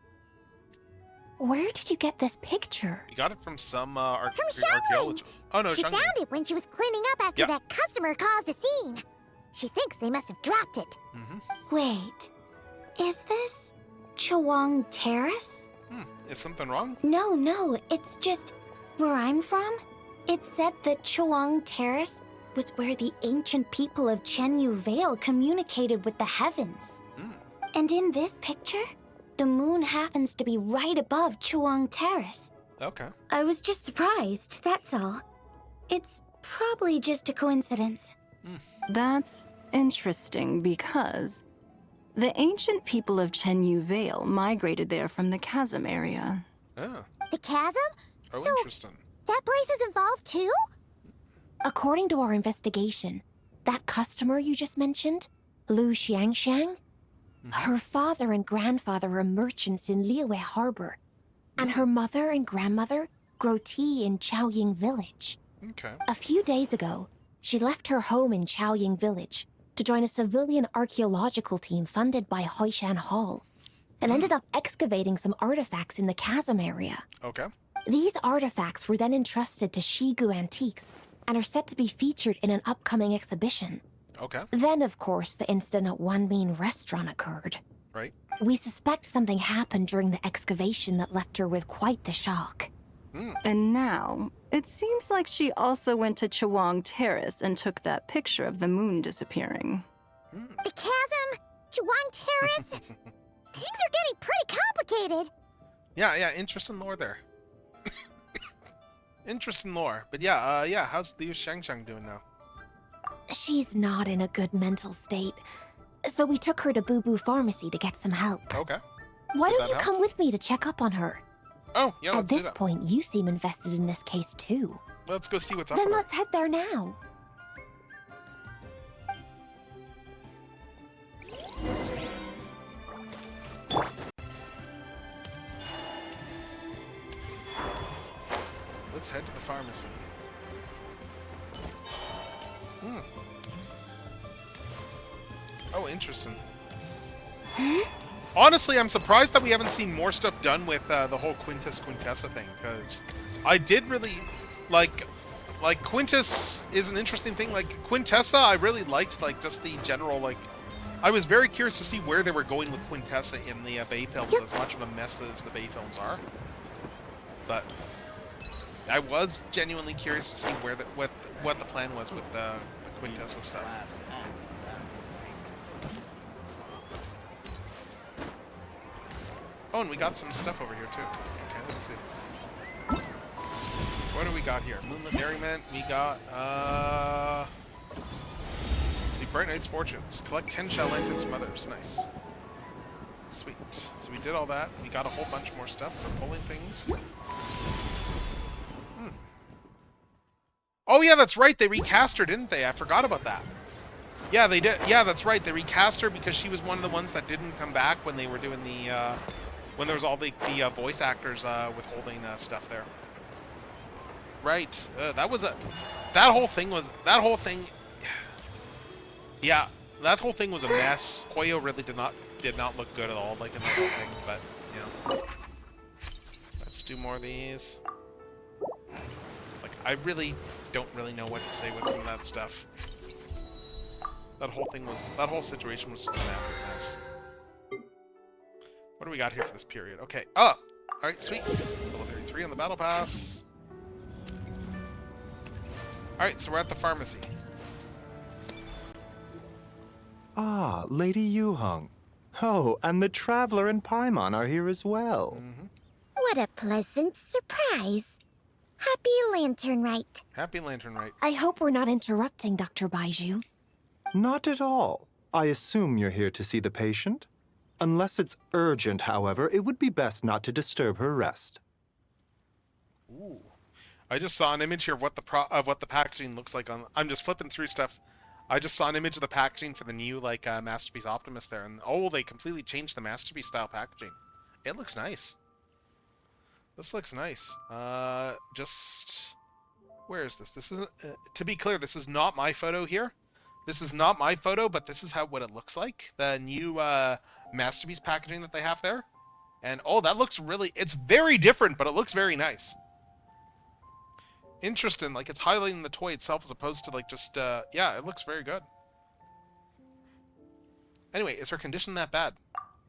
Where did you get this picture? We got it from some From archaeologist. Oh no, She Xiangling. found it when she was cleaning up after Yep. that customer caused a scene. She thinks they must have dropped it. Wait, is this Chawang Terrace? Is something wrong? No, it's just where I'm from. It said that Chawang Terrace was where the ancient people of Chenyu Vale communicated with the heavens. And in this picture, the moon happens to be right above Chawang Terrace. Okay. I was just surprised, that's all. It's probably just a coincidence. That's interesting because the ancient people of Chenyu Vale migrated there from the chasm area. Oh. The chasm? Oh, So- interesting. That place is involved too? According to our investigation, that customer you just mentioned, Lu Xiangxiang, her father and grandfather are merchants in Liyue Harbor, and her mother and grandmother grow tea in Chaoying Village. Okay. A few days ago, she left her home in Chaoying Village to join a civilian archaeological team funded by Hoishan Hall, and ended up excavating some artifacts in the chasm area. Okay. These artifacts were then entrusted to Shigu Antiques and are set to be featured in an upcoming exhibition. Okay. Then, of course, the incident at Wanmin Restaurant occurred. Right. We suspect something happened during the excavation that left her with quite the shock. And now, it seems like she also went to Chawang Terrace and took that picture of the moon disappearing. The chasm? Chawang Terrace? Things are getting pretty complicated. Yeah, interesting lore there. Interesting lore. But yeah, how's Liu Shangshang doing now? She's not in a good mental state, so we took her to Boo Boo Pharmacy to get some help. Okay. Why Did don't that you help? come with me to check up on her? Oh, yeah, At let's do this that. point, you seem invested in this case too. Let's go see what's up Then with her. let's head there now. Let's head to the pharmacy. Oh, interesting. Honestly, I'm surprised that we haven't seen more stuff done with the whole Quintessa thing, because I did really like Quintus is an interesting thing. Like Quintessa, I really liked like just the general like. I was very curious to see where they were going with Quintessa in the Bay films, as much of a mess as the Bay films are. But I was genuinely curious to see where what the plan was with the Quintessa stuff. Oh, and we got some stuff over here too. Okay, let's see. What do we got here? Moonlit Merriment. We got let's see, Bright Knight's Fortunes. Collect 10 shell lanterns from others. Nice. Sweet. So we did all that. We got a whole bunch more stuff for pulling things. Oh yeah, that's right. They recast her, didn't they? I forgot about that. Yeah, they did. Yeah, that's right. They recast her because she was one of the ones that didn't come back when they were doing the when there was all the voice actors withholding stuff there. Right. That whole thing. Yeah, that whole thing was a mess. Hoyo really did not look good at all, like in the whole thing. But you know, let's do more of these. Like, I really don't really know what to say with some of that stuff. That whole situation was just a massive mess. What do we got here for this period? Okay. Oh! Alright, sweet. Level 33 on the battle pass. Alright, so we're at the pharmacy. Ah, Lady Yuheng. Oh, and the Traveler and Paimon are here as well. What a pleasant surprise. Happy Lantern Rite. Happy Lantern Rite. I hope we're not interrupting Dr. Baiju. Not at all. I assume you're here to see the patient? Unless it's urgent, however, it would be best not to disturb her rest. Ooh. I just saw an image here of what the packaging looks like on. I'm just flipping through stuff. I just saw an image of the packaging for the new Masterpiece Optimus there, and oh, they completely changed the Masterpiece style packaging. It looks nice. This looks nice. Just where is this? This isn't. To be clear, this is not my photo here. This is not my photo, but this is what it looks like. The new Masterpiece packaging that they have there. And oh, that looks really, it's very different, but it looks very nice. Interesting, like it's highlighting the toy itself as opposed to like just, yeah, it looks very good. Anyway, is her condition that bad?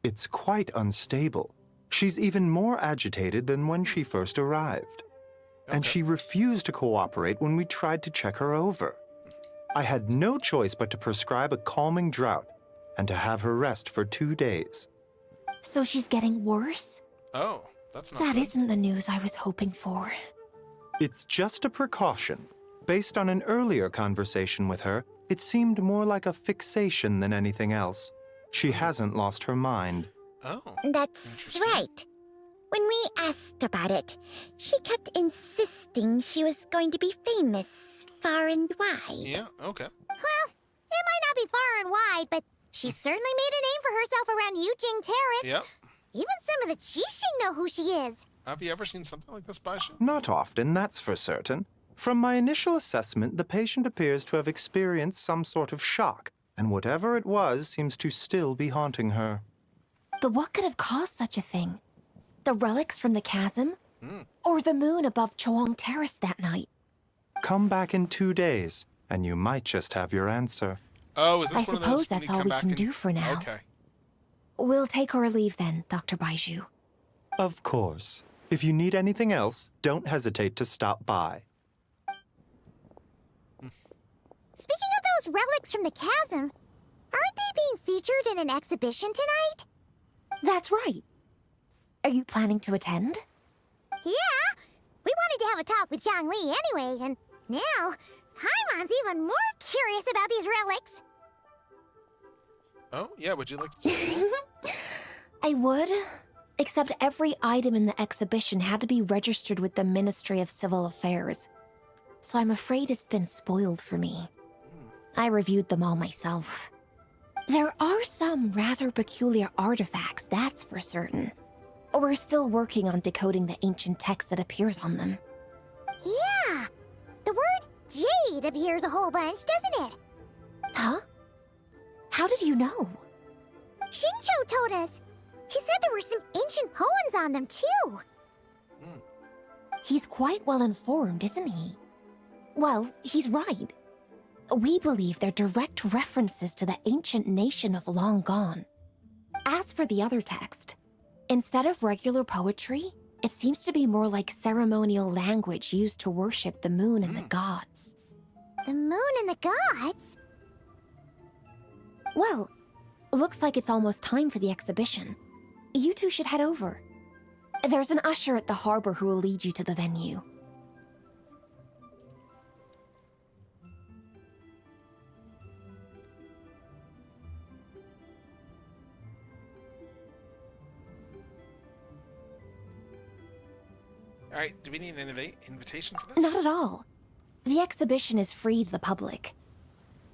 It's quite unstable. She's even more agitated than when she first arrived. Okay. And she refused to cooperate when we tried to check her over. I had no choice but to prescribe a calming draught and to have her rest for 2 days. So she's getting worse? Oh, that's not That good. isn't the news I was hoping for. It's just a precaution. Based on an earlier conversation with her, it seemed more like a fixation than anything else. She hasn't lost her mind. Oh. That's right. When we asked about it, she kept insisting she was going to be famous far and wide. Yeah, okay. Well, it might not be far and wide, but she certainly made a name for herself around Yujing Terrace. Yep. Even some of the Qixing know who she is. Have you ever seen something like this, Baishu? Not often, that's for certain. From my initial assessment, the patient appears to have experienced some sort of shock, and whatever it was seems to still be haunting her. But what could have caused such a thing? The relics from the chasm? Mm. Or the moon above Choang Terrace that night? Come back in 2 days, and you might just have your answer. Oh, is this I one of those suppose when that's you all come we back can and- do for now. Okay. We'll take our leave then, Dr. Baiju. Of course. If you need anything else, don't hesitate to stop by. Speaking of those relics from the chasm, aren't they being featured in an exhibition tonight? That's right. Are you planning to attend? Yeah, we wanted to have a talk with Zhang Li anyway, and now Paimon's even more curious about these relics. Oh, yeah, would you like to... I would, except every item in the exhibition had to be registered with the Ministry of Civil Affairs. So I'm afraid it's been spoiled for me. I reviewed them all myself. There are some rather peculiar artifacts, that's for certain. We're still working on decoding the ancient text that appears on them. Yeah, the word jade appears a whole bunch, doesn't it? Huh? How did you know? Shincho told us. He said there were some ancient poems on them, too. He's quite well informed, isn't he? Well, he's right. We believe they're direct references to the ancient nation of long gone. As for the other text, instead of regular poetry, it seems to be more like ceremonial language used to worship the moon and the gods. The moon and the gods? Well, looks like it's almost time for the exhibition. You two should head over. There's an usher at the harbor who will lead you to the venue. Alright, do we need an invitation for this? Not at all. The exhibition is free to the public.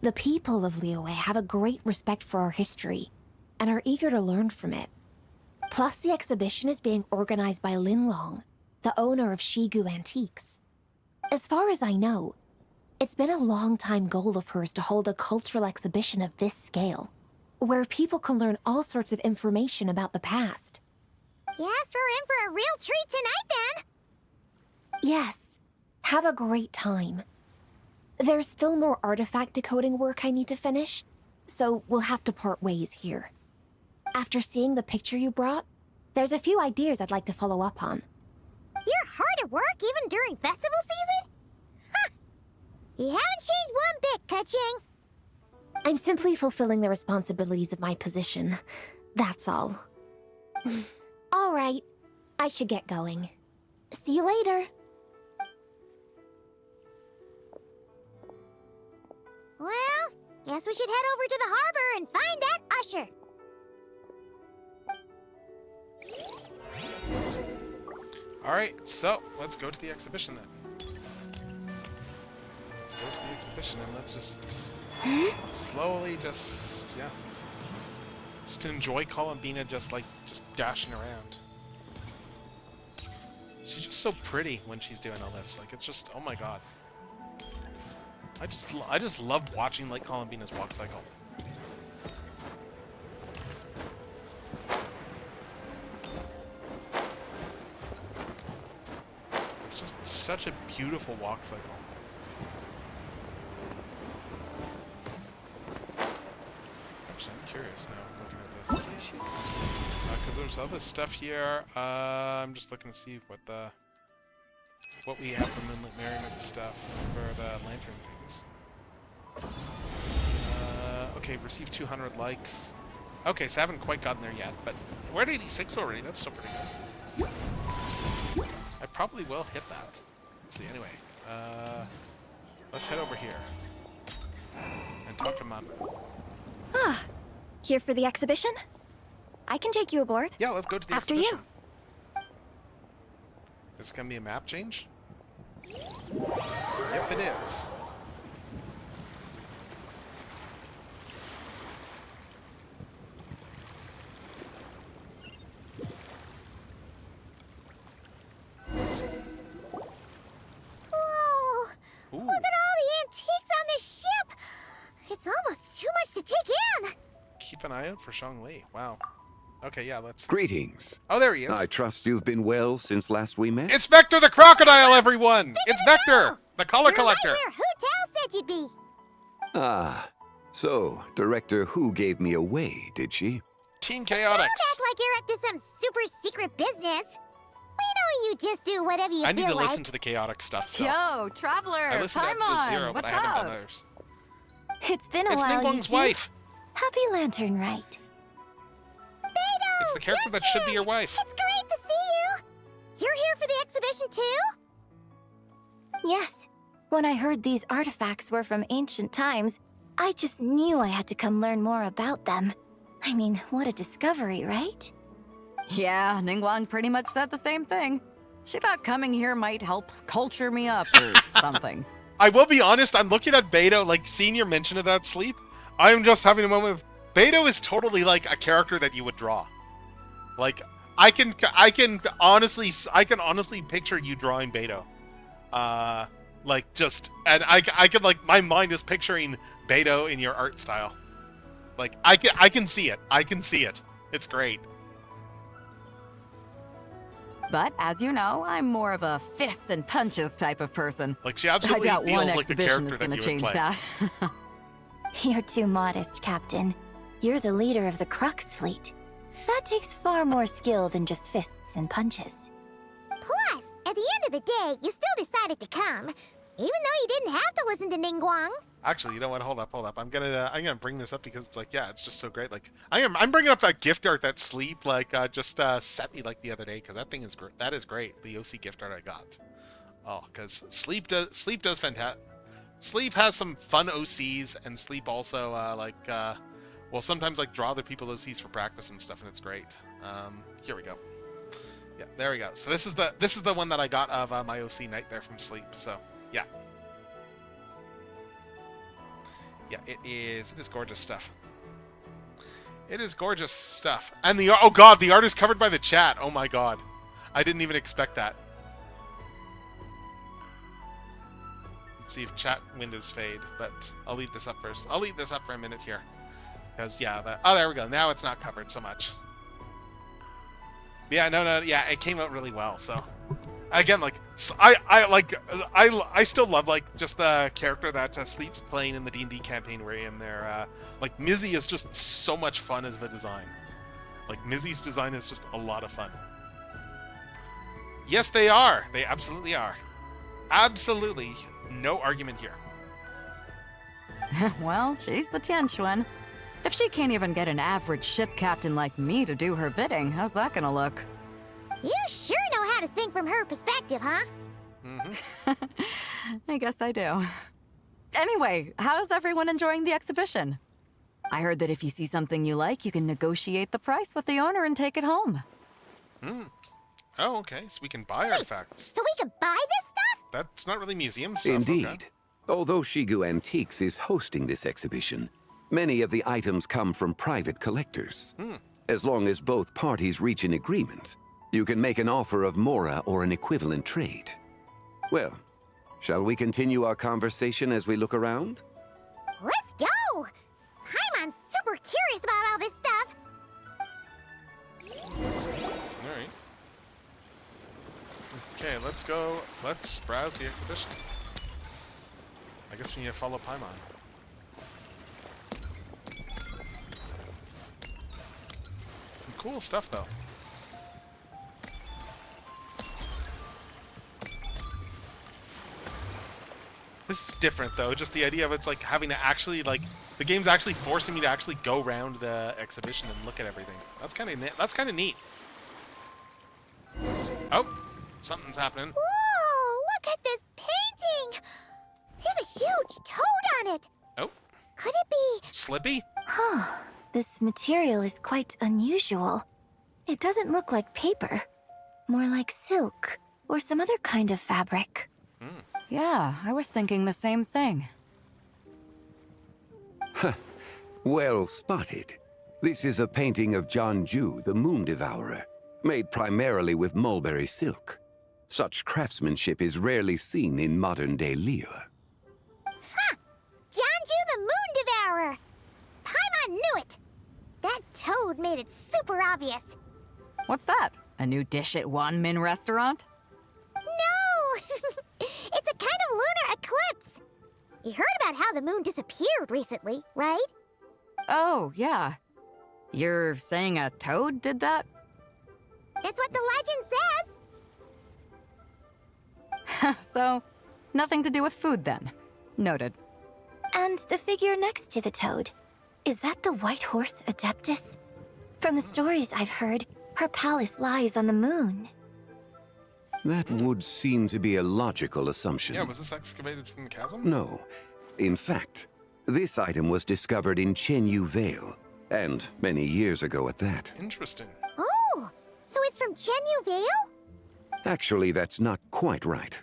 The people of Liyue have a great respect for our history and are eager to learn from it. Plus, the exhibition is being organized by Linlong, the owner of Shigu Antiques. As far as I know, it's been a long-time goal of hers to hold a cultural exhibition of this scale, where people can learn all sorts of information about the past. Guess we're in for a real treat tonight, then. Yes, have a great time. There's still more artifact decoding work I need to finish, so we'll have to part ways here. After seeing the picture you brought, there's a few ideas I'd like to follow up on. You're hard at work even during festival season? Huh. You haven't changed one bit, Ka-Ching. I'm simply fulfilling the responsibilities of my position. That's all. All right, I should get going. See you later. Well, guess we should head over to the harbor and find that usher. Alright, so let's go to the exhibition then. Let's go to the exhibition and let's just slowly just enjoy Columbina just dashing around. She's just so pretty when she's doing all this. Like, it's just, oh my god. I just love watching like Columbina's walk cycle. such a beautiful walk cycle. Actually, I'm curious now looking at this. Because there's other stuff here. I'm just looking to see what we have from Moonlit Merriment stuff for the lantern things. Okay, received 200 likes. Okay, so I haven't quite gotten there yet, but we're at 86 already. That's still pretty good. I probably will hit that. Let's see, anyway. Let's head over here and talk to Mom. Ah, here for the exhibition? I can take you aboard. Yeah, let's go to the After exhibition. you. Is this gonna be a map change? Yep, it is. Whoa! Ooh. Look at all the antiques on this ship! It's almost too much to take in! Keep an eye out for Shang Li. Wow. Okay, yeah, let's... Greetings. Oh, there he is. I trust you've been well since last we met? It's Vector the Crocodile, everyone! It's Vector, the color collector! Right where Hu Tao said you'd be! Ah, so Director Who gave me away, did she? Team Don't Chaotix. act like you're up to some super secret business! We know you just do whatever you I feel need to like. listen to the Chaotix stuff still. Yo, Traveler, I listened to Paimon, episode 0, but what's I haven't up? done others. It's been a It's while, you Ningguang's two. wife. Happy Lantern, Rite. Beidou! It's the character that should be your wife. It's great to see you! You're here for the exhibition too? Yes. When I heard these artifacts were from ancient times, I just knew I had to come learn more about them. I mean, what a discovery, right? Yeah, Ningguang pretty much said the same thing. She thought coming here might help culture me up or something. I will be honest, I'm looking at Beidou, like, seeing your mention of that sleep, I'm just having a moment of... Beidou is totally, like, a character that you would draw. Like, I can honestly picture you drawing Beidou. Like, just... And I can, like, my mind is picturing Beidou in your art style. Like, I can see it. I can see it. It's great. But as you know, I'm more of a fists and punches type of person. Like, she absolutely I doubt feels one like the exhibition character is that going you to would change play. that. You're too modest, Captain. You're the leader of the Crux fleet. That takes far more skill than just fists and punches. Plus, at the end of the day, you still decided to come, even though you didn't have to listen to Ningguang. Actually, you know what? Hold up. I'm gonna bring this up because it's like, yeah, it's just so great. Like, I'm bringing up that gift art that Sleep just sent me like the other day because that thing is great. That is great. The OC gift art I got. Oh, because Sleep does fantastic. Sleep has some fun OCs, and Sleep also will sometimes like draw other people OCs for practice and stuff, and it's great. Here we go. Yeah, there we go. So this is the one that I got of my OC Knight there from Sleep. So yeah. Yeah, it is gorgeous stuff. It is gorgeous stuff. And oh god, the art is covered by the chat. Oh my god. I didn't even expect that. Let's see if chat windows fade, but I'll leave this up first. I'll leave this up for a minute here. Because yeah, oh there we go. Now it's not covered so much. Yeah, no, yeah, it came out really well, so again, like, I still love, like, just the character that Sleep's playing in the D&D campaign we're in there. Like, Mizzy is just so much fun as the design. Like, Mizzy's design is just a lot of fun. Yes, they are. They absolutely are. Absolutely. No argument here. Well, she's the Tianquan. If she can't even get an average ship captain like me to do her bidding, how's that gonna look? You sure know how to think from her perspective, huh? Mm-hmm. I guess I do. Anyway, how's everyone enjoying the exhibition? I heard that if you see something you like, you can negotiate the price with the owner and take it home. Hmm. Oh, okay. So we can buy artifacts. So we can buy this stuff? That's not really museum stuff. Indeed. Okay. Although Shigu Antiques is hosting this exhibition, many of the items come from private collectors. As long as both parties reach an agreement, you can make an offer of mora or an equivalent trade. Well, shall we continue our conversation as we look around? Let's go! Paimon's super curious about all this stuff. Alright. Okay, let's go. Let's browse the exhibition. I guess we need to follow Paimon. Some cool stuff, though. This is different, though. Just the idea of it's like having to actually, like, the game's actually forcing me to actually go around the exhibition and look at everything. That's kind of neat. Oh, something's happening. Whoa! Look at this painting! There's a huge toad on it! Oh. Could it be... Slippy? Huh. This material is quite unusual. It doesn't look like paper. More like silk, or some other kind of fabric. Yeah, I was thinking the same thing. Huh. Well spotted. This is a painting of Jianju, the Moon Devourer, made primarily with mulberry silk. Such craftsmanship is rarely seen in modern-day Liyue. Ha! Jianju the Moon Devourer! Paimon knew it! That toad made it super obvious. What's that? A new dish at Wanmin restaurant? No! It's a kind of lunar eclipse. You heard about how the moon disappeared recently, right? Oh, yeah. You're saying a toad did that? That's what the legend says. So, nothing to do with food then. Noted. And the figure next to the toad, is that the White Horse Adeptus? From the stories I've heard, her palace lies on the moon. That would seem to be a logical assumption. Yeah, was this excavated from the chasm? No. In fact, this item was discovered in Chenyu Vale, and many years ago at that. Interesting. Oh, so it's from Chenyu Vale? Actually, that's not quite right.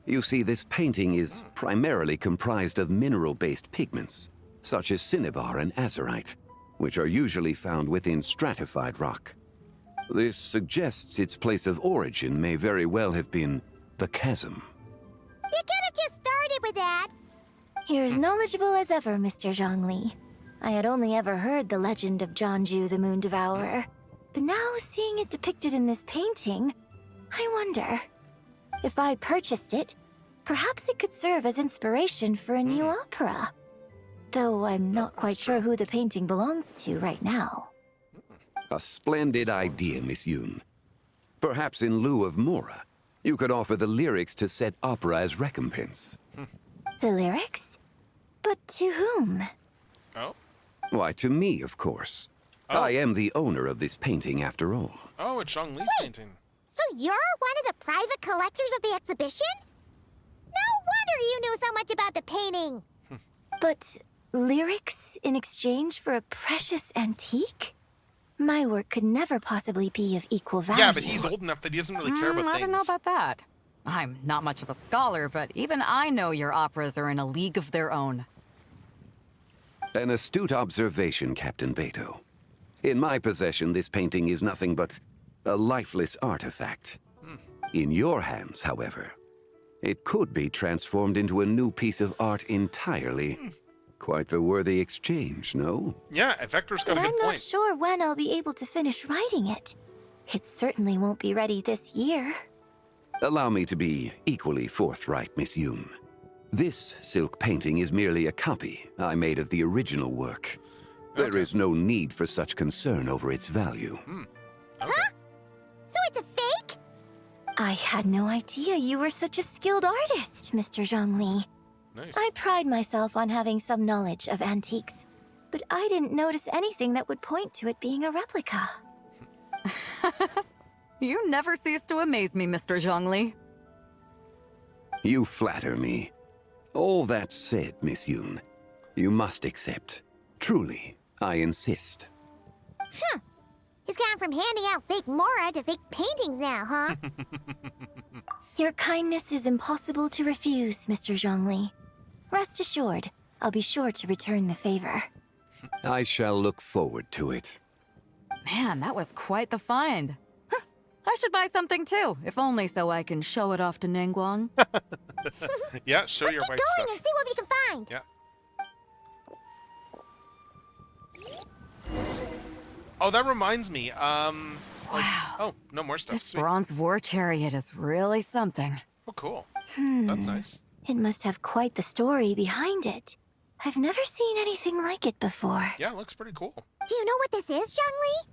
You see, this painting is primarily comprised of mineral-based pigments, such as cinnabar and azurite, which are usually found within stratified rock. This suggests its place of origin may very well have been the chasm. You could have just started with that. You're as knowledgeable as ever, Mr. Zhongli. I had only ever heard the legend of Jianju the Moon Devourer, but now seeing it depicted in this painting, I wonder. If I purchased it, perhaps it could serve as inspiration for a new opera. Though I'm not quite sure who the painting belongs to right now. A splendid idea, Miss Yoon. Perhaps in lieu of Mora, you could offer the lyrics to said opera as recompense. The lyrics? But to whom? Oh? Why, to me, of course. Oh. I am the owner of this painting, after all. Oh, it's Zhong Li's painting. So you're one of the private collectors of the exhibition? No wonder you knew so much about the painting. But lyrics in exchange for a precious antique? My work could never possibly be of equal value. Yeah, but he's old enough that he doesn't really care about things. I don't know about that. I'm not much of a scholar, but even I know your operas are in a league of their own. An astute observation, Captain Beto. In my possession, this painting is nothing but a lifeless artifact. In your hands, however, it could be transformed into a new piece of art entirely. Quite the worthy exchange, no? Yeah, Vector's got but a good I'm not point. sure when I'll be able to finish writing it. It certainly won't be ready this year. Allow me to be equally forthright, Miss Yoon. This silk painting is merely a copy I made of the original work. There is no need for such concern over its value. Huh? So it's a fake? I had no idea you were such a skilled artist, Mr. Zhongli. Nice. I pride myself on having some knowledge of antiques, but I didn't notice anything that would point to it being a replica. You never cease to amaze me, Mr. Zhongli. You flatter me. All that said, Miss Yoon, you must accept. Truly, I insist. Huh. He's gone from handing out fake Mora to fake paintings now, huh? Your kindness is impossible to refuse, Mr. Zhongli. Rest assured, I'll be sure to return the favor. I shall look forward to it. Man, that was quite the find. I should buy something too, if only so I can show it off to Ningguang. Yeah, show your wife stuff. Let's keep going and see what we can find. Yeah. Oh, that reminds me. Wow. Oh, no more stuff. This Sweet. bronze war chariot is really something. Oh, cool. Hmm. That's nice. It must have quite the story behind it. I've never seen anything like it before. Yeah, it looks pretty cool. Do you know what this is, Zhongli?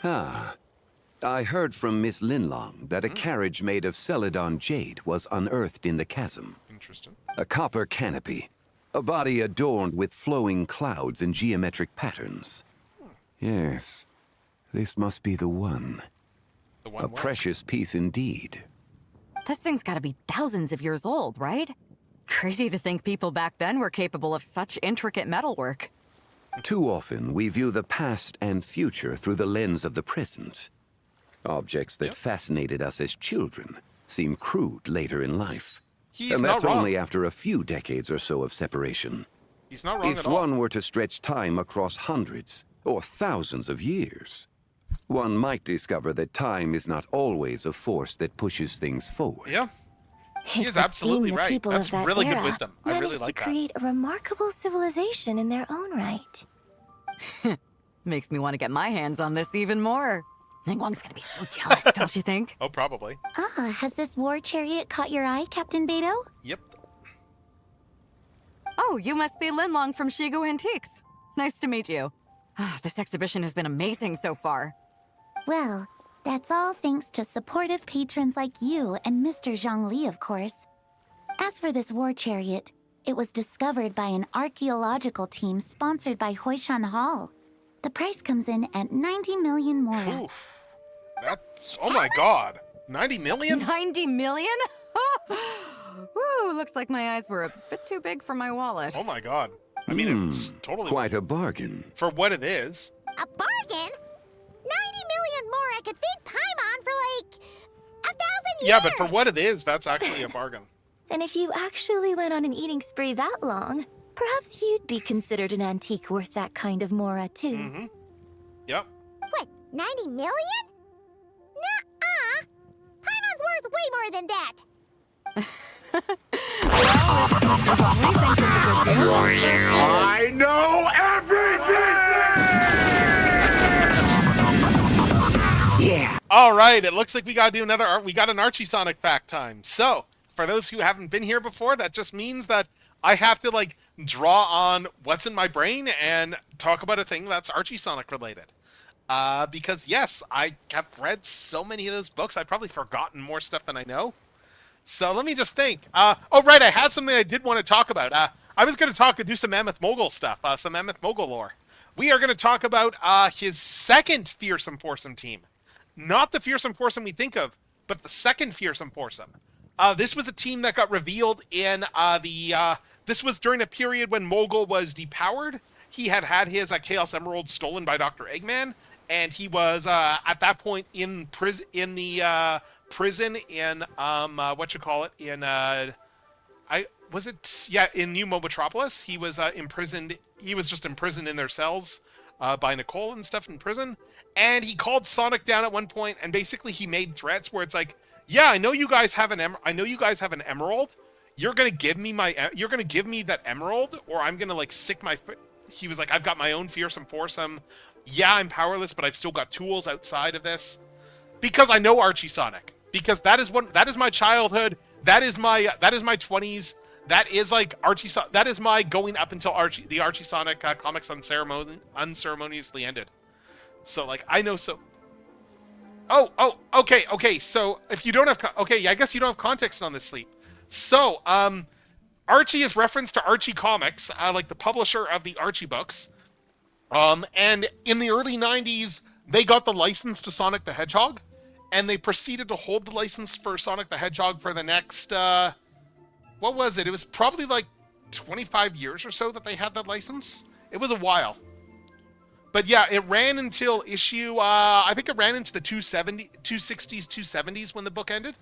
Ah. I heard from Miss Linlong that a carriage made of Celadon jade was unearthed in the chasm. Interesting. A copper canopy. A body adorned with flowing clouds and geometric patterns. Yes. This must be the one. The one A precious piece indeed. This thing's gotta be thousands of years old, right? Crazy to think people back then were capable of such intricate metalwork. Too often, we view the past and future through the lens of the present. Objects that fascinated us as children seem crude later in life. He's and that's not wrong. only after a few decades or so of separation. He's not wrong If at all. one were to stretch time across hundreds or thousands of years, one might discover that time is not always a force that pushes things forward. Yeah. He It is would absolutely seem the right. people That's of that really era good wisdom. I really managed like to that. create a remarkable civilization in their own right. Makes me want to get my hands on this even more. Ningguang's gonna be so jealous, don't you think? Oh, probably. Ah, has this war chariot caught your eye, Captain Beto? Yep. Oh, you must be Linlong from Shigu Antiques. Nice to meet you. This exhibition has been amazing so far. Well, that's all thanks to supportive patrons like you and Mr. Zhongli, of course. As for this war chariot, it was discovered by an archaeological team sponsored by Hoishan Hall. The price comes in at 90 million more. Oof. That's... Oh my god. 90 million? 90 million? Woo, looks like my eyes were a bit too big for my wallet. Oh my god. I mean, it's totally... Quite a bargain. For what it is. A bargain? 90 million more I could feed Paimon for like 1,000 years! Yeah, but for what it is, that's actually a bargain. And if you actually went on an eating spree that long, perhaps you'd be considered an antique worth that kind of mora, too. Mm-hmm. Yep. What, 90 million? Nuh-uh! Paimon's worth way more than that! I know everything! Yeah. All right, it looks like we got to do another. We got an Archie Sonic fact time. So, for those who haven't been here before, that just means that I have to like draw on what's in my brain and talk about a thing that's Archie Sonic related. Because yes, I have read so many of those books, I've probably forgotten more stuff than I know. So let me just think. Oh right, I had something I did want to talk about. I was going to do some Mammoth Mogul stuff, some Mammoth Mogul lore. We are going to talk about his second Fearsome Foursome team. Not the Fearsome Foursome we think of, but the second Fearsome Foursome. This was a team that got revealed in this was during a period when Mogul was depowered. He had his Chaos Emerald stolen by Dr. Eggman, and he was at that point in prison in New Mobotropolis. He was imprisoned. He was just imprisoned in their cells by Nicole and stuff in prison. And he called Sonic down at one point, and basically he made threats where it's like, yeah, I know you guys have an emerald. You're gonna give me that emerald, or I'm gonna like sick my foot. He was like, I've got my own Fearsome Foursome. Yeah, I'm powerless, but I've still got tools outside of this. Because I know Archie Sonic. Because that is my childhood. That is my 20s. That is like Archie. That is my going up until the Archie Sonic comics unceremoniously ended. So like I know so. Okay. So if you don't have I guess you don't have context on this, Sleep. So Archie is referenced to Archie Comics, like the publisher of the Archie books. And in the early 90s, they got the license to Sonic the Hedgehog, and they proceeded to hold the license for Sonic the Hedgehog for the next, what was it? It was probably like 25 years or so that they had that license. It was a while. But yeah, it ran until issue, I think it ran into the 260s, 270s when the book ended.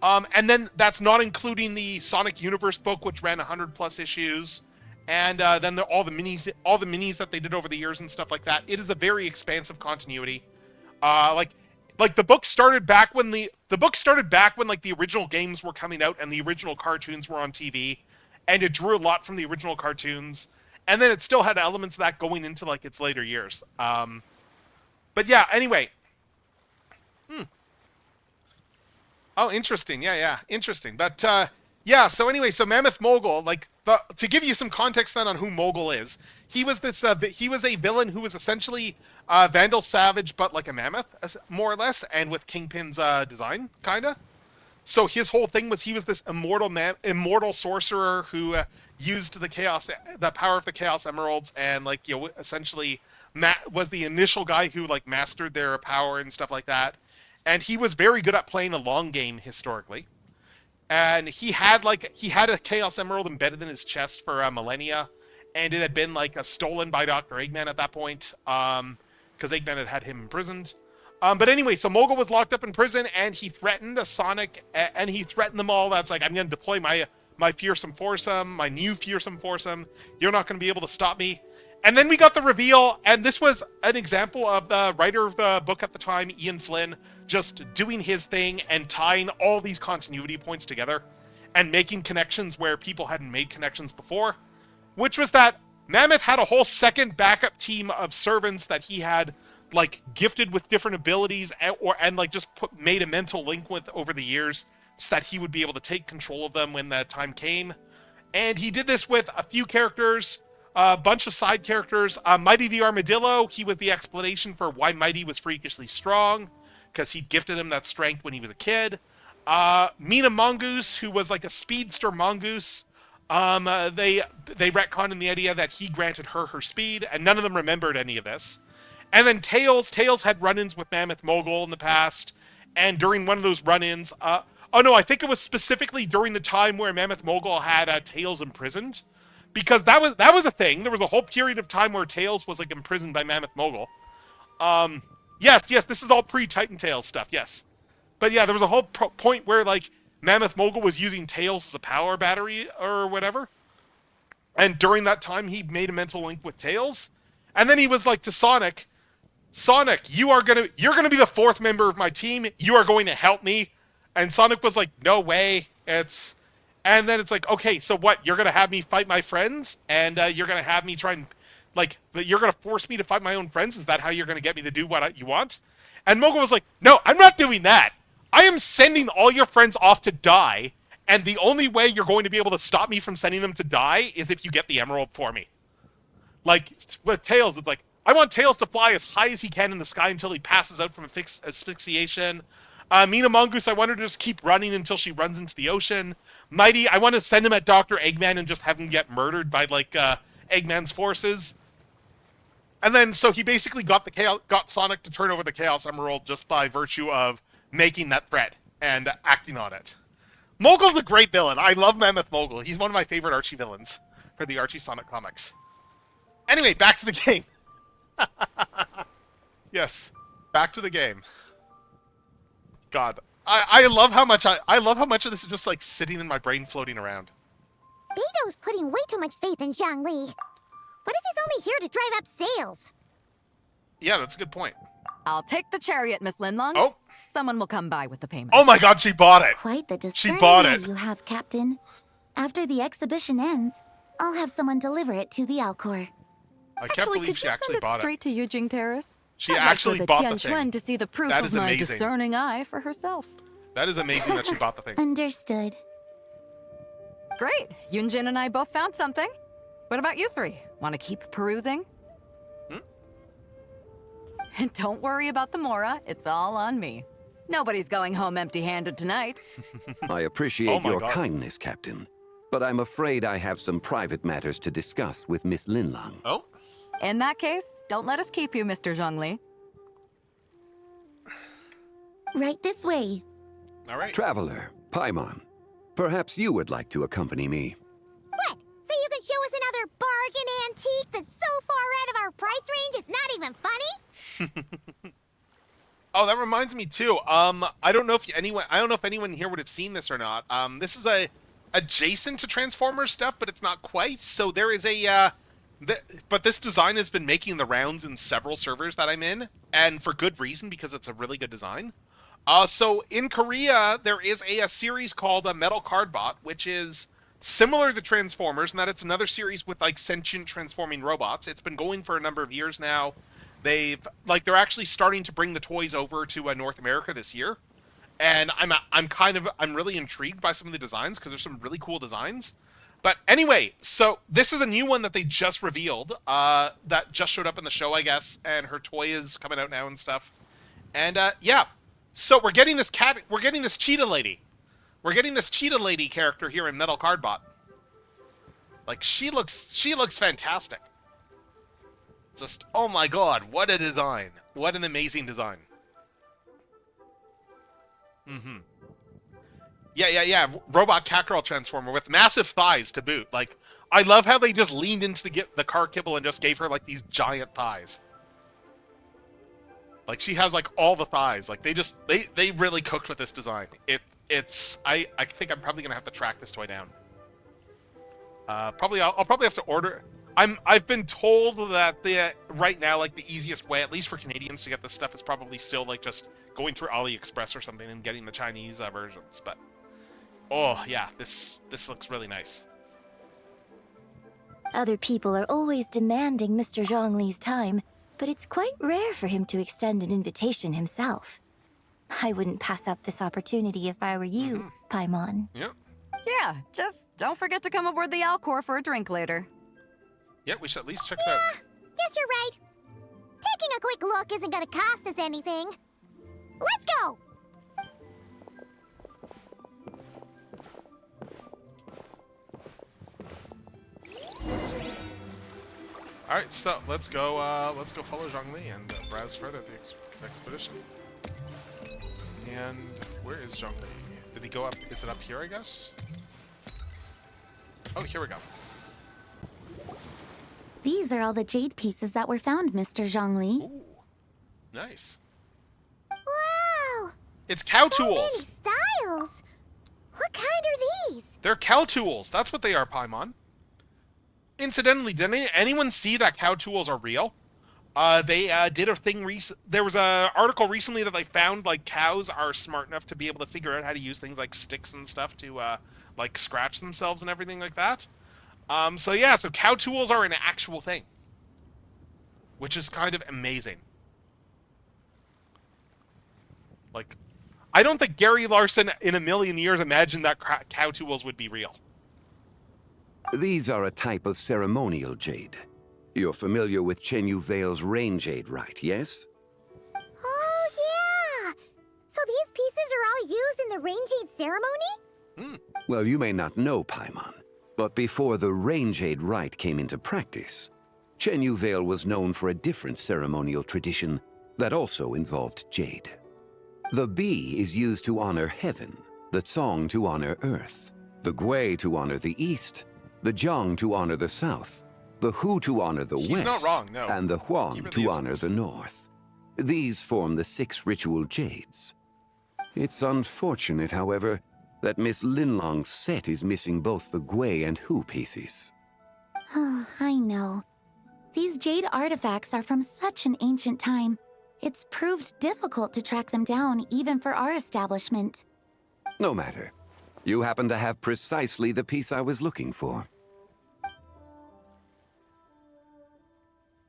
And then that's not including the Sonic Universe book, which ran 100 plus issues. And then all the minis that they did over the years and stuff like that. It is a very expansive continuity. Like the book started back when like the original games were coming out and the original cartoons were on TV, and it drew a lot from the original cartoons. And then it still had elements of that going into like its later years. But But yeah, anyway. Oh, interesting. Yeah, interesting. But yeah, so anyway, so Mammoth Mogul, like to give you some context then on who Mogul is, he was this he was a villain who was essentially Vandal Savage, but like a mammoth, more or less, and with Kingpin's design, kinda. So his whole thing was he was this immortal sorcerer who used the power of the Chaos Emeralds, and like essentially was the initial guy who like mastered their power and stuff like that. And he was very good at playing a long game historically. And he had a Chaos Emerald embedded in his chest for millennia, and it had been like stolen by Dr. Eggman at that point, because Eggman had him imprisoned. But anyway, so Mogul was locked up in prison, and he threatened Sonic, and he threatened them all. That's like, I'm going to deploy my fearsome foursome, my new fearsome foursome. You're not going to be able to stop me. And then we got the reveal, and this was an example of the writer of the book at the time, Ian Flynn, just doing his thing and tying all these continuity points together and making connections where people hadn't made connections before, which was that Mammoth had a whole second backup team of servants that he had like gifted with different abilities and like just made a mental link with over the years so that he would be able to take control of them when that time came. And he did this with a few characters, a bunch of side characters. Mighty the Armadillo, he was the explanation for why Mighty was freakishly strong, because he'd gifted him that strength when he was a kid. Mina Mongoose, who was like a speedster mongoose, they retconned in the idea that he granted her speed, and none of them remembered any of this. And then Tails had run-ins with Mammoth Mogul in the past, and during one of those run-ins, I think it was specifically during the time where Mammoth Mogul had Tails imprisoned, because that was a thing. There was a whole period of time where Tails was like imprisoned by Mammoth Mogul. Yes, this is all pre-Titan Tails stuff, yes. But yeah, there was a whole point where like Mammoth Mogul was using Tails as a power battery or whatever. And during that time, he made a mental link with Tails. And then he was like to Sonic, you're gonna be the fourth member of my team. You are going to help me. And Sonic was like, no way. And then it's like, okay, so what? You're gonna have me fight my friends, and you're gonna have me try and you're gonna force me to fight my own friends? Is that how you're gonna get me to do what you want? And Mogul was like, no, I'm not doing that. I am sending all your friends off to die, and the only way you're going to be able to stop me from sending them to die is if you get the emerald for me. Like, with Tails, it's like, I want Tails to fly as high as he can in the sky until he passes out from asphyxiation. Mina Mongoose, I want her to just keep running until she runs into the ocean. Mighty, I want to send him at Dr. Eggman and just have him get murdered by, Eggman's forces. And then, so he basically got Sonic to turn over the Chaos Emerald just by virtue of making that threat and acting on it. Mogul's a great villain. I love Mammoth Mogul. He's one of my favorite Archie villains for the Archie Sonic comics. Anyway, back to the game. Yes, back to the game. God, I love how much of this is just like sitting in my brain floating around. Beto's putting way too much faith in Zhongli. What if he's only here to drive up sales? Yeah, that's a good point. I'll take the chariot, Miss Linlong. Oh. Someone will come by with the payment. Oh my God, she bought it. Quite the She bought it. you have, Captain. After the exhibition ends, I'll have someone deliver it to the Alcor. I can't believe she actually bought it. Straight to Yujing Terrace. She actually bought the thing. Tianquan to see the proof That of is my amazing. discerning eye for herself. That is amazing that she bought the thing. Understood. Great. Yunjin and I both found something. What about you three? Want to keep perusing? And don't worry about the Mora. It's all on me. Nobody's going home empty-handed tonight. I appreciate your God. kindness, Captain, but I'm afraid I have some private matters to discuss with Miss Linlong. Oh? In that case, don't let us keep you, Mr. Zhongli. Right this way. All right. Traveler, Paimon, perhaps you would like to accompany me. What? So you can show us another bargain antique that's so far out of our price range it's not even funny? Oh, that reminds me too. I don't know if anyone here would have seen this or not. This is adjacent to Transformers stuff, but it's not quite. So there is but this design has been making the rounds in several servers that I'm in, and for good reason, because it's a really good design. So in Korea, there is a series called Metal Cardbot, which is similar to Transformers, in that it's another series with like sentient transforming robots. It's been going for a number of years now. they're actually starting to bring the toys over to North America this year, and I'm really intrigued by some of the designs because there's some really cool designs. But anyway, so this is a new one that they just revealed, that just showed up in the show, I guess, and her toy is coming out now and stuff. And yeah, so we're getting this cheetah lady. We're getting this cheetah lady character here in Metal Cardbot. Like, she looks fantastic. Just, oh my god, what a design. What an amazing design. Yeah. Robot Catgirl Transformer with massive thighs to boot. Like, I love how they just leaned into the car kibble and just gave her, like, these giant thighs. Like, she has, like, all the thighs. Like, they really cooked with this design. I think I'm probably gonna have to track this toy down. I'll probably have to order. I've been told that right now, like, the easiest way, at least for Canadians, to get this stuff is probably still, like, just going through AliExpress or something and getting the Chinese versions. But oh yeah, this looks really nice. Other people are always demanding Mr. Zhongli's time, but it's quite rare for him to extend an invitation himself. I wouldn't pass up this opportunity if I were you, Paimon. Yep. Yeah, just don't forget to come aboard the Alcor for a drink later. Yeah, we should at least check it out. Guess you're right. Taking a quick look isn't gonna cost us anything. Let's go! Alright, so let's go follow Zhongli and browse further the expedition. And where is Zhongli? Did he go up? Is it up here, I guess? Oh, here we go. These are all the jade pieces that were found, Mr. Zhongli. Ooh, nice. Wow! It's cow so tools! Many styles! What kind are these? They're cow tools. That's what they are, Paimon. Incidentally, did anyone see that cow tools are real? They did a thing there was an article recently that they found, like, cows are smart enough to be able to figure out how to use things like sticks and stuff to like scratch themselves and everything like that. So yeah, so cow tools are an actual thing, which is kind of amazing. Like, I don't think Gary Larson in a million years imagined that cow tools would be real. These are a type of ceremonial jade. You're familiar with Chenyu Vale's rain jade, right, yes? Oh, yeah! So these pieces are all used in the rain jade ceremony? Well, you may not know, Paimon, but before the rain jade rite came into practice, Chenyu Vale was known for a different ceremonial tradition that also involved jade. The bee is used to honor heaven, the Tsong to honor earth, the Gui to honor the east, the Jiang to honor the south, the Hu to honor the west, not wrong, no. and the Huang to honor the north. These form the 6 ritual jades. It's unfortunate, however, that Miss Linlong's set is missing both the Gui and Hu pieces. Oh, I know. These jade artifacts are from such an ancient time. It's proved difficult to track them down, even for our establishment. No matter. You happen to have precisely the piece I was looking for.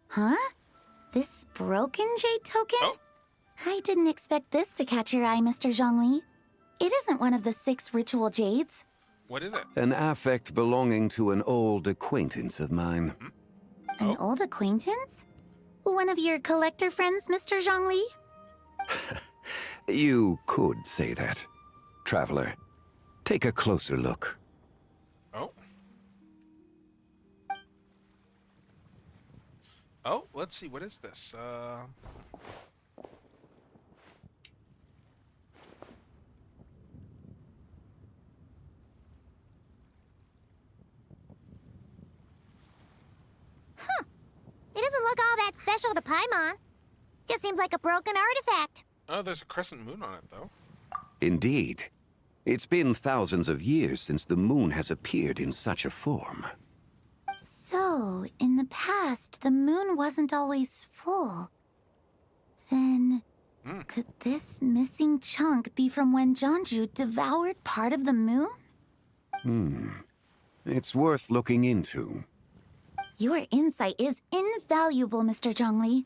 Huh? This broken jade token? Oh. I didn't expect this to catch your eye, Mr. Zhongli. It isn't one of the 6 ritual jades. What is it? An affect belonging to an old acquaintance of mine. An old acquaintance? One of your collector friends, Mr. Zhongli? You could say that. Traveler, take a closer look. Oh, let's see, what is this? It doesn't look all that special to Paimon. Just seems like a broken artifact. Oh, there's a crescent moon on it, though. Indeed. It's been thousands of years since the moon has appeared in such a form. So, in the past, the moon wasn't always full. Then, could this missing chunk be from when Jianzhu devoured part of the moon? It's worth looking into. Your insight is invaluable, Mr. Zhongli.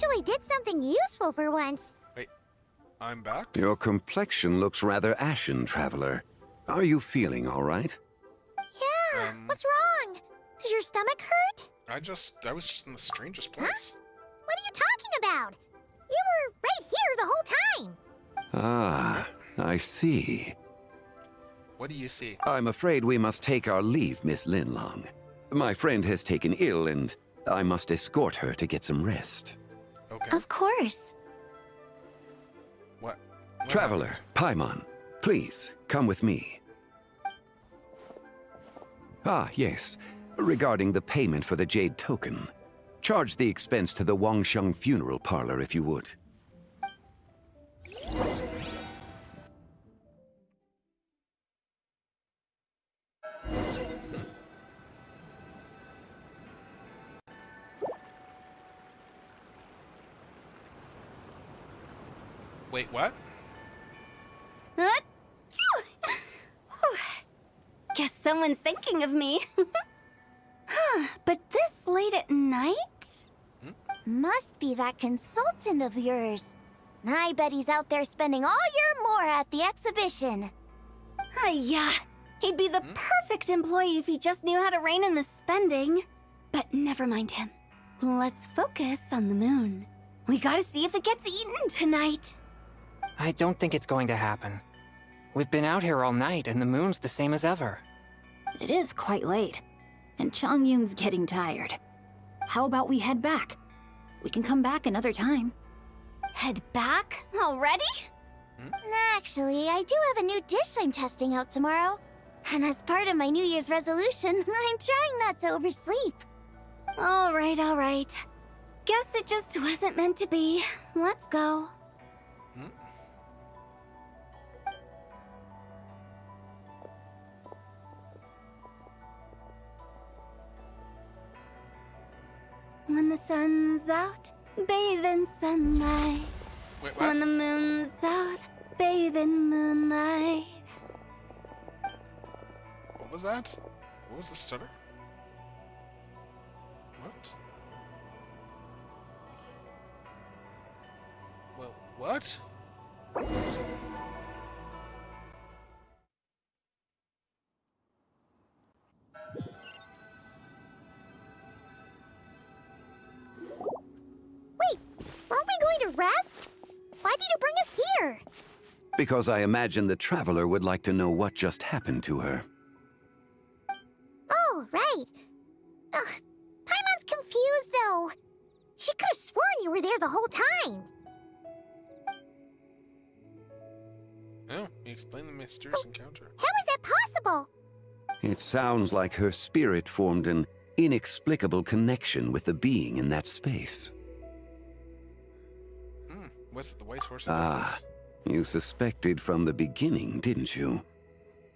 actually did something useful for once. Wait, I'm back? Your complexion looks rather ashen, traveler. Are you feeling all right? Yeah, what's wrong? Does your stomach hurt? I was just in the strangest place. What are you talking about? You were right here the whole time. Ah, I see. What do you see? I'm afraid we must take our leave, Miss Linlong. My friend has taken ill, and I must escort her to get some rest. Okay. Of course. What? Traveler, Paimon, please, come with me. Ah, yes. Regarding the payment for the Jade Token. Charge the expense to the Wangsheng Funeral Parlor, if you would. Wait, what? Guess someone's thinking of me. But this late at night? Must be that consultant of yours. I bet he's out there spending all year more at the exhibition. Yeah, he'd be the perfect employee if he just knew how to rein in the spending. But never mind him. Let's focus on the moon. We gotta see if it gets eaten tonight. I don't think it's going to happen. We've been out here all night, and the moon's the same as ever. It is quite late, and Chongyun's getting tired. How about we head back? We can come back another time. Head back? Already? Actually, I do have a new dish I'm testing out tomorrow. And as part of my New Year's resolution, I'm trying not to oversleep. All right. Guess it just wasn't meant to be. Let's go. When the sun's out, bathe in sunlight. Wait, what? When the moon's out, bathe in moonlight. What was that? What was the stutter? What? Well, what? Aren't we going to rest? Why did you bring us here? Because I imagine the traveler would like to know what just happened to her. Oh, right. Ugh, Paimon's confused, though. She could have sworn you were there the whole time. Oh, you explained the mysterious encounter. How is that possible? It sounds like her spirit formed an inexplicable connection with the being in that space. Was it the White Horse? Ah, you suspected from the beginning, didn't you?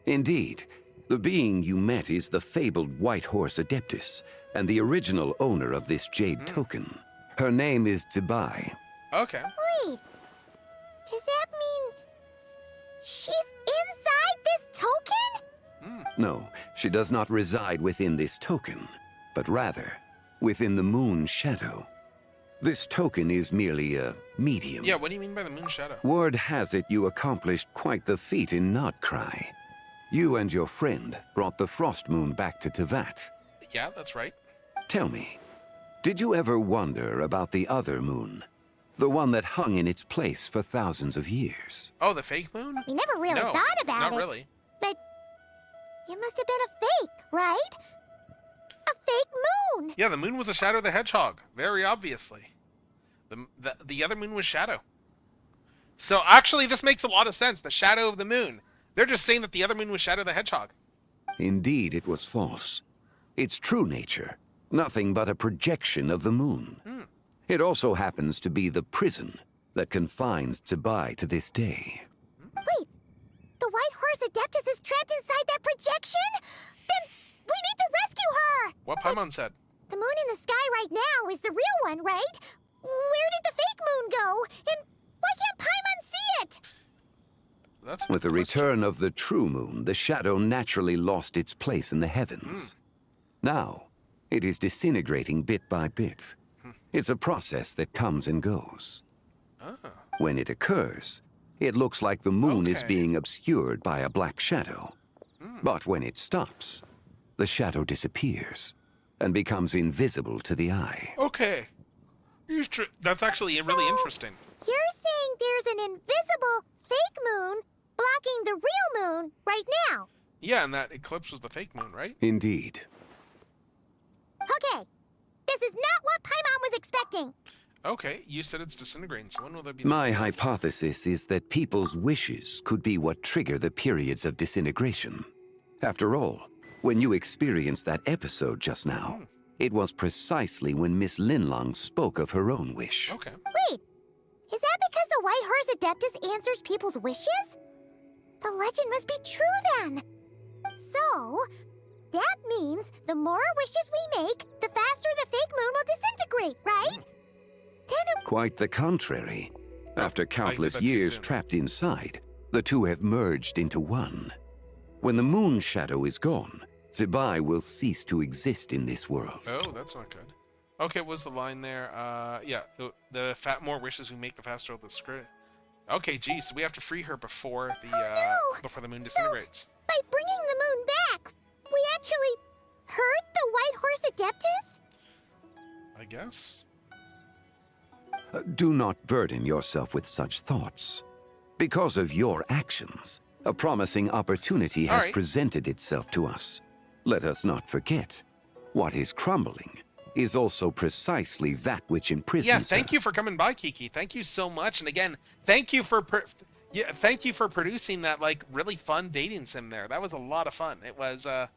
Indeed, the being you met is the fabled White Horse Adeptus, and the original owner of this Jade Token. Her name is Zibai. Okay. Wait, does that mean she's inside this token? No, she does not reside within this token, but rather within the Moon's shadow. This token is merely a medium. Yeah, what do you mean by the Moon Shadow? Word has it you accomplished quite the feat in Notcry. You and your friend brought the Frost Moon back to Tevat. Yeah, that's right. Tell me, did you ever wonder about the other moon? The one that hung in its place for thousands of years? Oh, the fake moon? We never really No, thought about it. not really. But it must have been a fake, right? A fake moon! Yeah, the moon was a Shadow the Hedgehog, very obviously. The other moon was Shadow. So actually, this makes a lot of sense. The shadow of the moon. They're just saying that the other moon was Shadow the Hedgehog. Indeed, it was false. Its true nature, nothing but a projection of the moon. It also happens to be the prison that confines Zibai to this day. Wait, the White Horse Adeptus is trapped inside that projection? Then we need to rescue her! What Paimon said. The moon in the sky right now is the real one, right? Where did the fake moon go? And why can't Paimon see it? That's With the return of the true moon, the shadow naturally lost its place in the heavens. Now, it is disintegrating bit by bit. It's a process that comes and goes. Ah. When it occurs, it looks like the moon is being obscured by a black shadow. But when it stops, the shadow disappears and becomes invisible to the eye. Okay. That's actually really interesting. You're saying there's an invisible fake moon blocking the real moon right now? Yeah, and that eclipse was the fake moon, right? Indeed. Okay. This is not what Paimon was expecting. Okay, you said it's disintegrating, so when will there be... My hypothesis is that people's wishes could be what trigger the periods of disintegration. After all, when you experienced that episode just now, it was precisely when Miss Linlong spoke of her own wish. Okay. Wait, is that because the White Horse Adeptus answers people's wishes? The legend must be true then. So, that means the more wishes we make, the faster the fake moon will disintegrate, right? Then Quite the contrary. After countless years trapped inside, the two have merged into one. When the moon shadow is gone, Zibai will cease to exist in this world. Oh, that's not good. Okay, what was the line there? Yeah, the more wishes we make, the faster the script. Okay, geez, so we have to free her before the moon disintegrates. So, by bringing the moon back, we actually hurt the White Horse Adeptus? I guess. Do not burden yourself with such thoughts. Because of your actions, a promising opportunity has presented itself to us. Let us not forget, what is crumbling is also precisely that which imprisons Yeah, thank you for coming by, Kiki. Thank you so much. And again, thank you for producing that really fun dating sim there. That was a lot of fun. It was a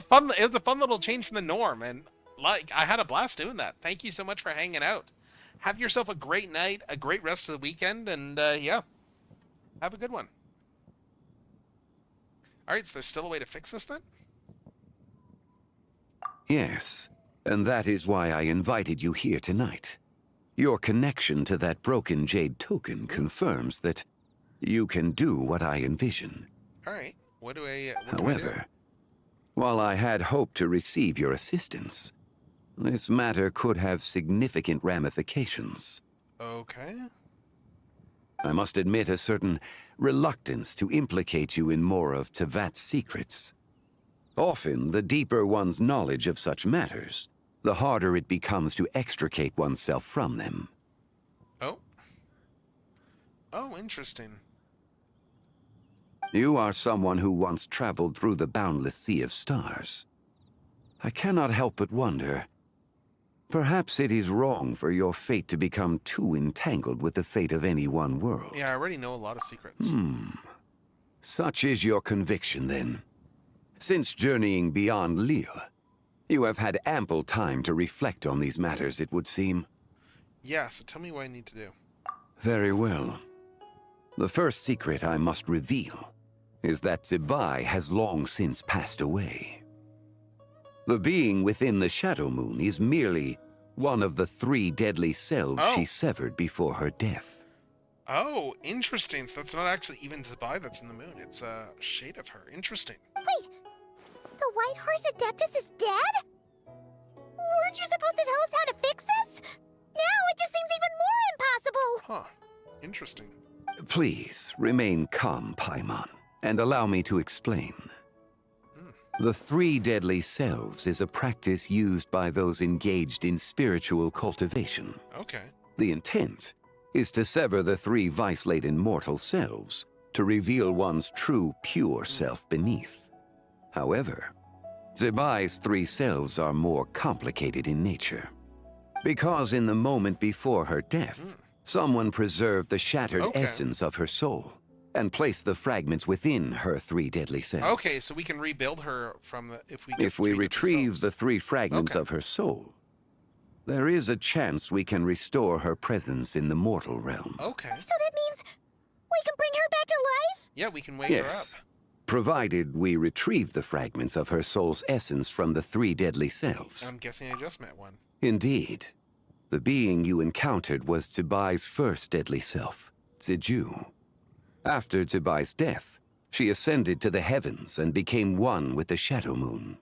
fun little change from the norm, and I had a blast doing that. Thank you so much for hanging out. Have yourself a great night, a great rest of the weekend, and yeah, have a good one. All right, so there's still a way to fix this then? Yes, and that is why I invited you here tonight. Your connection to that broken jade token confirms that you can do what I envision. All right, what do I However, while I had hoped to receive your assistance, this matter could have significant ramifications. Okay. I must admit a certain reluctance to implicate you in more of Tevat's secrets. Often, the deeper one's knowledge of such matters, the harder it becomes to extricate oneself from them. Oh. Oh, interesting. You are someone who once traveled through the boundless sea of stars. I cannot help but wonder, perhaps it is wrong for your fate to become too entangled with the fate of any one world. Yeah, I already know a lot of secrets. Such is your conviction, then. Since journeying beyond Liyue, you have had ample time to reflect on these matters, it would seem. Yeah, so tell me what I need to do. Very well. The first secret I must reveal is that Zibai has long since passed away. The being within the Shadow Moon is merely one of the 3 deadly selves she severed before her death. Oh, interesting. So that's not actually even Zibai that's in the moon. It's a shade of her. Interesting. Wait, the White Horse Adeptus is dead? Weren't you supposed to tell us how to fix this? Now it just seems even more impossible. Huh. Interesting. Please, remain calm, Paimon, and allow me to explain. The 3 deadly selves is a practice used by those engaged in spiritual cultivation. Okay. The intent is to sever the 3 vice-laden mortal selves to reveal one's true, pure self beneath. However, Zibai's 3 selves are more complicated in nature. Because in the moment before her death, someone preserved the shattered essence of her soul and placed the fragments within her 3 deadly selves. Okay, so we can rebuild her from the... If we retrieve the 3 fragments of her soul, there is a chance we can restore her presence in the mortal realm. Okay. So that means we can bring her back to life? Yeah, we can wake her up. Provided we retrieve the fragments of her soul's essence from the 3 deadly selves. I'm guessing I just met one. Indeed. The being you encountered was Zibai's first deadly self, Ziju. After Zibai's death, she ascended to the heavens and became one with the Shadow Moon.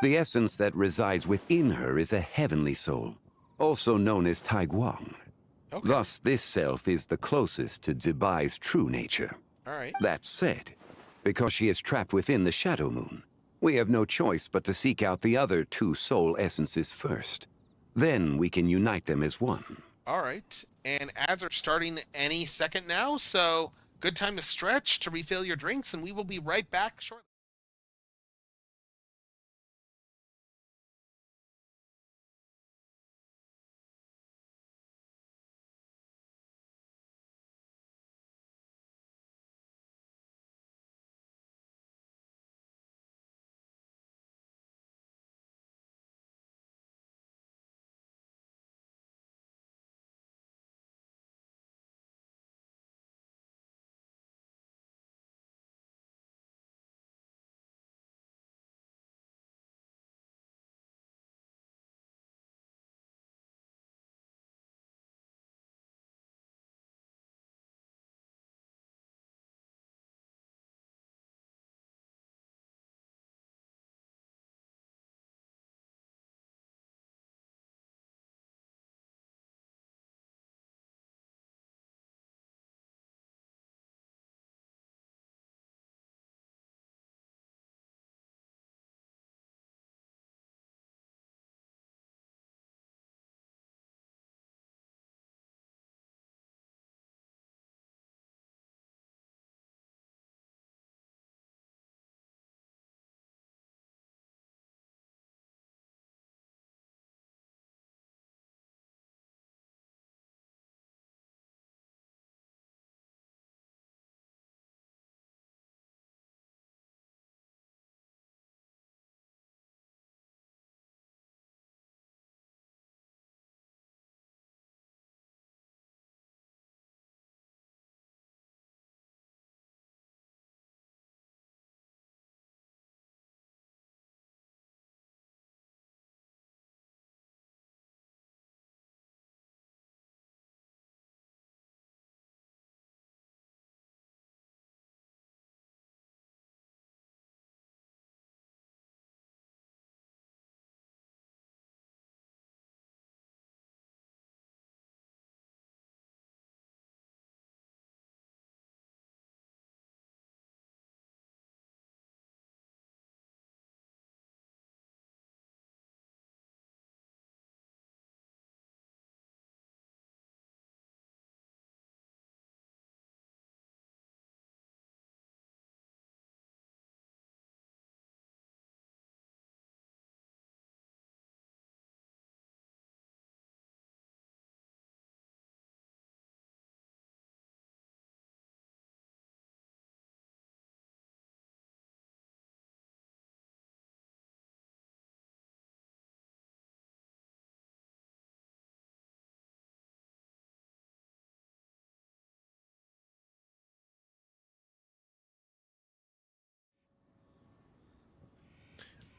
The essence that resides within her is a heavenly soul, also known as Taiguang. Okay. Thus, this self is the closest to Zibai's true nature. All right. That said, because she is trapped within the Shadow Moon, we have no choice but to seek out the other two soul essences first. Then we can unite them as one. All right. And ads are starting any second now, so good time to stretch, to refill your drinks, and we will be right back shortly.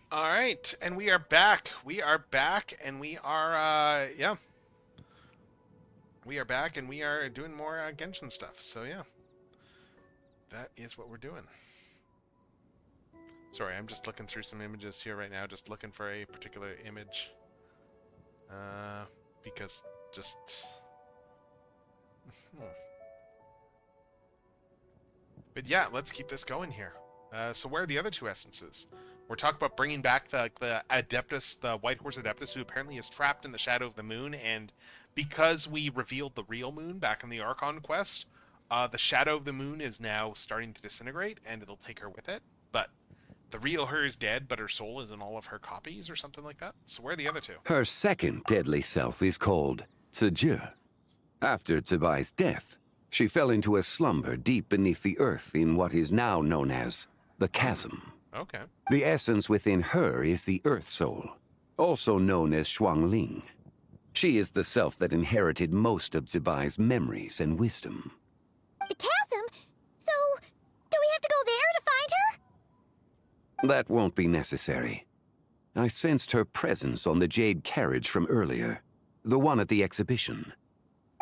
All right, and we are back. We are back, and we are, yeah. We are back, and we are doing more Genshin stuff, so yeah. That is what we're doing. Sorry, I'm just looking through some images here right now, just looking for a particular image. Because just... But yeah, let's keep this going here. So where are the other two essences? We're talking about bringing back the Adeptus, the White Horse Adeptus, who apparently is trapped in the shadow of the moon, and because we revealed the real moon back in the Archon quest, the shadow of the moon is now starting to disintegrate, and it'll take her with it. But the real her is dead, but her soul is in all of her copies, or something like that. So where are the other two? Her second deadly self is called Tzu. After Zibai's death, she fell into a slumber deep beneath the earth in what is now known as the Chasm. Okay. The essence within her is the Earth Soul, also known as Xuangling. She is the self that inherited most of Zibai's memories and wisdom. The chasm? So, do we have to go there to find her? That won't be necessary. I sensed her presence on the jade carriage from earlier, the one at the exhibition.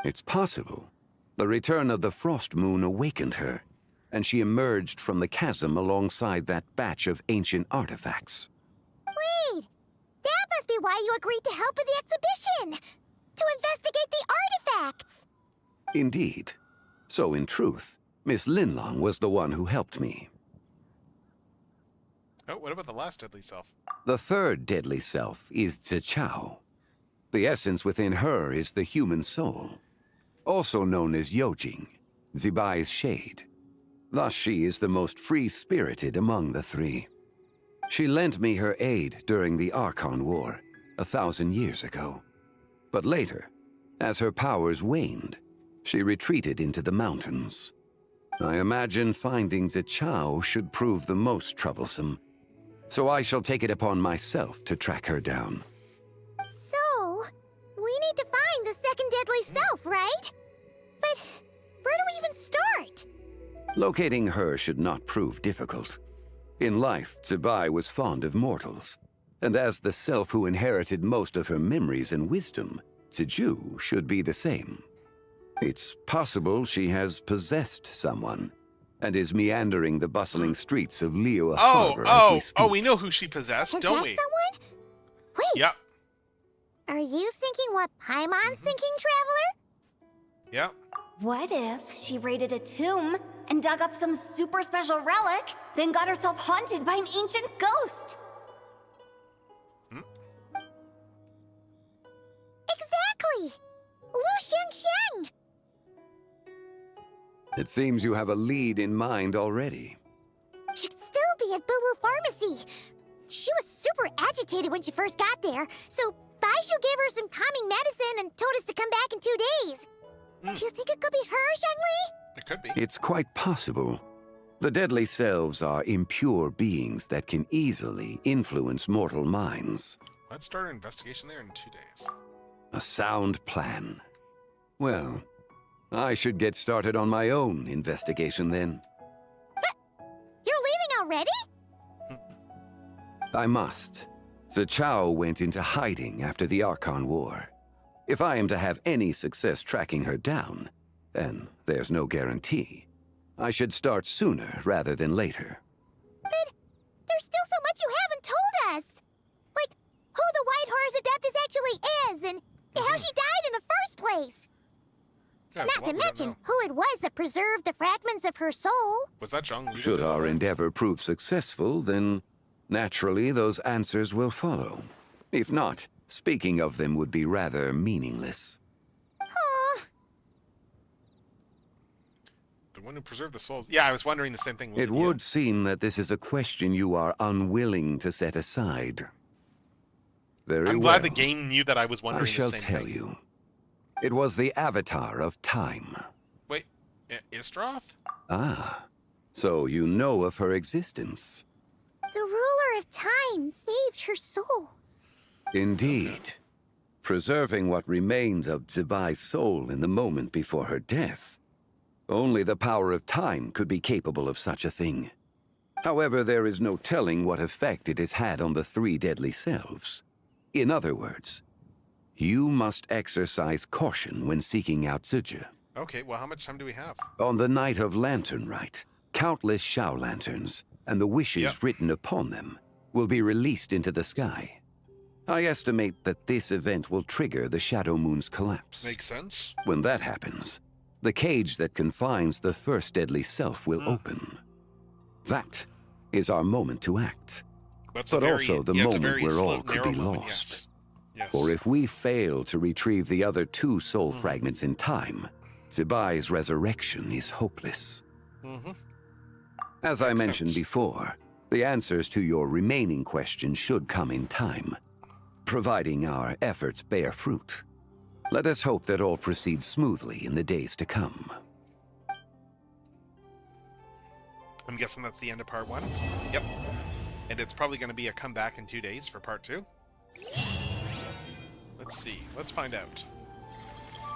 It's possible the return of the Frost Moon awakened her, and she emerged from the chasm alongside that batch of ancient artifacts. Wait! That must be why you agreed to help with the exhibition! To investigate the artifacts! Indeed. So in truth, Miss Linlong was the one who helped me. Oh, what about the last deadly self? The third deadly self is Zichao. The essence within her is the human soul, also known as Yojing, Zibai's shade. Thus she is the most free-spirited among the three. She lent me her aid during the Archon War, 1,000 years ago. But later, as her powers waned, she retreated into the mountains. I imagine finding Zichao should prove the most troublesome, so I shall take it upon myself to track her down. So, we need to find the second deadly self, right? But where do we even start? Locating her should not prove difficult. In life, Zibai was fond of mortals, and as the self who inherited most of her memories and wisdom, Ziju should be the same. It's possible she has possessed someone, and is meandering the bustling streets of Liyue Harbor as we speak. We know who she possessed, don't we? Someone? Wait. Yep. Are you thinking what Paimon's thinking, Traveler? Yep. What if she raided a tomb and dug up some super special relic, then got herself haunted by an ancient ghost? Exactly! Lu Xiangxiang! It seems you have a lead in mind already. She'd still be at Boo Boo Pharmacy. She was super agitated when she first got there, so Baishu gave her some calming medicine and told us to come back in 2 days. Do you think it could be her, Zhengli? It could be. It's quite possible. The deadly selves are impure beings that can easily influence mortal minds. Let's start an investigation there in 2 days. A sound plan. Well, I should get started on my own investigation then. You're leaving already? I must. Zichao went into hiding after the Archon War. If I am to have any success tracking her down, and there's no guarantee, I should start sooner rather than later. But there's still so much you haven't told us! Like, who the White Horse Adeptus actually is, and how she died in the first place! Yeah, Not to mention who it was that preserved the fragments of her soul. Was that Zhang? Should our endeavor prove successful, then naturally those answers will follow. If not, speaking of them would be rather meaningless. The one who preserved the souls. Yeah, I was wondering the same thing. It would seem that this is a question you are unwilling to set aside. Very I'm well. glad the game knew that I was wondering I shall the same tell thing. you. It was the Avatar of Time. Wait, Istroth? Ah, so you know of her existence. The ruler of time saved her soul. Indeed. Preserving what remained of Zibai's soul in the moment before her death. Only the power of time could be capable of such a thing. However, there is no telling what effect it has had on the three deadly selves. In other words, you must exercise caution when seeking out Ziju. Okay, well, how much time do we have? On the night of Lantern Rite, countless Shao lanterns and the wishes written upon them will be released into the sky. I estimate that this event will trigger the Shadow Moon's collapse. Makes sense. When that happens, the cage that confines the first deadly self will open. That is our moment to act. But Also the moment where all could be moment, lost. Yes. For if we fail to retrieve the other two soul fragments in time, Zibai's resurrection is hopeless. As I mentioned before, the answers to your remaining questions should come in time, providing our efforts bear fruit. Let us hope that all proceeds smoothly in the days to come. I'm guessing that's the end of part 1. Yep. And it's probably going to be a comeback in 2 days for part 2. Let's see. Let's find out.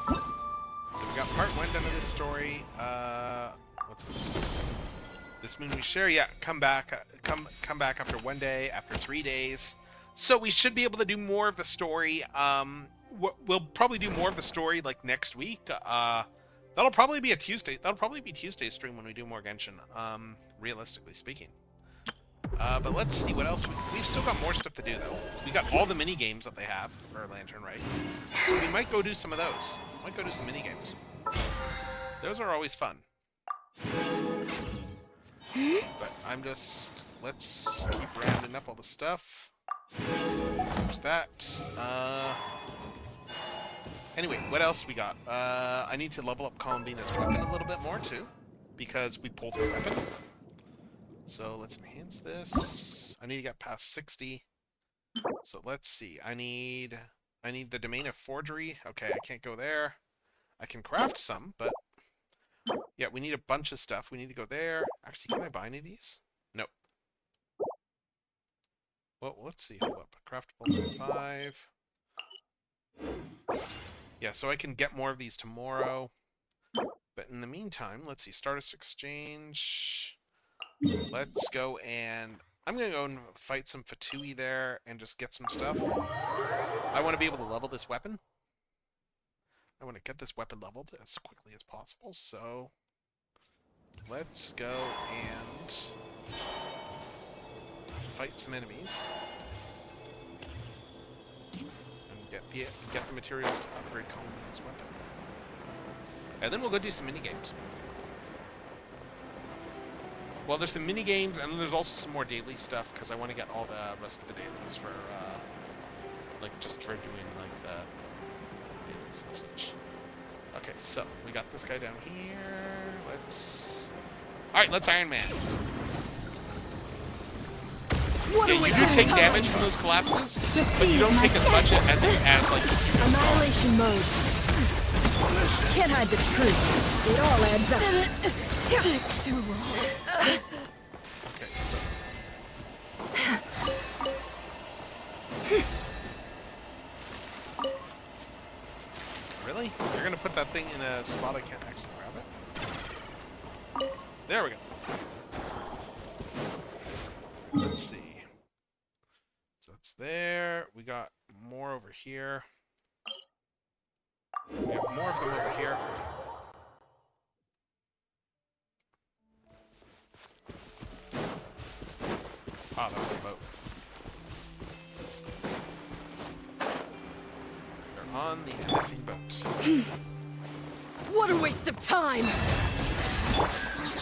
So we got part 1 done of this story. What's this? This moon we share. Yeah, come back. Come back after 1 day, after 3 days. So we should be able to do more of the story. We'll probably do more of the story like next week. That'll probably be a Tuesday. That'll probably be Tuesday's stream when we do more Genshin. Realistically speaking. But let's see what else we've still got more stuff to do though. We got all the mini games that they have for Lantern Rite. So we might go do some of those. Might go do some mini games. Those are always fun. But I'm just, let's keep rounding up all the stuff. There's that. Anyway, what else we got? I need to level up Columbina's weapon a little bit more too, because we pulled her weapon. So let's enhance this. I need to get past 60. So let's see. I need the domain of forgery. Okay, I can't go there. I can craft some, but yeah, we need a bunch of stuff. We need to go there. Actually, can I buy any of these? Nope. Well, let's see. Hold up. Craftable 5. Yeah, so I can get more of these tomorrow. But in the meantime, let's see. Stardust Exchange. Let's go and... I'm going to go and fight some Fatui there and just get some stuff. I want to be able to level this weapon. I want to get this weapon leveled as quickly as possible, so... Let's go and... fight some enemies. And get the materials to upgrade Columbina's weapon. And then we'll go do some mini-games. Well, there's some mini games, and then there's also some more daily stuff because I want to get all the rest of the dailies for, like, just for doing like the dailies and such. Okay, so we got this guy down here. Let's. All right, let's Iron Man. Yeah, you do take damage from those collapses, but you don't take as much as like Annihilation mode. Can't hide the truth. It all adds up. Took too long. Okay, so. Really? You're gonna put that thing in a spot I can't actually grab it? There we go. Let's see. So it's there. We got more over here. We have more of them over here. Ah, that's the boat. They're on the effing boat. What a waste of time!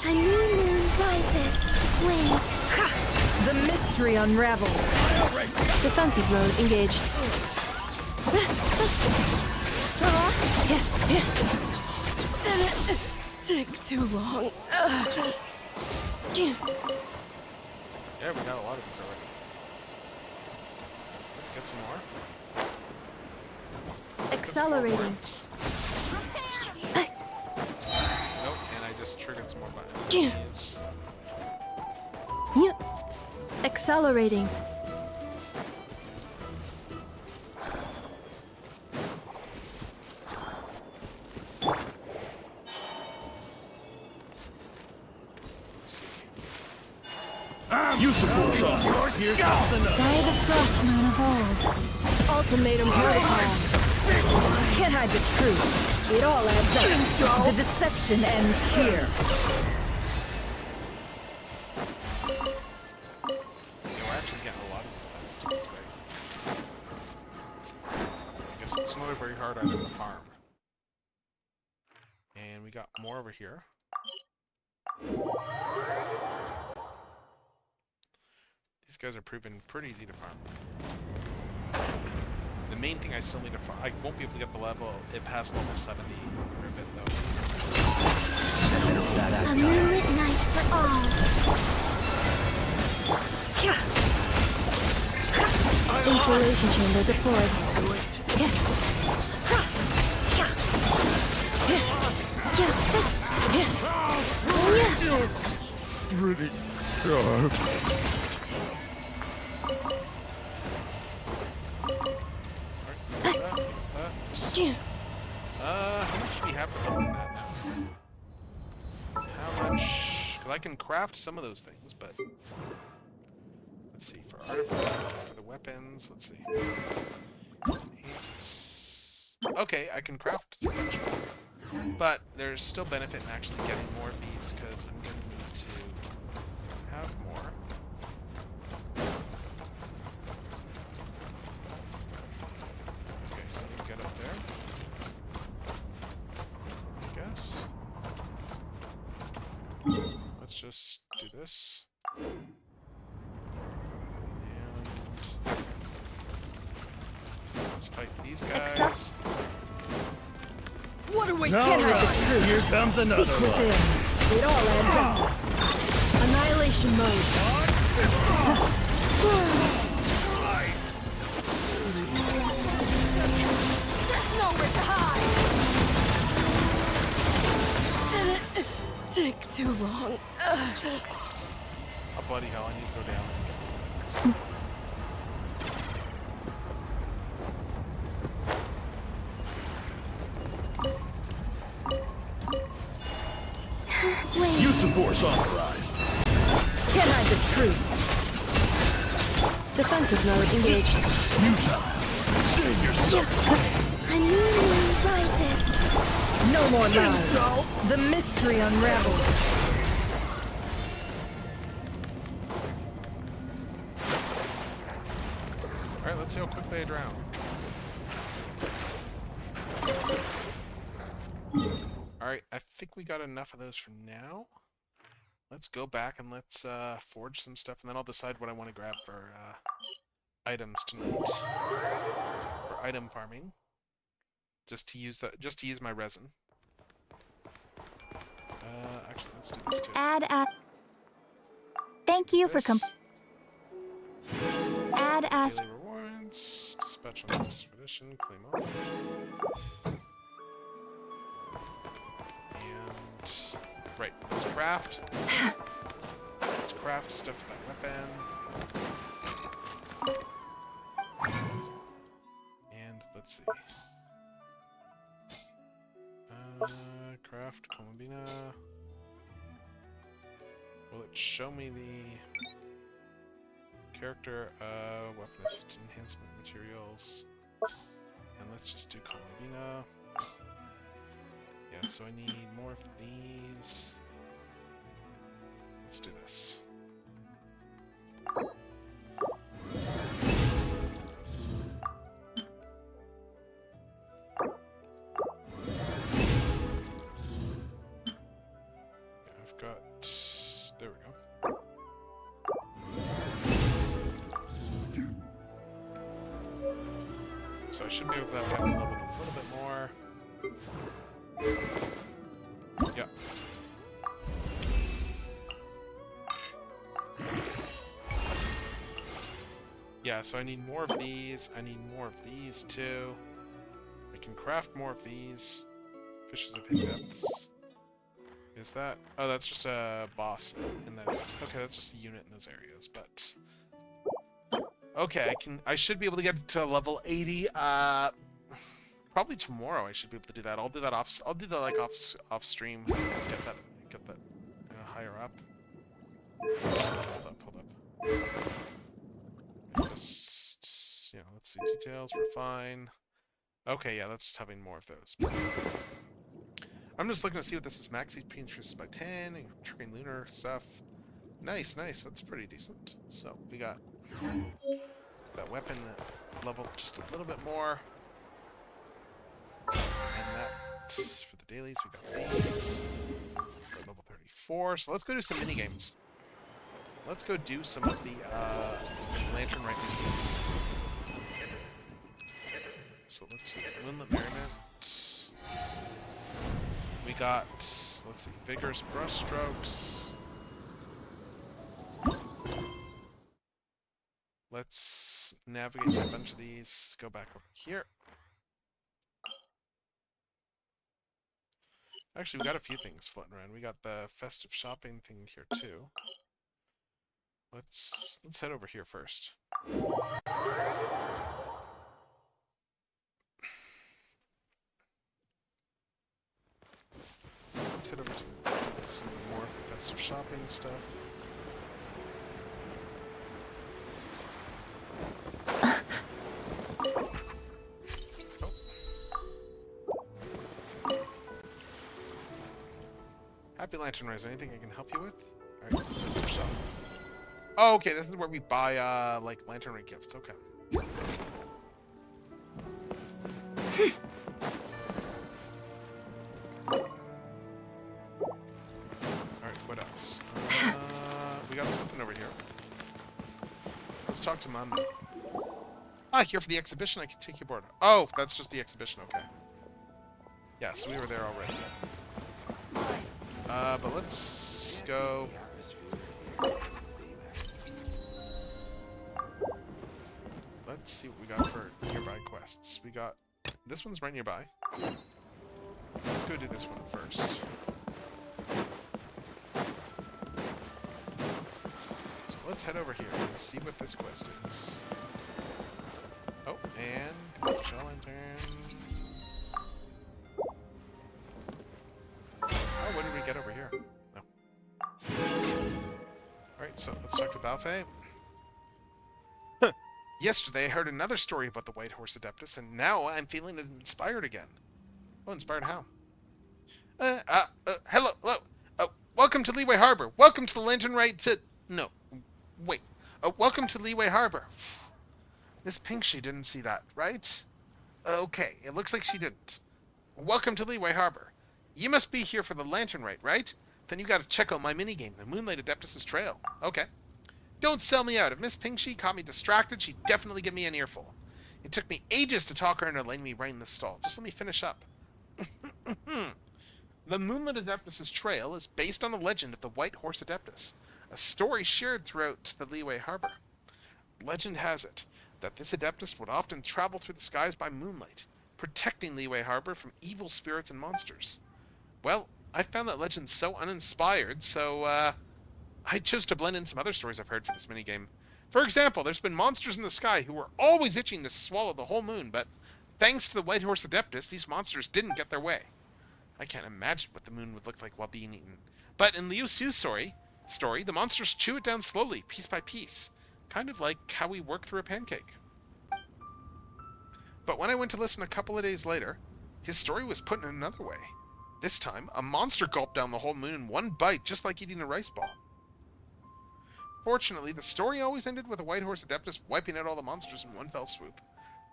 A new moon rises. Wait. The mystery unravels. Defensive mode engaged. Didn't take too long. Yeah, we got a lot of these already. Let's get some more. Accelerating. Nope, and I just triggered some more buttons. Yep. Accelerating. You support us. Here comes the nut. By the Frostman of old. Ultimatum protocol. Can't hide the truth. It all adds up. The deception ends here. Yeah, we're actually getting a lot of these items. That's great. I guess it's not a very hard item to farm. And we got more over here. These guys are proving pretty easy to farm. The main thing I still need to farm, I won't be able to get the level, it past level 70 for a bit though. A moonlit night for all. Insulation chamber deployed. Pretty sharp. How much do we have for building that now? How much? Because I can craft some of those things, but let's see. For artifacts, for the weapons, let's see. Okay, I can craft a bunch more, but there's still benefit in actually getting more of these because I'm going to need to have more. just do this. Let's fight these guys. What are we Alright, here comes another one. It all adds up. Annihilation mode. There's nowhere to hide! Did it take too long? Oh, bloody hell, I need to go down. Use of force authorized. Can't hide the truth. Defensive mode engaged. Futile. Save yourself. A new moon rises. No more lies. The mystery unravels. Alright, let's see how quickly I drown. Alright, I think we got enough of those for now. Let's go back and let's forge some stuff, and then I'll decide what I want to grab for items tonight. For item farming. Just to use my resin. Actually, let's do this too. Thank you for Add Daily rewards, dispatch on expedition, claim all. And right, let's craft. Let's craft stuff for that weapon. And let's see. Craft Columbina. Will it show me the character weapon enhancement materials? And let's just do Columbina. Yeah, so I need more of these. Let's do this. There we go. So I should be able to have weapon leveled a little bit more. Yeah. Yeah, so I need more of these. I need more of these too. I can craft more of these. Fishes of hidden depths. Is that? Oh, that's just a boss in that. Okay, that's just a unit in those areas. But okay, I should be able to get to level 80. Probably tomorrow. I should be able to do that. I'll do that off. I'll do that like off stream. Get that higher up. Hold up. Just let's see details. Refine. Okay, yeah, that's just having more of those. I'm just looking to see what this is. Max HP increases by 10, and train lunar stuff. Nice. That's pretty decent. So we got that weapon that leveled just a little bit more. And that for the dailies, we got these. At level 34. So let's go do some mini games. Let's go do some of the Lantern Rite mini games. So let's see. Moonlit Merriment. We got, let's see, Vigorous Brushstrokes. Let's navigate through a bunch of these. Go back over here. Actually, we got a few things floating around. We got the festive shopping thing here too. Let's head over here first. Let's head over to some more festive shopping stuff. Happy Lantern Rise, anything I can help you with? Alright, festive shop. Oh, okay, this is where we buy, like, Lantern Rite gifts. Okay. Alright, what else? item on me. Ah, here for the exhibition. I can take you aboard. Oh, that's just the exhibition. Okay. Yeah, so we were there already. But let's go. Let's see what we got for nearby quests. We got... This one's right nearby. Let's go do this one first. So let's head over here and see what this quest is. Oh, and... Shell lantern. Oh, what did we get over here? No. Alright, so let's talk to Balfe. Yesterday I heard another story about the White Horse Adeptus, and now I'm feeling inspired again. Oh, inspired how? Hello. Welcome to Leeway Harbor. Welcome to the Lantern Rite to... No, wait. Welcome to Leeway Harbor. Miss Pinkshy didn't see that, right? Okay, it looks like she didn't. Welcome to Leeway Harbor. You must be here for the Lantern Rite, right? Then you gotta check out my minigame, the Moonlight Adeptus' Trail. Okay. Don't sell me out. If Miss Pinkshy caught me distracted, she'd definitely give me an earful. It took me ages to talk her into letting me right in the stall. Just let me finish up. The Moonlight Adeptus' Trail is based on the legend of the White Horse Adeptus, a story shared throughout the Leeway Harbor. Legend has it that this Adeptus would often travel through the skies by moonlight, protecting Leeway Harbor from evil spirits and monsters. Well, I found that legend so uninspired, so I chose to blend in some other stories I've heard for this minigame. For example, there's been monsters in the sky who were always itching to swallow the whole moon, but thanks to the White Horse Adeptus, these monsters didn't get their way. I can't imagine what the moon would look like while being eaten. But in Liu Su's story, the monsters chew it down slowly, piece by piece. Kind of like how we work through a pancake. But when I went to listen a couple of days later, his story was put in another way. This time, a monster gulped down the whole moon in one bite, just like eating a rice ball. Fortunately, the story always ended with a White Horse Adeptus wiping out all the monsters in one fell swoop,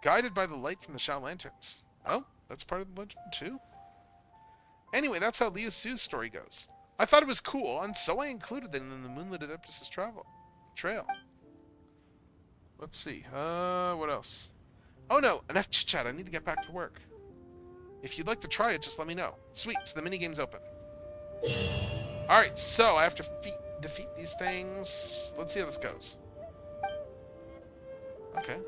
guided by the light from the Shao Lanterns. Oh, that's part of the legend too? Anyway, that's how Liu Su's story goes. I thought it was cool, and so I included it in the Moonlit Adeptus' trail. Let's see. What else? Oh no, enough chit-chat. I need to get back to work. If you'd like to try it, just let me know. Sweet, so the minigame's open. Alright, so I have to defeat these things. Let's see how this goes. Okay.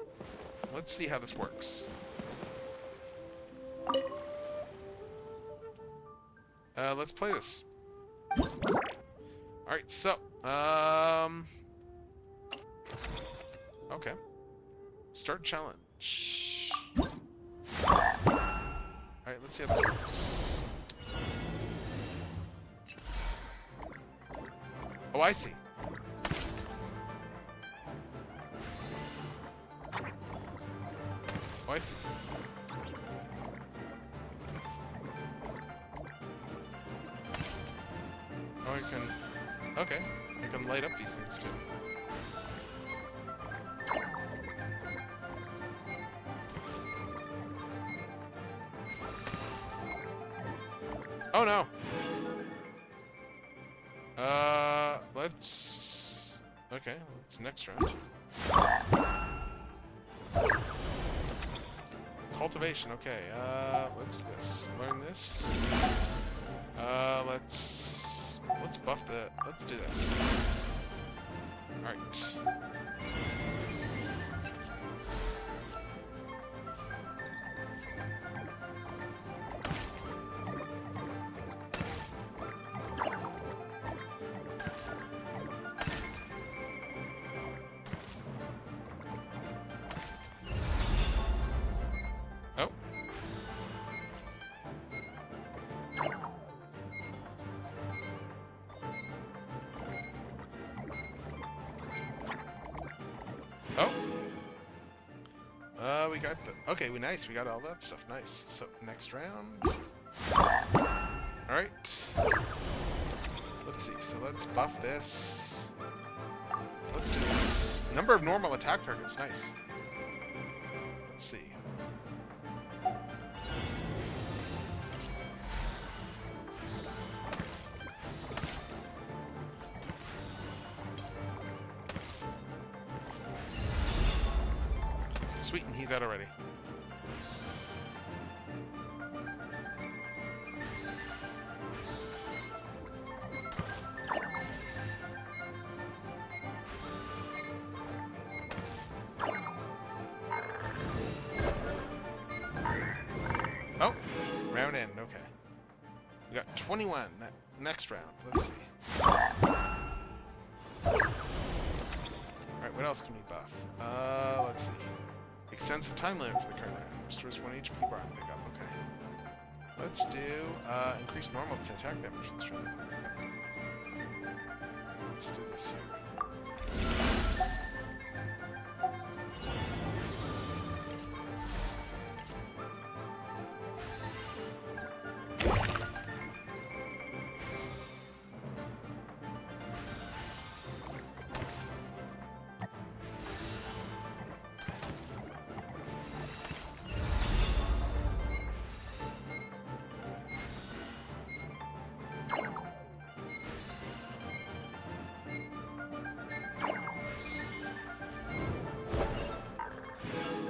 Let's see how this works. Let's play this. Alright, so, okay. Start challenge. Alright, let's see how this works. Oh, I see. Oh, I see. Oh, I can... Okay. I can light up these things, too. Oh, no! Let's... Okay, it's next round. Cultivation, okay, let's do this. Learn this. Let's buff the... Let's do this. Alright. Oh. Oh. We got the... Okay, nice. We got all that stuff. Nice. So, next round. Alright. Let's see. So, let's buff this. Let's do this. Number of normal attack targets. Nice. Let's see. Sweet, and he's out already. Oh, round end, okay. We got 21 next round. Let's see. Alright, what else can we buff? Let's see. Extends the time limit for the current round. Restores 1 HP bar and pick up, okay. Let's do, increase normal to attack damage this round. Let's do this here.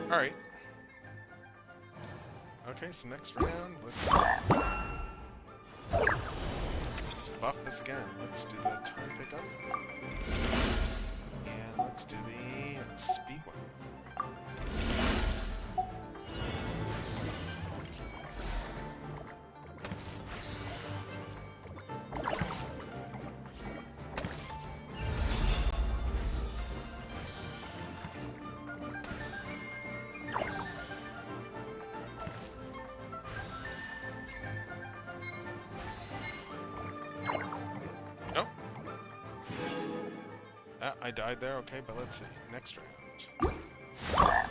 Alright. Okay, so next round, let's buff this again. Let's do the time pickup. And let's do the speed one. I died there, okay, but let's see. Next round.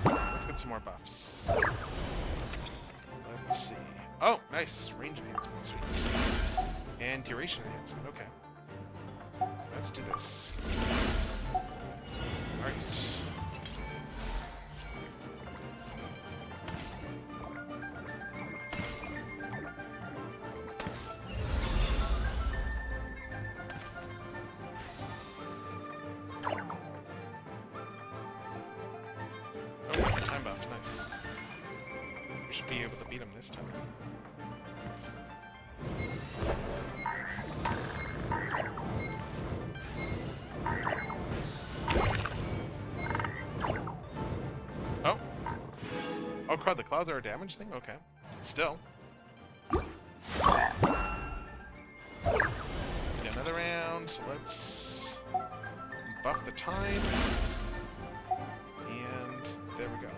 Let's get some more buffs. Let's see. Oh, nice. Range enhancement, sweet. And duration enhancement, okay. Let's do this. Alright. Be able to beat him this time. Oh. Oh crud, the clouds are a damage thing? Okay. Still. Let's see. Another round, so let's buff the time. And there we go.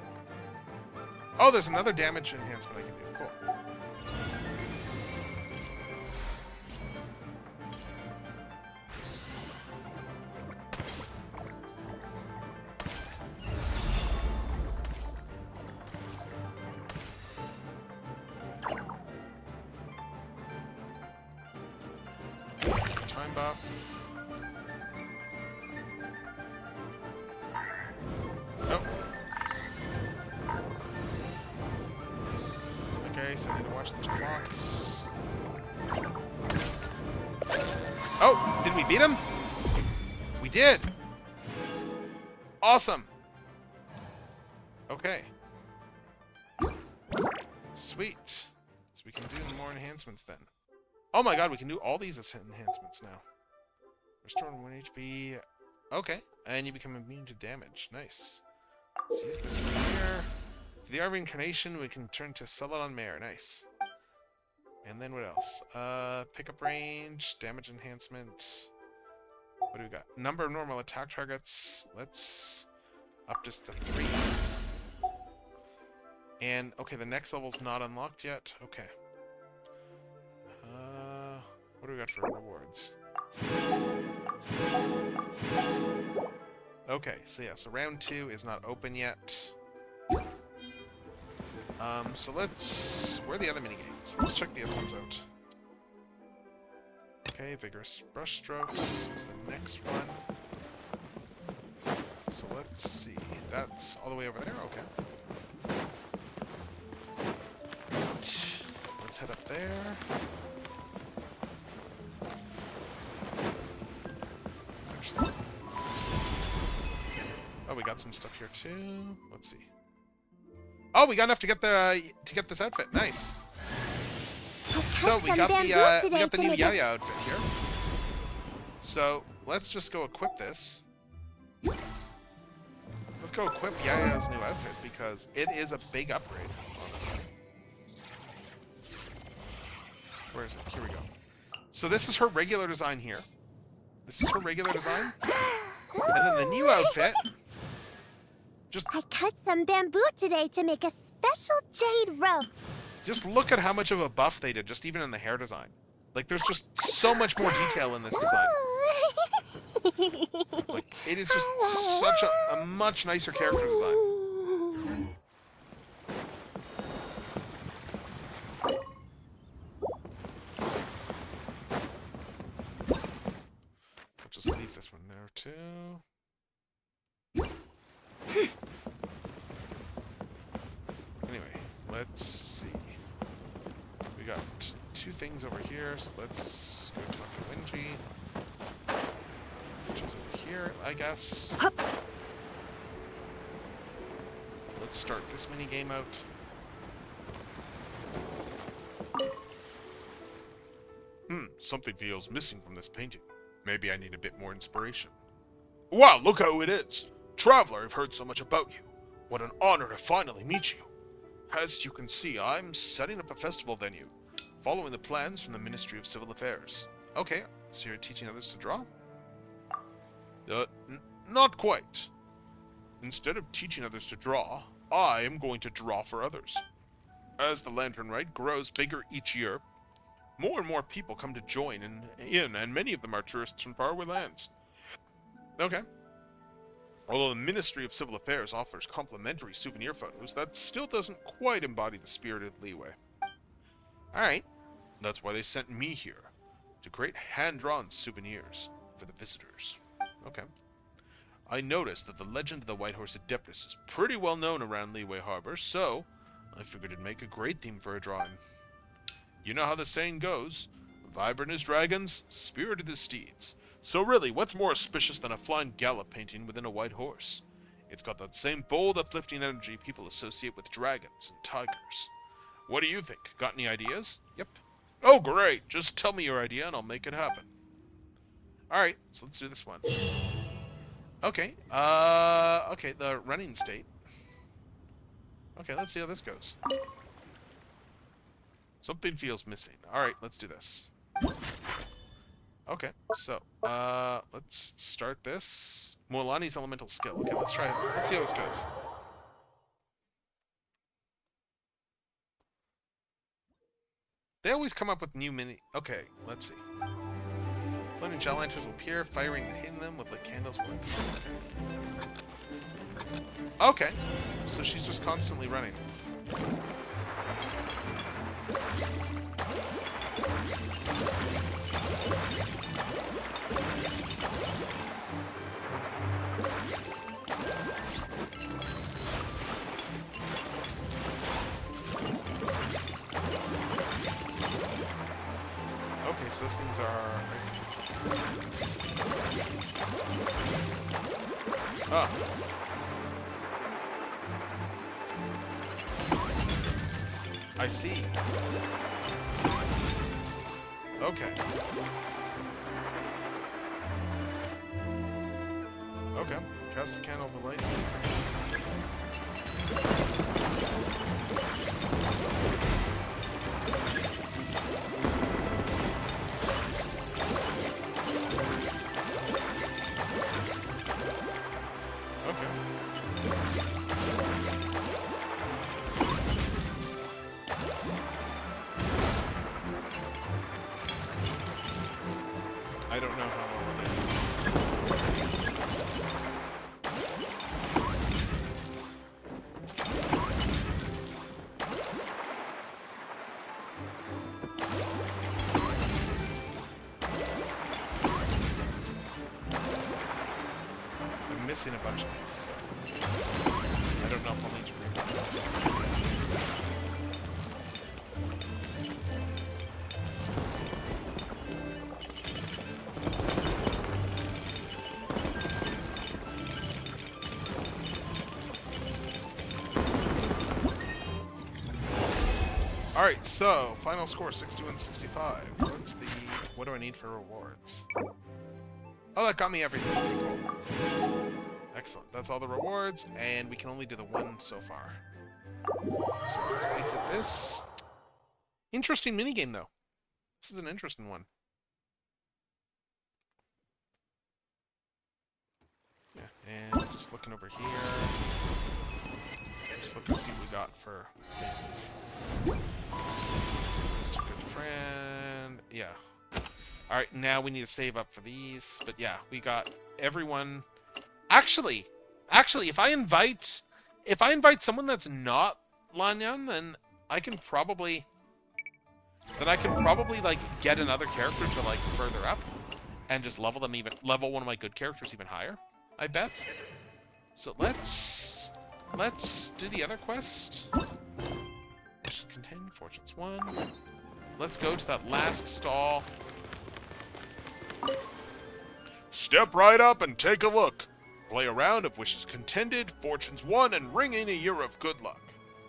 Oh, there's another damage enhancement I can do. Cool. Time buff. Nope. Okay, so I need to watch the clocks. Oh, did we beat him? We did! Awesome! Okay. Sweet. So we can do more enhancements then. Oh my god, we can do all these enhancements now. Restore 1 HP. Okay, and you become immune to damage. Nice. Let's use this one here. For the reincarnation, we can turn to Celadon Mare. Nice. And then what else? Pickup range, damage enhancement. What do we got? Number of normal attack targets. Let's up just to 3. And, okay, the next level's not unlocked yet. Okay. What do we got for rewards? Okay, so yeah, so round 2 is not open yet. So let's... Where are the other minigames? Let's check the other ones out. Okay, Vigorous Brushstrokes is the next one. So let's see. That's all the way over there? Okay. Let's head up there. Actually... Oh, we got some stuff here too. Let's see. Oh, we got enough to get this outfit. Nice. So we got the new Yaya outfit here. So let's just go equip this. Let's go equip Yaya's new outfit because it is a big upgrade, honestly. Where is it? Here we go. So this is her regular design here. This is her regular design. And then the new outfit. I cut some bamboo today to make a special jade robe. Just look at how much of a buff they did, just even in the hair design. Like, there's just so much more detail in this design. Like, it is just such a much nicer character design. I'll just leave this one there, too. Anyway, let's see. We got two things over here, so let's go talk to Wenji. Which is over here, I guess. Let's start this mini game out. Something feels missing from this painting. Maybe I need a bit more inspiration. Wow, look how it is! Traveler, I've heard so much about you. What an honor to finally meet you. As you can see, I'm setting up a festival venue, following the plans from the Ministry of Civil Affairs. Okay, so you're teaching others to draw? Not quite. Instead of teaching others to draw, I am going to draw for others. As the Lantern Rite grows bigger each year, more and more people come to join in, and many of them are tourists from faraway lands. Okay. Although the Ministry of Civil Affairs offers complimentary souvenir photos, that still doesn't quite embody the spirit of Liyue. Alright, that's why they sent me here, to create hand-drawn souvenirs for the visitors. Okay. I noticed that the legend of the White Horse Adeptus is pretty well known around Liyue Harbor, so I figured it'd make a great theme for a drawing. You know how the saying goes, vibrant as dragons, spirited as steeds. So really, what's more auspicious than a flying gallop painting within a white horse? It's got that same bold, uplifting energy people associate with dragons and tigers. What do you think? Got any ideas? Yep. Oh, great! Just tell me your idea and I'll make it happen. Alright, so let's do this one. Okay, okay, the running state. Okay, let's see how this goes. Something feels missing. Alright, let's do this. Okay, so, let's start this. Mualani's elemental skill. Okay, let's try it. Let's see how this goes. They always come up with new mini... Okay, let's see. Floating gel lanterns will appear, firing and hitting them with, like, candles. Okay, so she's just constantly running. Okay, so those things are nice. Ah. I see. Okay. Okay. Cast the candle of the light. I don't know how well it is. I'm missing a bunch of these, so I don't know if I'll need to read this. Alright, so final score 61 65. What do I need for rewards? Oh, that got me everything. Cool. Excellent. That's all the rewards, and we can only do the one so far. So let's exit this. Interesting minigame, though. This is an interesting one. Yeah, and just looking over here. Just looking to see what we got for things. Mr. Good Friend. Yeah. Alright, now we need to save up for these. But yeah, we got everyone. Actually, if I invite someone that's not Lanyan, then I can probably like get another character to like further up and just level one of my good characters even higher, I bet. So let's do the other quest. Contain Fortunes 1. Let's go to that last stall. Step right up and take a look. Play a round of Wishes Contended, Fortunes 1, and ring in a year of good luck.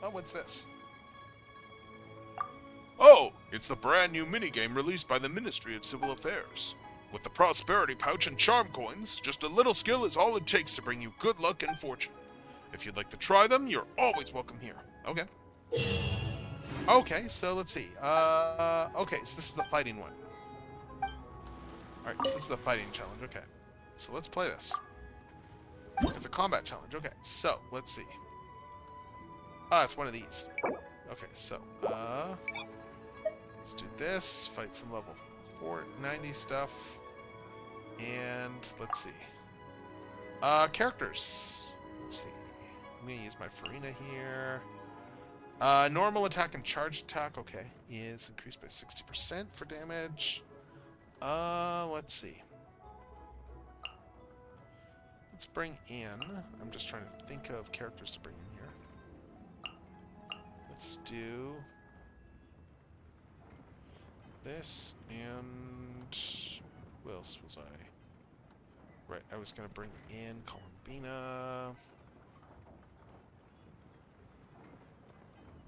Oh, what's this? Oh, it's the brand new minigame released by the Ministry of Civil Affairs. With the Prosperity Pouch and Charm Coins, just a little skill is all it takes to bring you good luck and fortune. If you'd like to try them, you're always welcome here. Okay. Okay, so let's see. Okay, so this is the fighting one. Alright, so this is the fighting challenge. Okay. So let's play this. It's a combat challenge. Okay, so let's see. It's one of these. Okay, so let's do this. Fight some level 490 stuff. And let's see. Characters. Let's see. I'm gonna use my Farina here. Normal attack and charge attack, okay, is increased by 60% for damage. Let's see. Let's bring in. I'm just trying to think of characters to bring in here. Let's do this, and who else was I? Right, I was gonna bring in Columbina.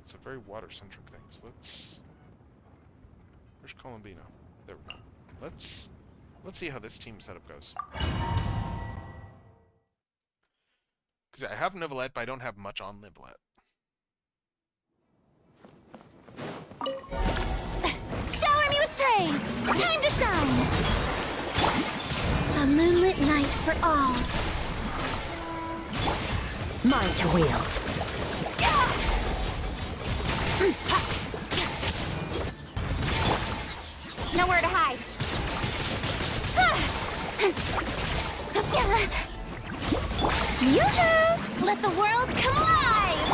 It's a very water-centric thing, so let's... Where's Columbina? There we go. Let's see how this team setup goes. Because I have Nivelette, but I don't have much on Nivelette. Shower me with praise! Time to shine! A moonlit night for all. Mine to wield. Nowhere to hide. Yoo-hoo! Let the world come alive!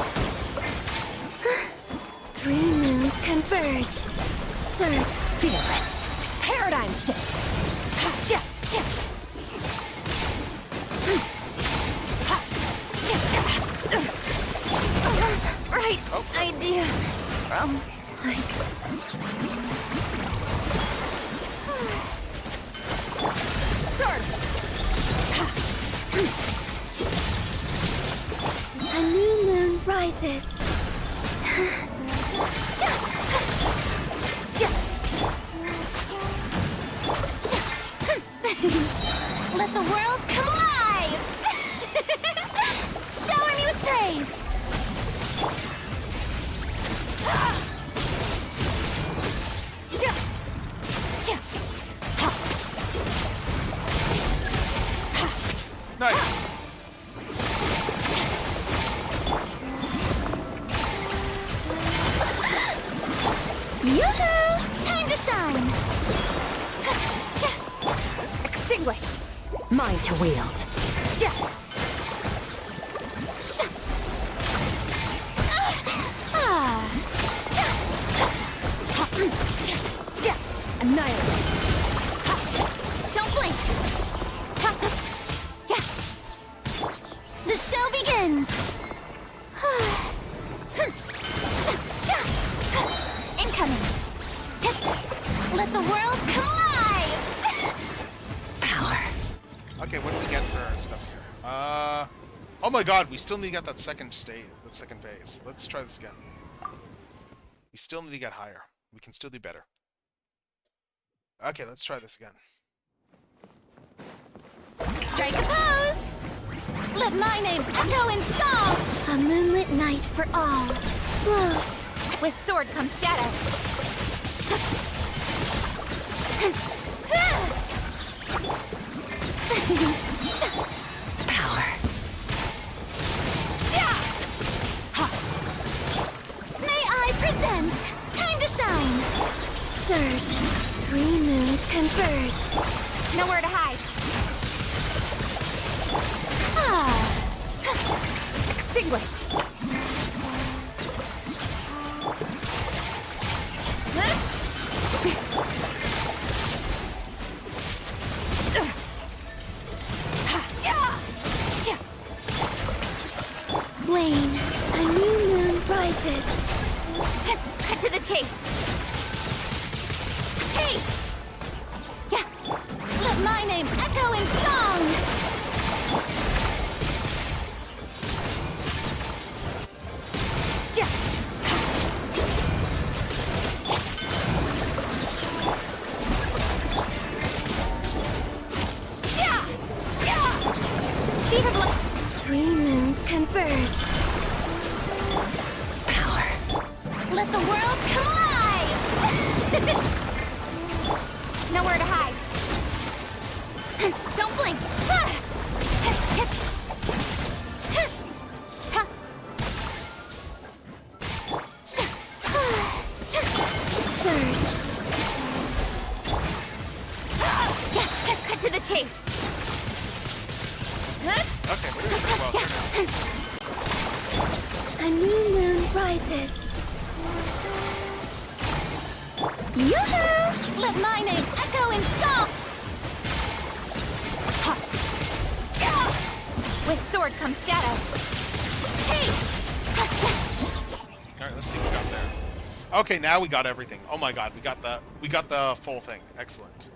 Three moons converge. Serve fearless. Paradigm shift. Right idea. Like... A new moon rises. Let the world come alive! Shower me with praise! Nice. Yoo-hoo! Time to shine! Extinguished. Mine to wield. Annihilate. Don't blink. The show begins. Incoming. Let the world come alive. Power. Okay, what do we get for our stuff here? Oh my god, we still need to get that second stage, that second phase. Let's try this again. We still need to get higher. We can still do better. Okay, let's try this again. Strike a pose! Let my name echo in song! A moonlit night for all. Whoa. With sword comes shadow. Power. May I present? Time to shine! Surge. 3 moons converge. Nowhere to hide. Extinguished. Wane, a new moon rises. Cut to the chase. Hey! Yeah. Let my name echo in song. Speed of light. 3 moons converge. Power. Let the world come alive! Nowhere to hide. Don't blink. Surge. Cut to the chase. Okay, we're doing pretty well. A new moon rises. Yoo-hoo! Let my name echo in song. With sword comes shadow. Hey! All right, let's see what we got there. Okay, now we got everything. Oh my god, we got the full thing. Excellent.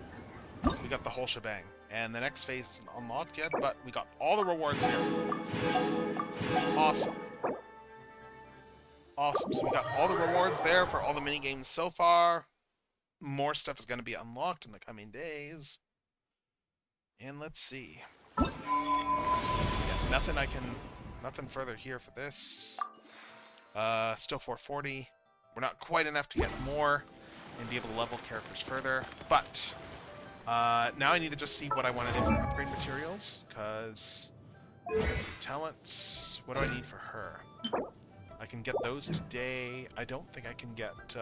We got the whole shebang. And the next phase isn't unlocked yet, but we got all the rewards here. Awesome. Awesome. So we got all the rewards there for all the mini games so far. More stuff is going to be unlocked in the coming days. And let's see. Yeah, nothing further here for this. Still 440. We're not quite enough to get more and be able to level characters further, but now I need to just see what I want to do for upgrade materials, because let's see, talents. What do I need for her? I can get those today. I don't think I can get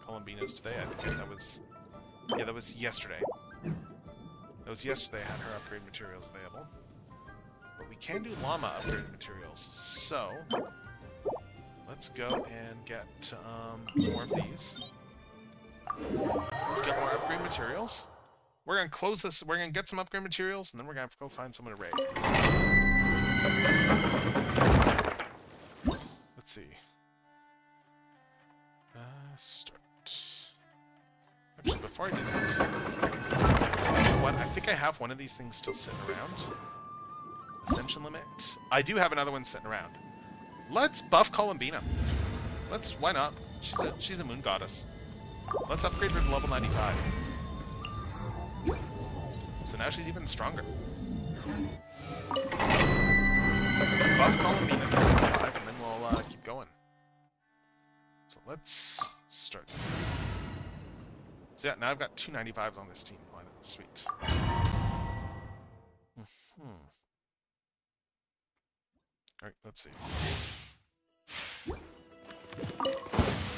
Columbina's today. I think that was yesterday. That was yesterday I had her upgrade materials available. But we can do llama upgrade materials. So let's go and get more of these. Let's get more upgrade materials. We're gonna close this. We're gonna get some upgrade materials, and then we're gonna have to go find someone to raid. Let's see. Start. Actually, before I do that, you know what? I think I have one of these things still sitting around. Ascension limit. I do have another one sitting around. Let's buff Columbina. Why not? She's a moon goddess. Let's upgrade her to level 95. So now she's even stronger. Let's buff Columbina to level 95, and then we'll keep going. So let's start this thing. So yeah, now I've got 2 95s on this team. Sweet. Alright, let's see.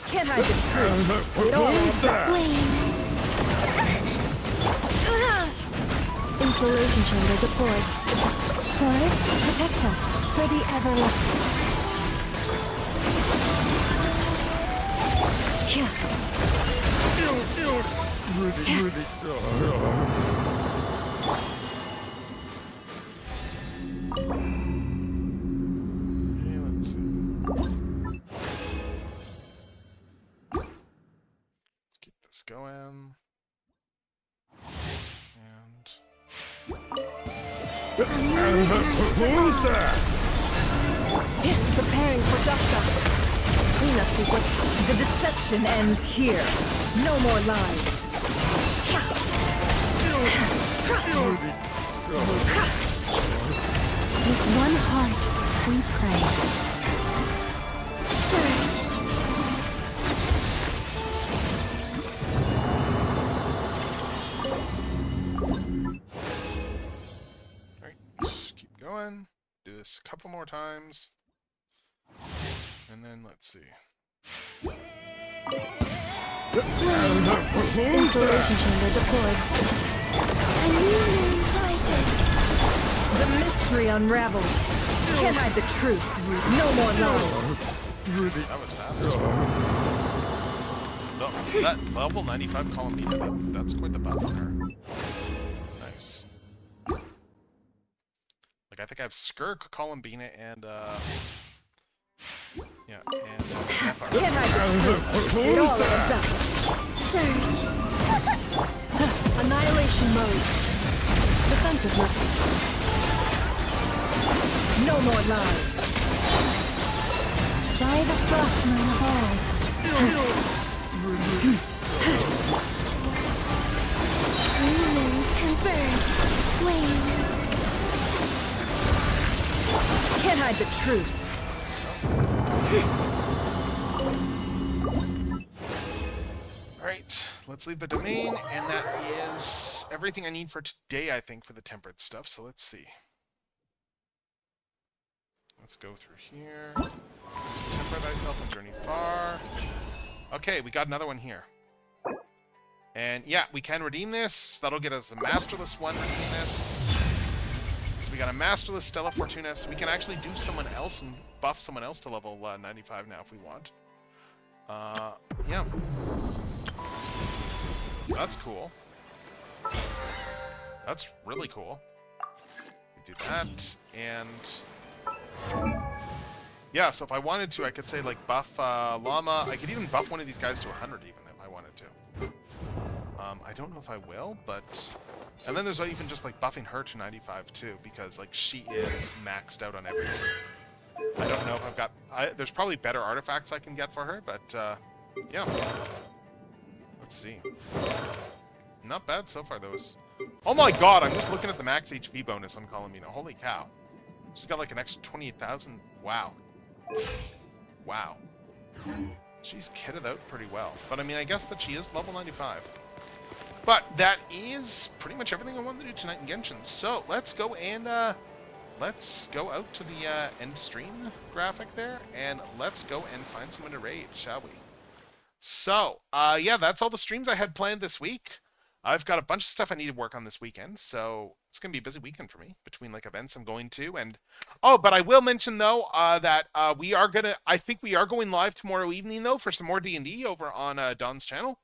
Can't hide the truth. It all adds up. Insulation chamber deployed. Forest, protect us for the everlasting. Let's see. Let's keep this going. And Who's that? Preparing for dust up. cleanup sequence. The deception ends here. No more lies. With one heart, we pray. Surge. Alright, let's keep going. Do this a couple more times. And then let's see. Insulation chamber deployed. A new moon rises. The mystery unravels. Can't hide the truth. No more lies. That was fast. No, that level 95 Columina, that's quite the buff on her. Nice. Like, I think I have Skirk, Columbina, and, yeah, and, Can't hide the truth. It all adds up. Surge. Annihilation mode. Defensive weapon. No more lies. By the Frostmoon of old. Three moons converge. Wave. Can't hide the truth. Alright, let's leave the domain, and that is everything I need for today, I think, for the temperate stuff, so let's see. Let's go through here. Temper thyself and journey far. Okay, we got another one here. And yeah, we can redeem this. That'll get us a Masterless one, redeem this. So we got a Masterless Stella Fortuna, so we can actually do someone else and buff someone else to level 95 now if we want. Yeah. That's cool. That's really cool. We do that, and yeah, so if I wanted to, I could say, like, buff Llama. I could even buff one of these guys to 100 even if I wanted to. I don't know if I will, but... And then there's even just, like, buffing her to 95 too, because, like, she is maxed out on everything. I don't know if I've got... there's probably better artifacts I can get for her, but, yeah. Let's see. Not bad so far, those. Oh my god, I'm just looking at the max HP bonus on Columina. Holy cow. She's got like an extra 28,000. Wow. Wow. She's kitted out pretty well. But I mean, I guess that she is level 95. But that is pretty much everything I wanted to do tonight in Genshin. So let's go and let's go out to the end stream graphic there, and let's go and find someone to raid, shall we? So, yeah, that's all the streams I had planned this week. I've got a bunch of stuff I need to work on this weekend, so it's going to be a busy weekend for me, between, like, events I'm going to, and... Oh, but I will mention, though, that we are going to... I think we are going live tomorrow evening, though, for some more D&D over on Don's channel.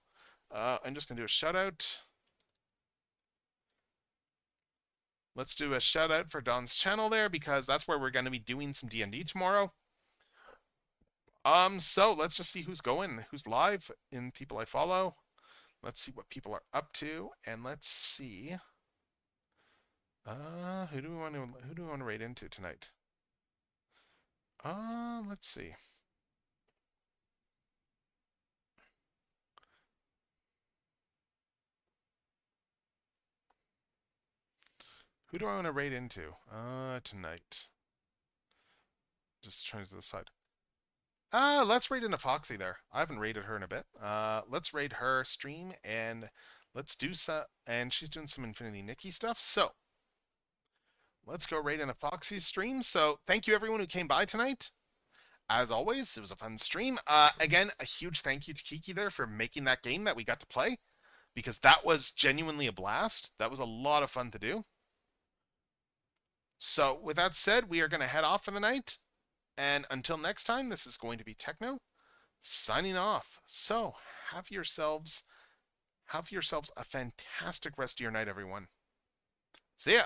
I'm just going to do a shout-out. Let's do a shout-out for Don's channel there, because that's where we're going to be doing some D&D tomorrow. So let's just see who's going, who's live in people I follow. Let's see what people are up to, and let's see. Who do we want to raid into tonight? Let's see. Who do I want to raid into? Tonight. Just trying to decide. Let's raid into Foxy there. I haven't raided her in a bit. Let's raid her stream, and let's do some, and she's doing some Infinity Nikki stuff, so let's go raid into Foxy's stream. So thank you everyone who came by tonight. As always, it was a fun stream. Again, a huge thank you to Kiki there for making that game that we got to play, because that was genuinely a blast. That was a lot of fun to do. So with that said, we are going to head off for the night. And until next time, this is going to be Techno, signing off. So, have yourselves a fantastic rest of your night, everyone. See ya!